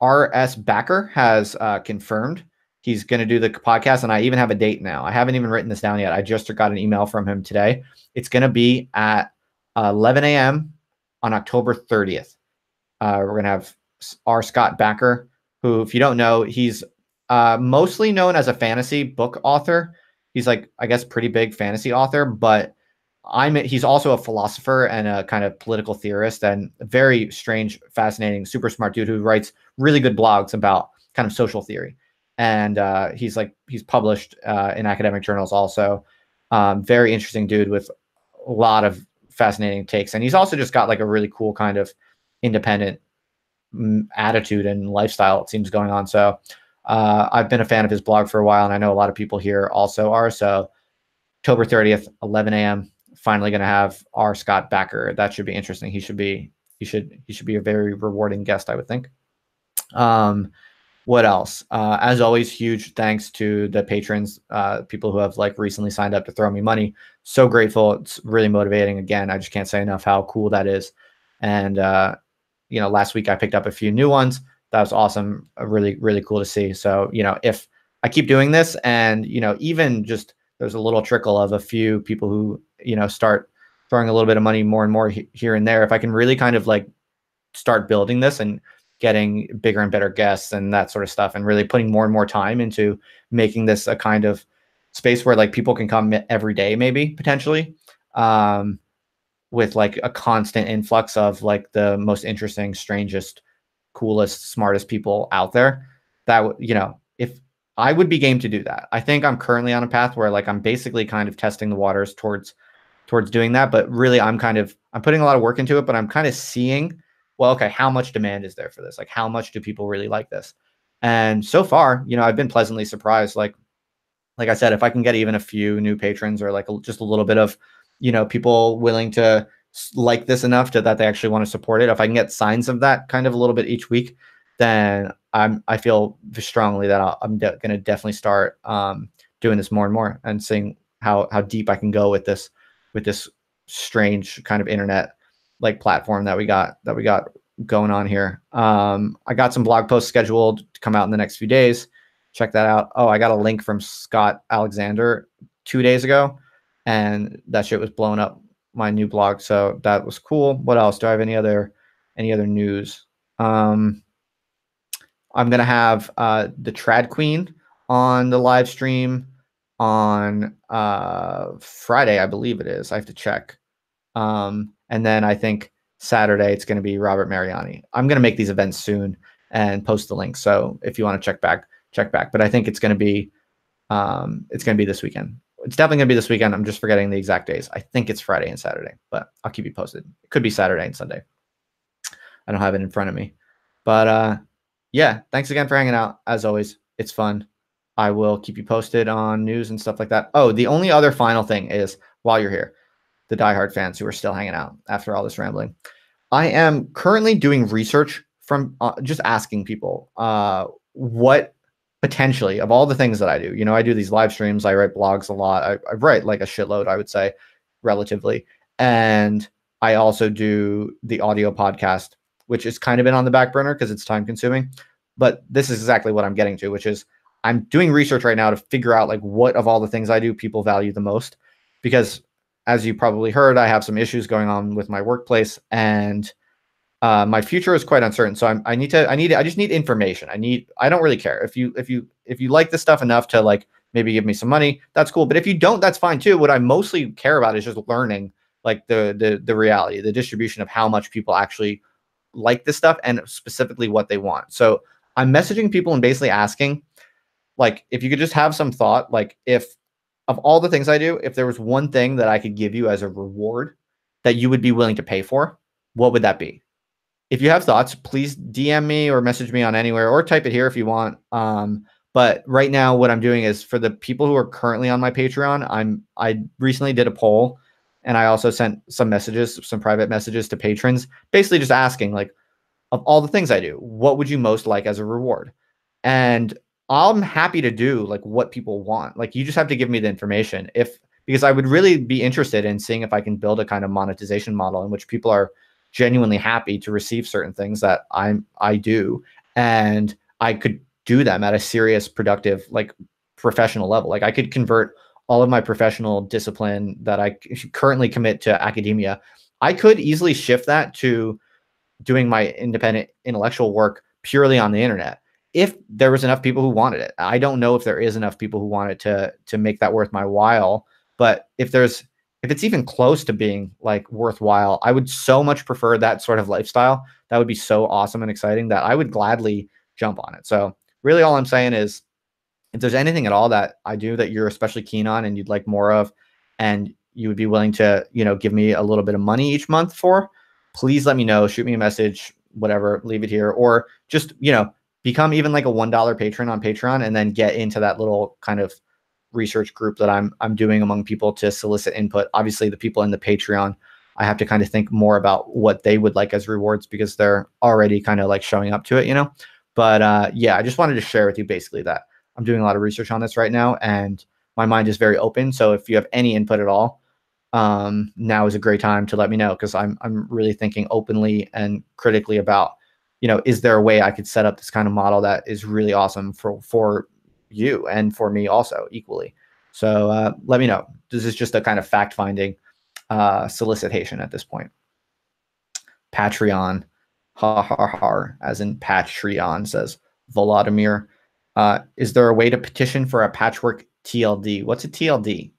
[SPEAKER 1] RS Backer has confirmed he's going to do the podcast, and I even have a date now. I haven't even written this down yet. I just got an email from him today. It's going to be at 11 a.m. on October 30th. We're going to have R. Scott Backer, who, if you don't know, he's mostly known as a fantasy book author. He's like, I guess, pretty big fantasy author, but he's also a philosopher and a kind of political theorist, and a very strange, fascinating, super smart dude who writes really good blogs about kind of social theory. And he's published in academic journals also. Very interesting dude with a lot of fascinating takes. And he's also just got like a really cool kind of independent attitude and lifestyle, it seems, going on. So I've been a fan of his blog for a while, and I know a lot of people here also are. So October 30th, 11 a.m. Finally going to have R. Scott Backer. That should be interesting. He should be a very rewarding guest, I would think. What else? As always, huge thanks to the patrons, people who have like recently signed up to throw me money. So grateful. It's really motivating. Again, I just can't say enough how cool that is. And last week I picked up a few new ones. That was awesome. Really, really cool to see. So, if I keep doing this and, even just there's a little trickle of a few people who, start throwing a little bit of money more and more here and there, if I can really kind of like start building this and getting bigger and better guests and that sort of stuff, and really putting more and more time into making this a kind of space where like people can come every day, maybe potentially, with like a constant influx of like the most interesting, strangest, coolest, smartest people out there, that if I would be game to do that. I think I'm currently on a path where like I'm basically kind of testing the waters towards doing that, but really I'm putting a lot of work into it, but I'm kind of seeing, well, okay, how much demand is there for this? Like, how much do people really like this? And so far, I've been pleasantly surprised. Like I said, if I can get even a few new patrons, or like just a little bit of, people willing to like this enough that they actually want to support it, if I can get signs of that kind of a little bit each week, then I feel strongly that I'm going to definitely start doing this more and more, and seeing how deep I can go with this strange kind of internet like platform that we got going on here. I got some blog posts scheduled to come out in the next few days. Check that out. Oh, I got a link from Scott Alexander 2 days ago, and that shit was blowing up my new blog. So that was cool. What else? Do I have any other news? I'm gonna have the Trad Queen on the live stream on Friday, I believe it is. I have to check. And then I think Saturday it's going to be Robert Mariani. I'm going to make these events soon and post the link. So if you want to check back. But I think it's going to be this weekend. It's definitely going to be this weekend. I'm just forgetting the exact days. I think it's Friday and Saturday, but I'll keep you posted. It could be Saturday and Sunday. I don't have it in front of me. But yeah, thanks again for hanging out. As always, it's fun. I will keep you posted on news and stuff like that. Oh, the only other final thing is, while you're here, the diehard fans who are still hanging out after all this rambling, I am currently doing research from just asking people what potentially, of all the things that I do. I do these live streams, I write blogs a lot. I write like a shitload, I would say, relatively. And I also do the audio podcast, which has kind of been on the back burner because it's time consuming. But this is exactly what I'm getting to, which is I'm doing research right now to figure out like what of all the things I do people value the most. Because as you probably heard, I have some issues going on with my workplace, and my future is quite uncertain. So I just need information. I don't really care if you like this stuff enough to like maybe give me some money, that's cool. But if you don't, that's fine too. What I mostly care about is just learning like the reality, the distribution of how much people actually like this stuff and specifically what they want. So I'm messaging people and basically asking, like, if you could just have some thought, like, if of all the things I do, if there was one thing that I could give you as a reward that you would be willing to pay for, what would that be? If you have thoughts, please DM me or message me on anywhere, or type it here if you want. But right now, what I'm doing is for the people who are currently on my Patreon, I recently did a poll, and I also sent some messages, some private messages to patrons, basically just asking, like, of all the things I do, what would you most like as a reward? And I'm happy to do like what people want. Like, you just have to give me the information. Because I would really be interested in seeing if I can build a kind of monetization model in which people are genuinely happy to receive certain things that I do, and I could do them at a serious, productive, like professional level. Like, I could convert all of my professional discipline that I currently commit to academia. I could easily shift that to doing my independent intellectual work purely on the internet if there was enough people who wanted it. I don't know if there is enough people who want it to make that worth my while, but if it's even close to being like worthwhile, I would so much prefer that sort of lifestyle. That would be so awesome and exciting that I would gladly jump on it. So really all I'm saying is, if there's anything at all that I do that you're especially keen on and you'd like more of, and you would be willing to, give me a little bit of money each month for, please let me know, shoot me a message, whatever, leave it here, or just, become even like a $1 patron on Patreon, and then get into that little kind of research group that I'm doing among people to solicit input. Obviously, the people in the Patreon, I have to kind of think more about what they would like as rewards because they're already kind of like showing up to it. But yeah, I just wanted to share with you basically that I'm doing a lot of research on this right now, and my mind is very open. So if you have any input at all, now is a great time to let me know, because I'm really thinking openly and critically about, is there a way I could set up this kind of model that is really awesome for you and for me also equally. So let me know. This is just a kind of fact-finding solicitation at this point. Patreon, ha ha ha, as in Patreon, says Volodymyr. Is there a way to petition for a patchwork TLD? What's a TLD?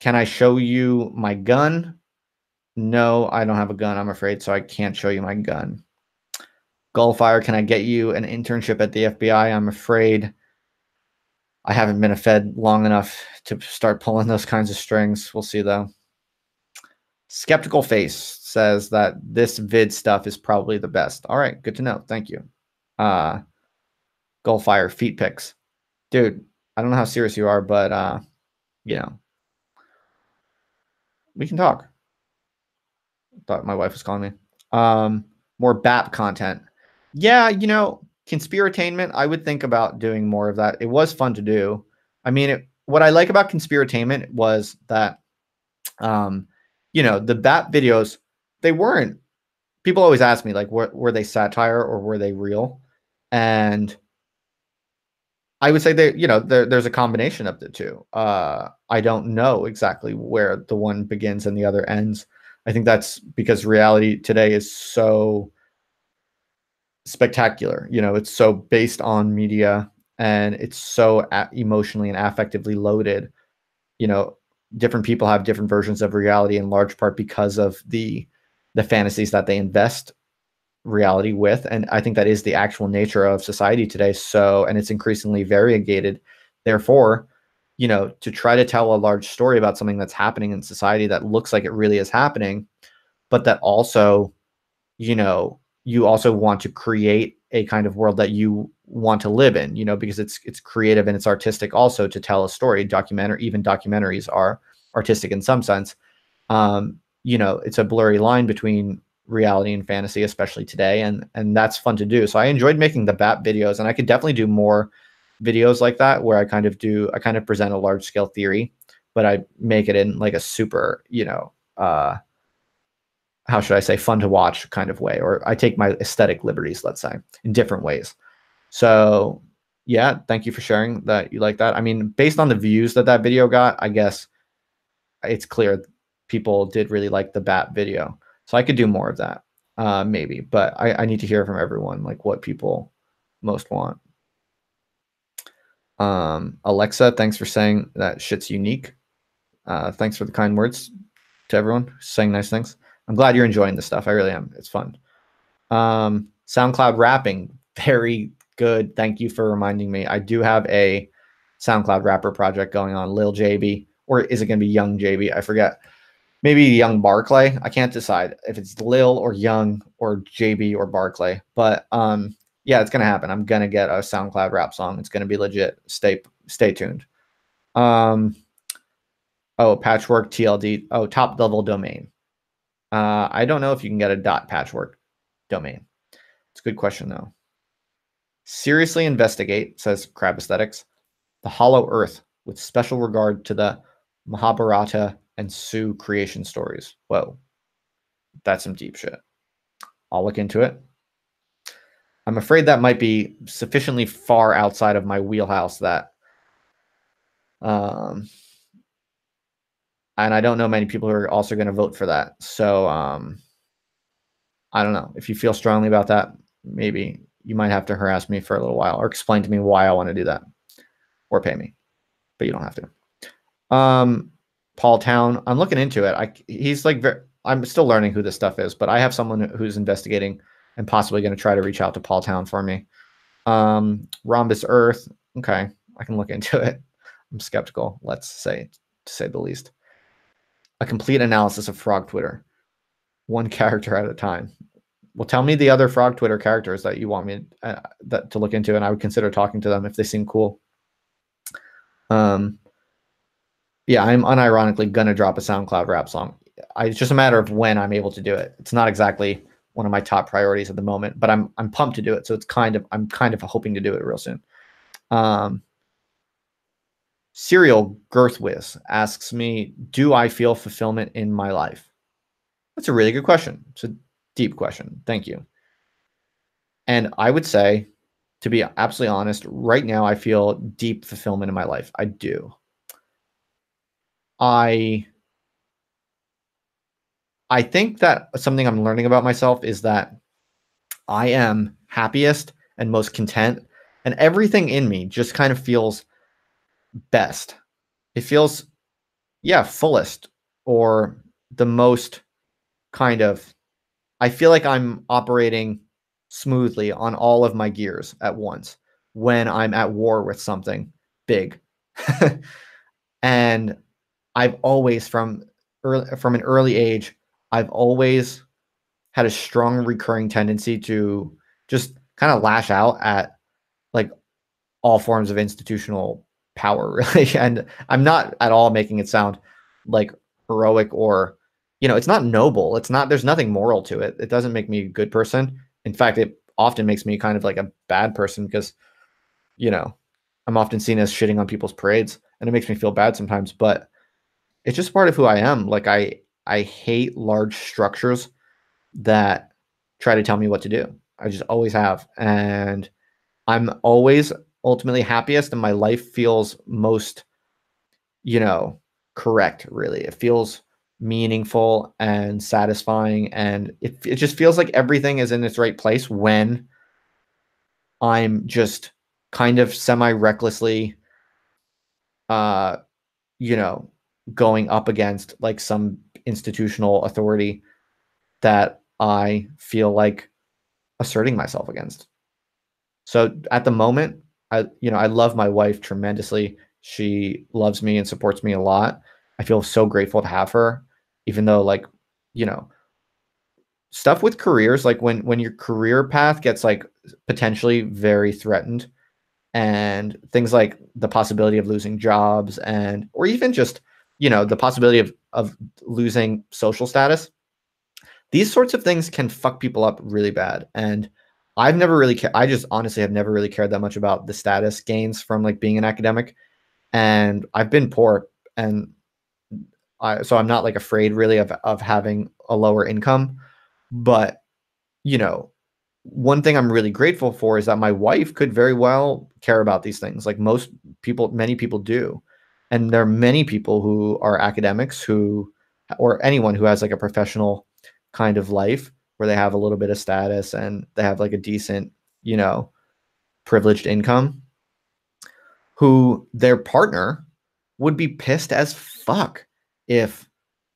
[SPEAKER 1] Can I show you my gun? No, I don't have a gun, I'm afraid, so I can't show you my gun. Gullfire, can I get you an internship at the FBI? I'm afraid I haven't been a Fed long enough to start pulling those kinds of strings. We'll see, though. Skeptical Face says that this vid stuff is probably the best. All right, good to know. Thank you. Gullfire, feet pics. Dude, I don't know how serious you are, but, we can talk. Thought my wife was calling me. More BAP content. Yeah, conspiratainment, I would think about doing more of that. It was fun to do. I mean, what I like about conspiratainment was that, the BAP videos, they weren't, people always ask me, like, were they satire or were they real? And I would say there's a combination of the two. I don't know exactly where the one begins and the other ends. I think that's because reality today is so spectacular. It's so based on media, and it's so emotionally and affectively loaded. Different people have different versions of reality in large part because of the fantasies that they invest reality with. And I think that is the actual nature of society today. And it's increasingly variegated. Therefore, to try to tell a large story about something that's happening in society that looks like it really is happening, but that also you know, you also want to create a kind of world that you want to live in, you know, because it's creative and it's artistic also to tell a story. Even documentaries are artistic in some sense. You know, it's a blurry line between reality and fantasy, especially today, and that's fun to do. So I enjoyed making the BAP videos, and I could definitely do more videos like that where I kind of present a large scale theory, but I make it in like a super, you know, how should I say, fun to watch kind of way, or I take my aesthetic liberties, let's say, in different ways. So yeah, thank you for sharing that you like that. I mean, based on the views that that video got, I guess it's clear people did really like the BAT video. So I could do more of that, maybe, but I need to hear from everyone, like what people most want. Alexa, thanks for saying that shit's unique. Thanks for the kind words to everyone saying nice things. I'm glad you're enjoying this stuff. I really am. It's fun. SoundCloud rapping, very good. Thank you for reminding me. I do have a SoundCloud rapper project going on, Lil JB, or is it going to be Young JB? I forget. Maybe Young Barclay. I can't decide if it's Lil or Young or JB or Barclay. But yeah, it's gonna happen. I'm gonna get a SoundCloud rap song. It's gonna be legit. Stay tuned. Oh, patchwork TLD. Oh, top level domain. I don't know if you can get a .patchwork domain. It's a good question though. Seriously investigate, says Crab Aesthetics, the Hollow Earth with special regard to the Mahabharata and Sioux creation stories. Whoa, that's some deep shit. I'll look into it. I'm afraid that might be sufficiently far outside of my wheelhouse that, and I don't know many people who are also going to vote for that. So I don't know. If you feel strongly about that, maybe you might have to harass me for a little while or explain to me why I want to do that, or pay me, but you don't have to. Paul Town, I'm looking into it. He's like, I'm still learning who this stuff is, but I have someone who's investigating and possibly going to try to reach out to Paul Town for me. Rhombus Earth, okay, I can look into it. I'm skeptical, let's say, to say the least. A complete analysis of Frog Twitter, one character at a time. Well, tell me the other Frog Twitter characters that you want me to look into, and I would consider talking to them if they seem cool. Yeah, I'm unironically gonna drop a SoundCloud rap song. It's just a matter of when I'm able to do it. It's not exactly one of my top priorities at the moment, but I'm pumped to do it. So I'm kind of hoping to do it real soon. Serial Girthwiz asks me, do I feel fulfillment in my life? That's a really good question. It's a deep question. Thank you. And I would say, to be absolutely honest, right now I feel deep fulfillment in my life. I do. I think that something I'm learning about myself is that I am happiest and most content, and everything in me just kind of feels best. It feels, yeah, fullest, or the most kind of, I feel like I'm operating smoothly on all of my gears at once when I'm at war with something big. And I've always, from an early age, I've always had a strong recurring tendency to just kind of lash out at like all forms of institutional power, really. And I'm not at all making it sound like heroic or, you know, it's not noble. It's not, there's nothing moral to it. It doesn't make me a good person. In fact, it often makes me kind of like a bad person because, you know, I'm often seen as shitting on people's parades, and it makes me feel bad sometimes, but it's just part of who I am. Like I hate large structures that try to tell me what to do. I just always have. And I'm always ultimately happiest and my life feels most, you know, correct, really. It feels meaningful and satisfying, and it just feels like everything is in its right place when I'm just kind of semi-recklessly you know, going up against like some institutional authority that I feel like asserting myself against. So at the moment, I love my wife tremendously. She loves me and supports me a lot. I feel so grateful to have her, even though, like, you know, stuff with careers, like when your career path gets like potentially very threatened, and things like the possibility of losing jobs, and or even just, you know, the possibility of losing social status. These sorts of things can fuck people up really bad. And I've never really I just honestly have never really cared that much about the status gains from like being an academic. And I've been poor, and so I'm not like afraid really of having a lower income. But, you know, one thing I'm really grateful for is that my wife could very well care about these things. Like most people, many people do. And there are many people who are academics who, or anyone who has like a professional kind of life where they have a little bit of status and they have like a decent, you know, privileged income, who their partner would be pissed as fuck if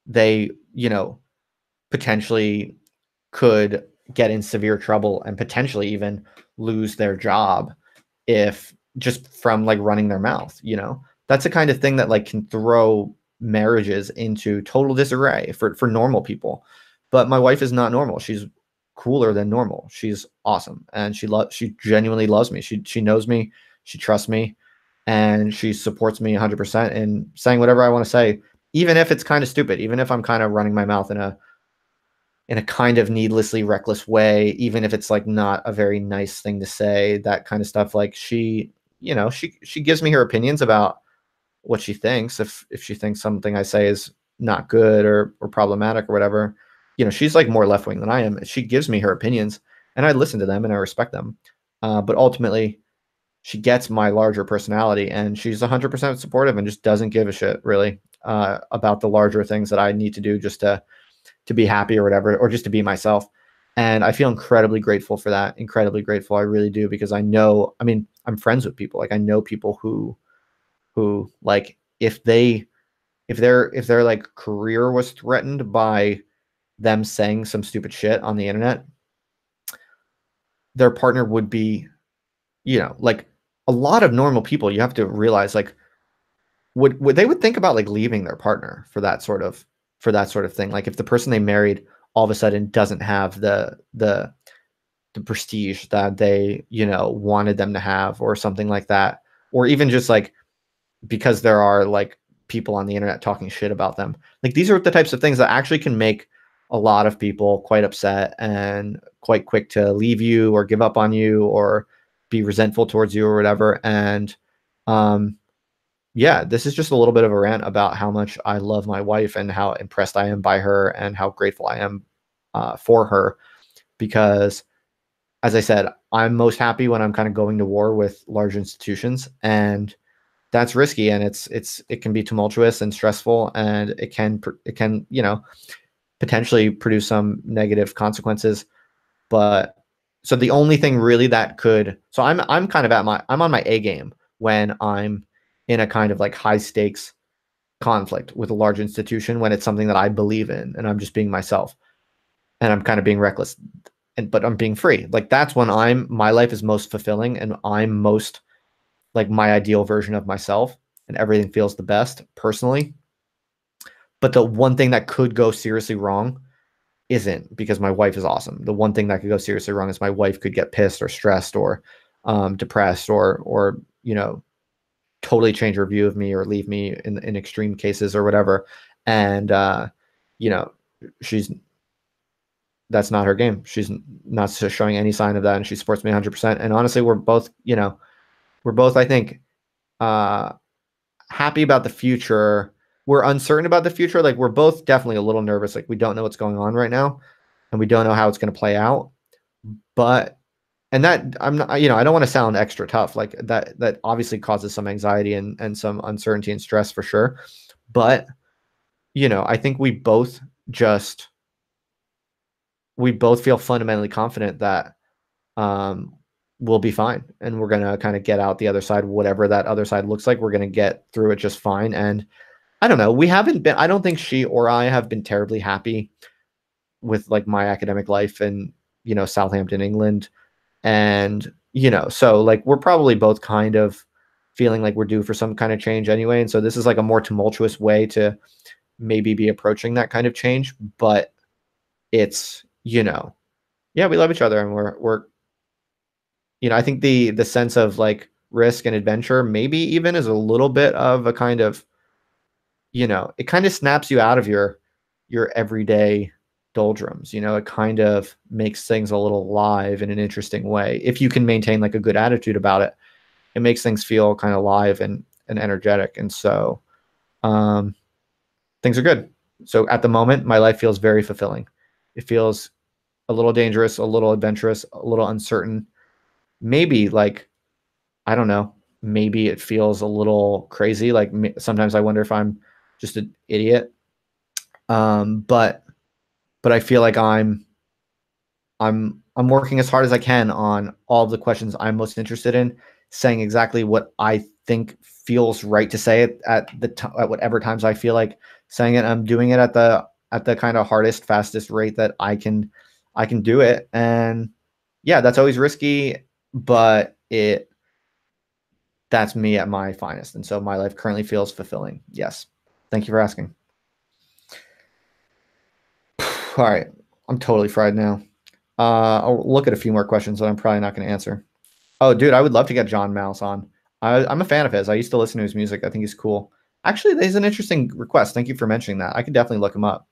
[SPEAKER 1] they, you know, potentially could get in severe trouble and potentially even lose their job if just from like running their mouth, you know. That's the kind of thing that like can throw marriages into total disarray for normal people. But my wife is not normal. She's cooler than normal. She's awesome, and she genuinely loves me. She knows me, she trusts me, and she supports me 100% in saying whatever I want to say, even if it's kind of stupid, even if I'm kind of running my mouth in a kind of needlessly reckless way, even if it's like not a very nice thing to say, that kind of stuff. Like she, you know, she gives me her opinions about what she thinks. If she thinks something I say is not good or problematic or whatever, you know, she's like more left wing than I am. She gives me her opinions, and I listen to them and I respect them. But ultimately, she gets my larger personality, and she's 100% supportive and just doesn't give a shit really about the larger things that I need to do just to be happy or whatever, or just to be myself. And I feel incredibly grateful for that. Incredibly grateful. I really do, because I know, I mean, I'm friends with people. Like I know people who like if their like career was threatened by them saying some stupid shit on the internet, their partner would be, you know, like a lot of normal people, you have to realize like would they would think about like leaving their partner for that sort of thing. Like if the person they married all of a sudden doesn't have the prestige that they, you know, wanted them to have or something like that, or even just like because there are like people on the internet talking shit about them. Like these are the types of things that actually can make a lot of people quite upset and quite quick to leave you or give up on you or be resentful towards you or whatever. And um yeah, this is just a little bit of a rant about how much I love my wife and how impressed I am by her and how grateful I am for her. Because, as I said, I'm most happy when I'm kind of going to war with large institutions, and that's risky, and it can be tumultuous and stressful, and it can, you know, potentially produce some negative consequences. But so the only thing really that could, so I'm kind of I'm on my A game when I'm in a kind of like high stakes conflict with a large institution, when it's something that I believe in and I'm just being myself and I'm kind of being reckless, and but I'm being free. Like that's when my life is most fulfilling and I'm most like my ideal version of myself, and everything feels the best personally. But the one thing that could go seriously wrong isn't, because my wife is awesome. The one thing that could go seriously wrong is my wife could get pissed or stressed or depressed or, you know, totally change her view of me or leave me in extreme cases or whatever. And, you know, that's not her game. She's not showing any sign of that. And she supports me 100%. And honestly, we're both, you know, I think, uh, happy about the future. We're uncertain about the future. Like we're both definitely a little nervous. Like we don't know what's going on right now, and we don't know how it's going to play out. But and that I'm not, you know, I don't want to sound extra tough. Like that obviously causes some anxiety and some uncertainty and stress for sure. But you know, I think just we both feel fundamentally confident that um we'll be fine, and we're gonna kind of get out the other side, whatever that other side looks like. We're gonna get through it just fine. And I don't know. I don't think she or I have been terribly happy with like my academic life in, you know, Southampton, England. And, you know, so like we're probably both kind of feeling like we're due for some kind of change anyway. And so this is like a more tumultuous way to maybe be approaching that kind of change. But you know, yeah, we love each other, and we're I think the sense of like risk and adventure maybe even is a little bit of a kind of, it kind of snaps you out of your everyday doldrums. It kind of makes things a little live in an interesting way. If you can maintain like a good attitude about it, it makes things feel kind of live and energetic. And so things are good. So at the moment, my life feels very fulfilling. It feels a little dangerous, a little adventurous, a little uncertain. Maybe like, I don't know, maybe it feels a little crazy. Like sometimes I wonder if I'm just an idiot. But I feel like I'm working as hard as I can on all of the questions I'm most interested in, saying exactly what I think feels right to say it at whatever times I feel like saying it. I'm doing it at the kind of hardest, fastest rate that I can do it. And yeah, that's always risky, but that's me at my finest. And so my life currently feels fulfilling. Yes. Thank you for asking. All right. I'm totally fried now. I'll look at a few more questions that I'm probably not going to answer. Oh, dude, I would love to get John Mouse on. I'm a fan of his. I used to listen to his music. I think he's cool. Actually, he's an interesting request. Thank you for mentioning that. I could definitely look him up.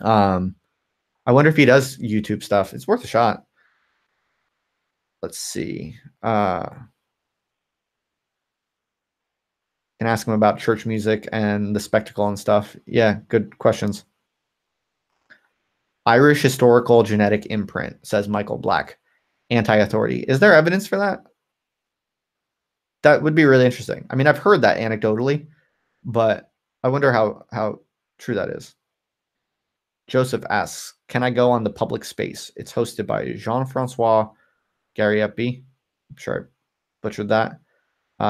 [SPEAKER 1] I wonder if he does YouTube stuff. It's worth a shot. Let's see. Can ask him about church music and the spectacle and stuff. Yeah, good questions. Irish historical genetic imprint, says Michael Black. Anti-authority. Is there evidence for that? That would be really interesting. I mean, I've heard that anecdotally, but I wonder how true that is. Joseph asks, can I go on the public space? It's hosted by Jean-Francois Gariepi. I'm sure I butchered that.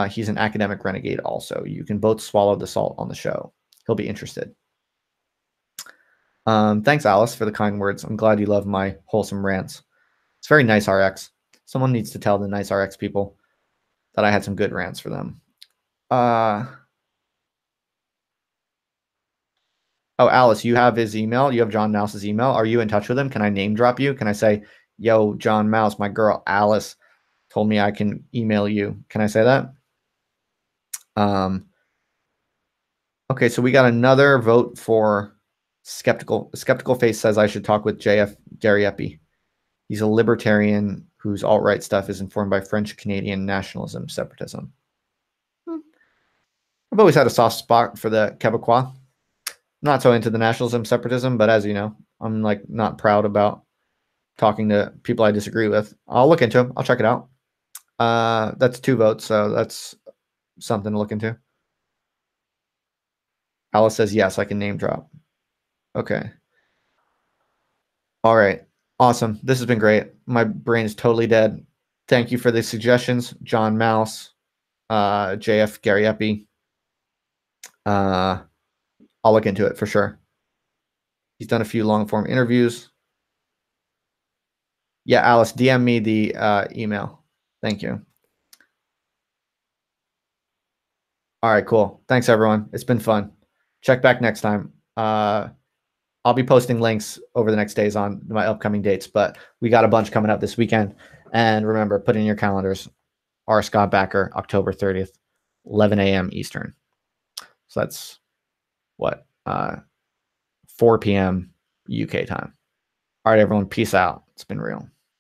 [SPEAKER 1] He's an academic renegade also. You can both swallow the salt on the show. He'll be interested. Thanks, Alice, for the kind words. I'm glad you love my wholesome rants. It's very nice, RX. Someone needs to tell the nice RX people that I had some good rants for them. Oh, Alice, you have his email. You have John Mouse's email. Are you in touch with him? Can I name drop you? Can I say, yo, John Mouse, my girl Alice told me I can email you. Can I say that? Okay, so we got another vote for Skeptical. Skeptical Face says I should talk with JF Gariepi. He's a libertarian whose alt-right stuff is informed by French-Canadian nationalism, separatism. I've always had a soft spot for the Quebecois. Not so into the nationalism, separatism, but as you know, I'm like not proud about talking to people I disagree with. I'll look into them. I'll check it out. That's 2 votes, so that's something to look into. Alice says, yes, I can name drop. Okay. All right. Awesome. This has been great. My brain is totally dead. Thank you for the suggestions, John Mouse, JF Gariepi. I'll look into it for sure. He's done a few long form interviews. Yeah, Alice, DM me the email. Thank you. All right, cool. Thanks, everyone. It's been fun. Check back next time. I'll be posting links over the next days on my upcoming dates, but we got a bunch coming up this weekend. And remember, put in your calendars, R. Scott Backer, October 30th, 11 a.m. Eastern. So that's what, 4 p.m. UK time. All right, everyone. Peace out. It's been real.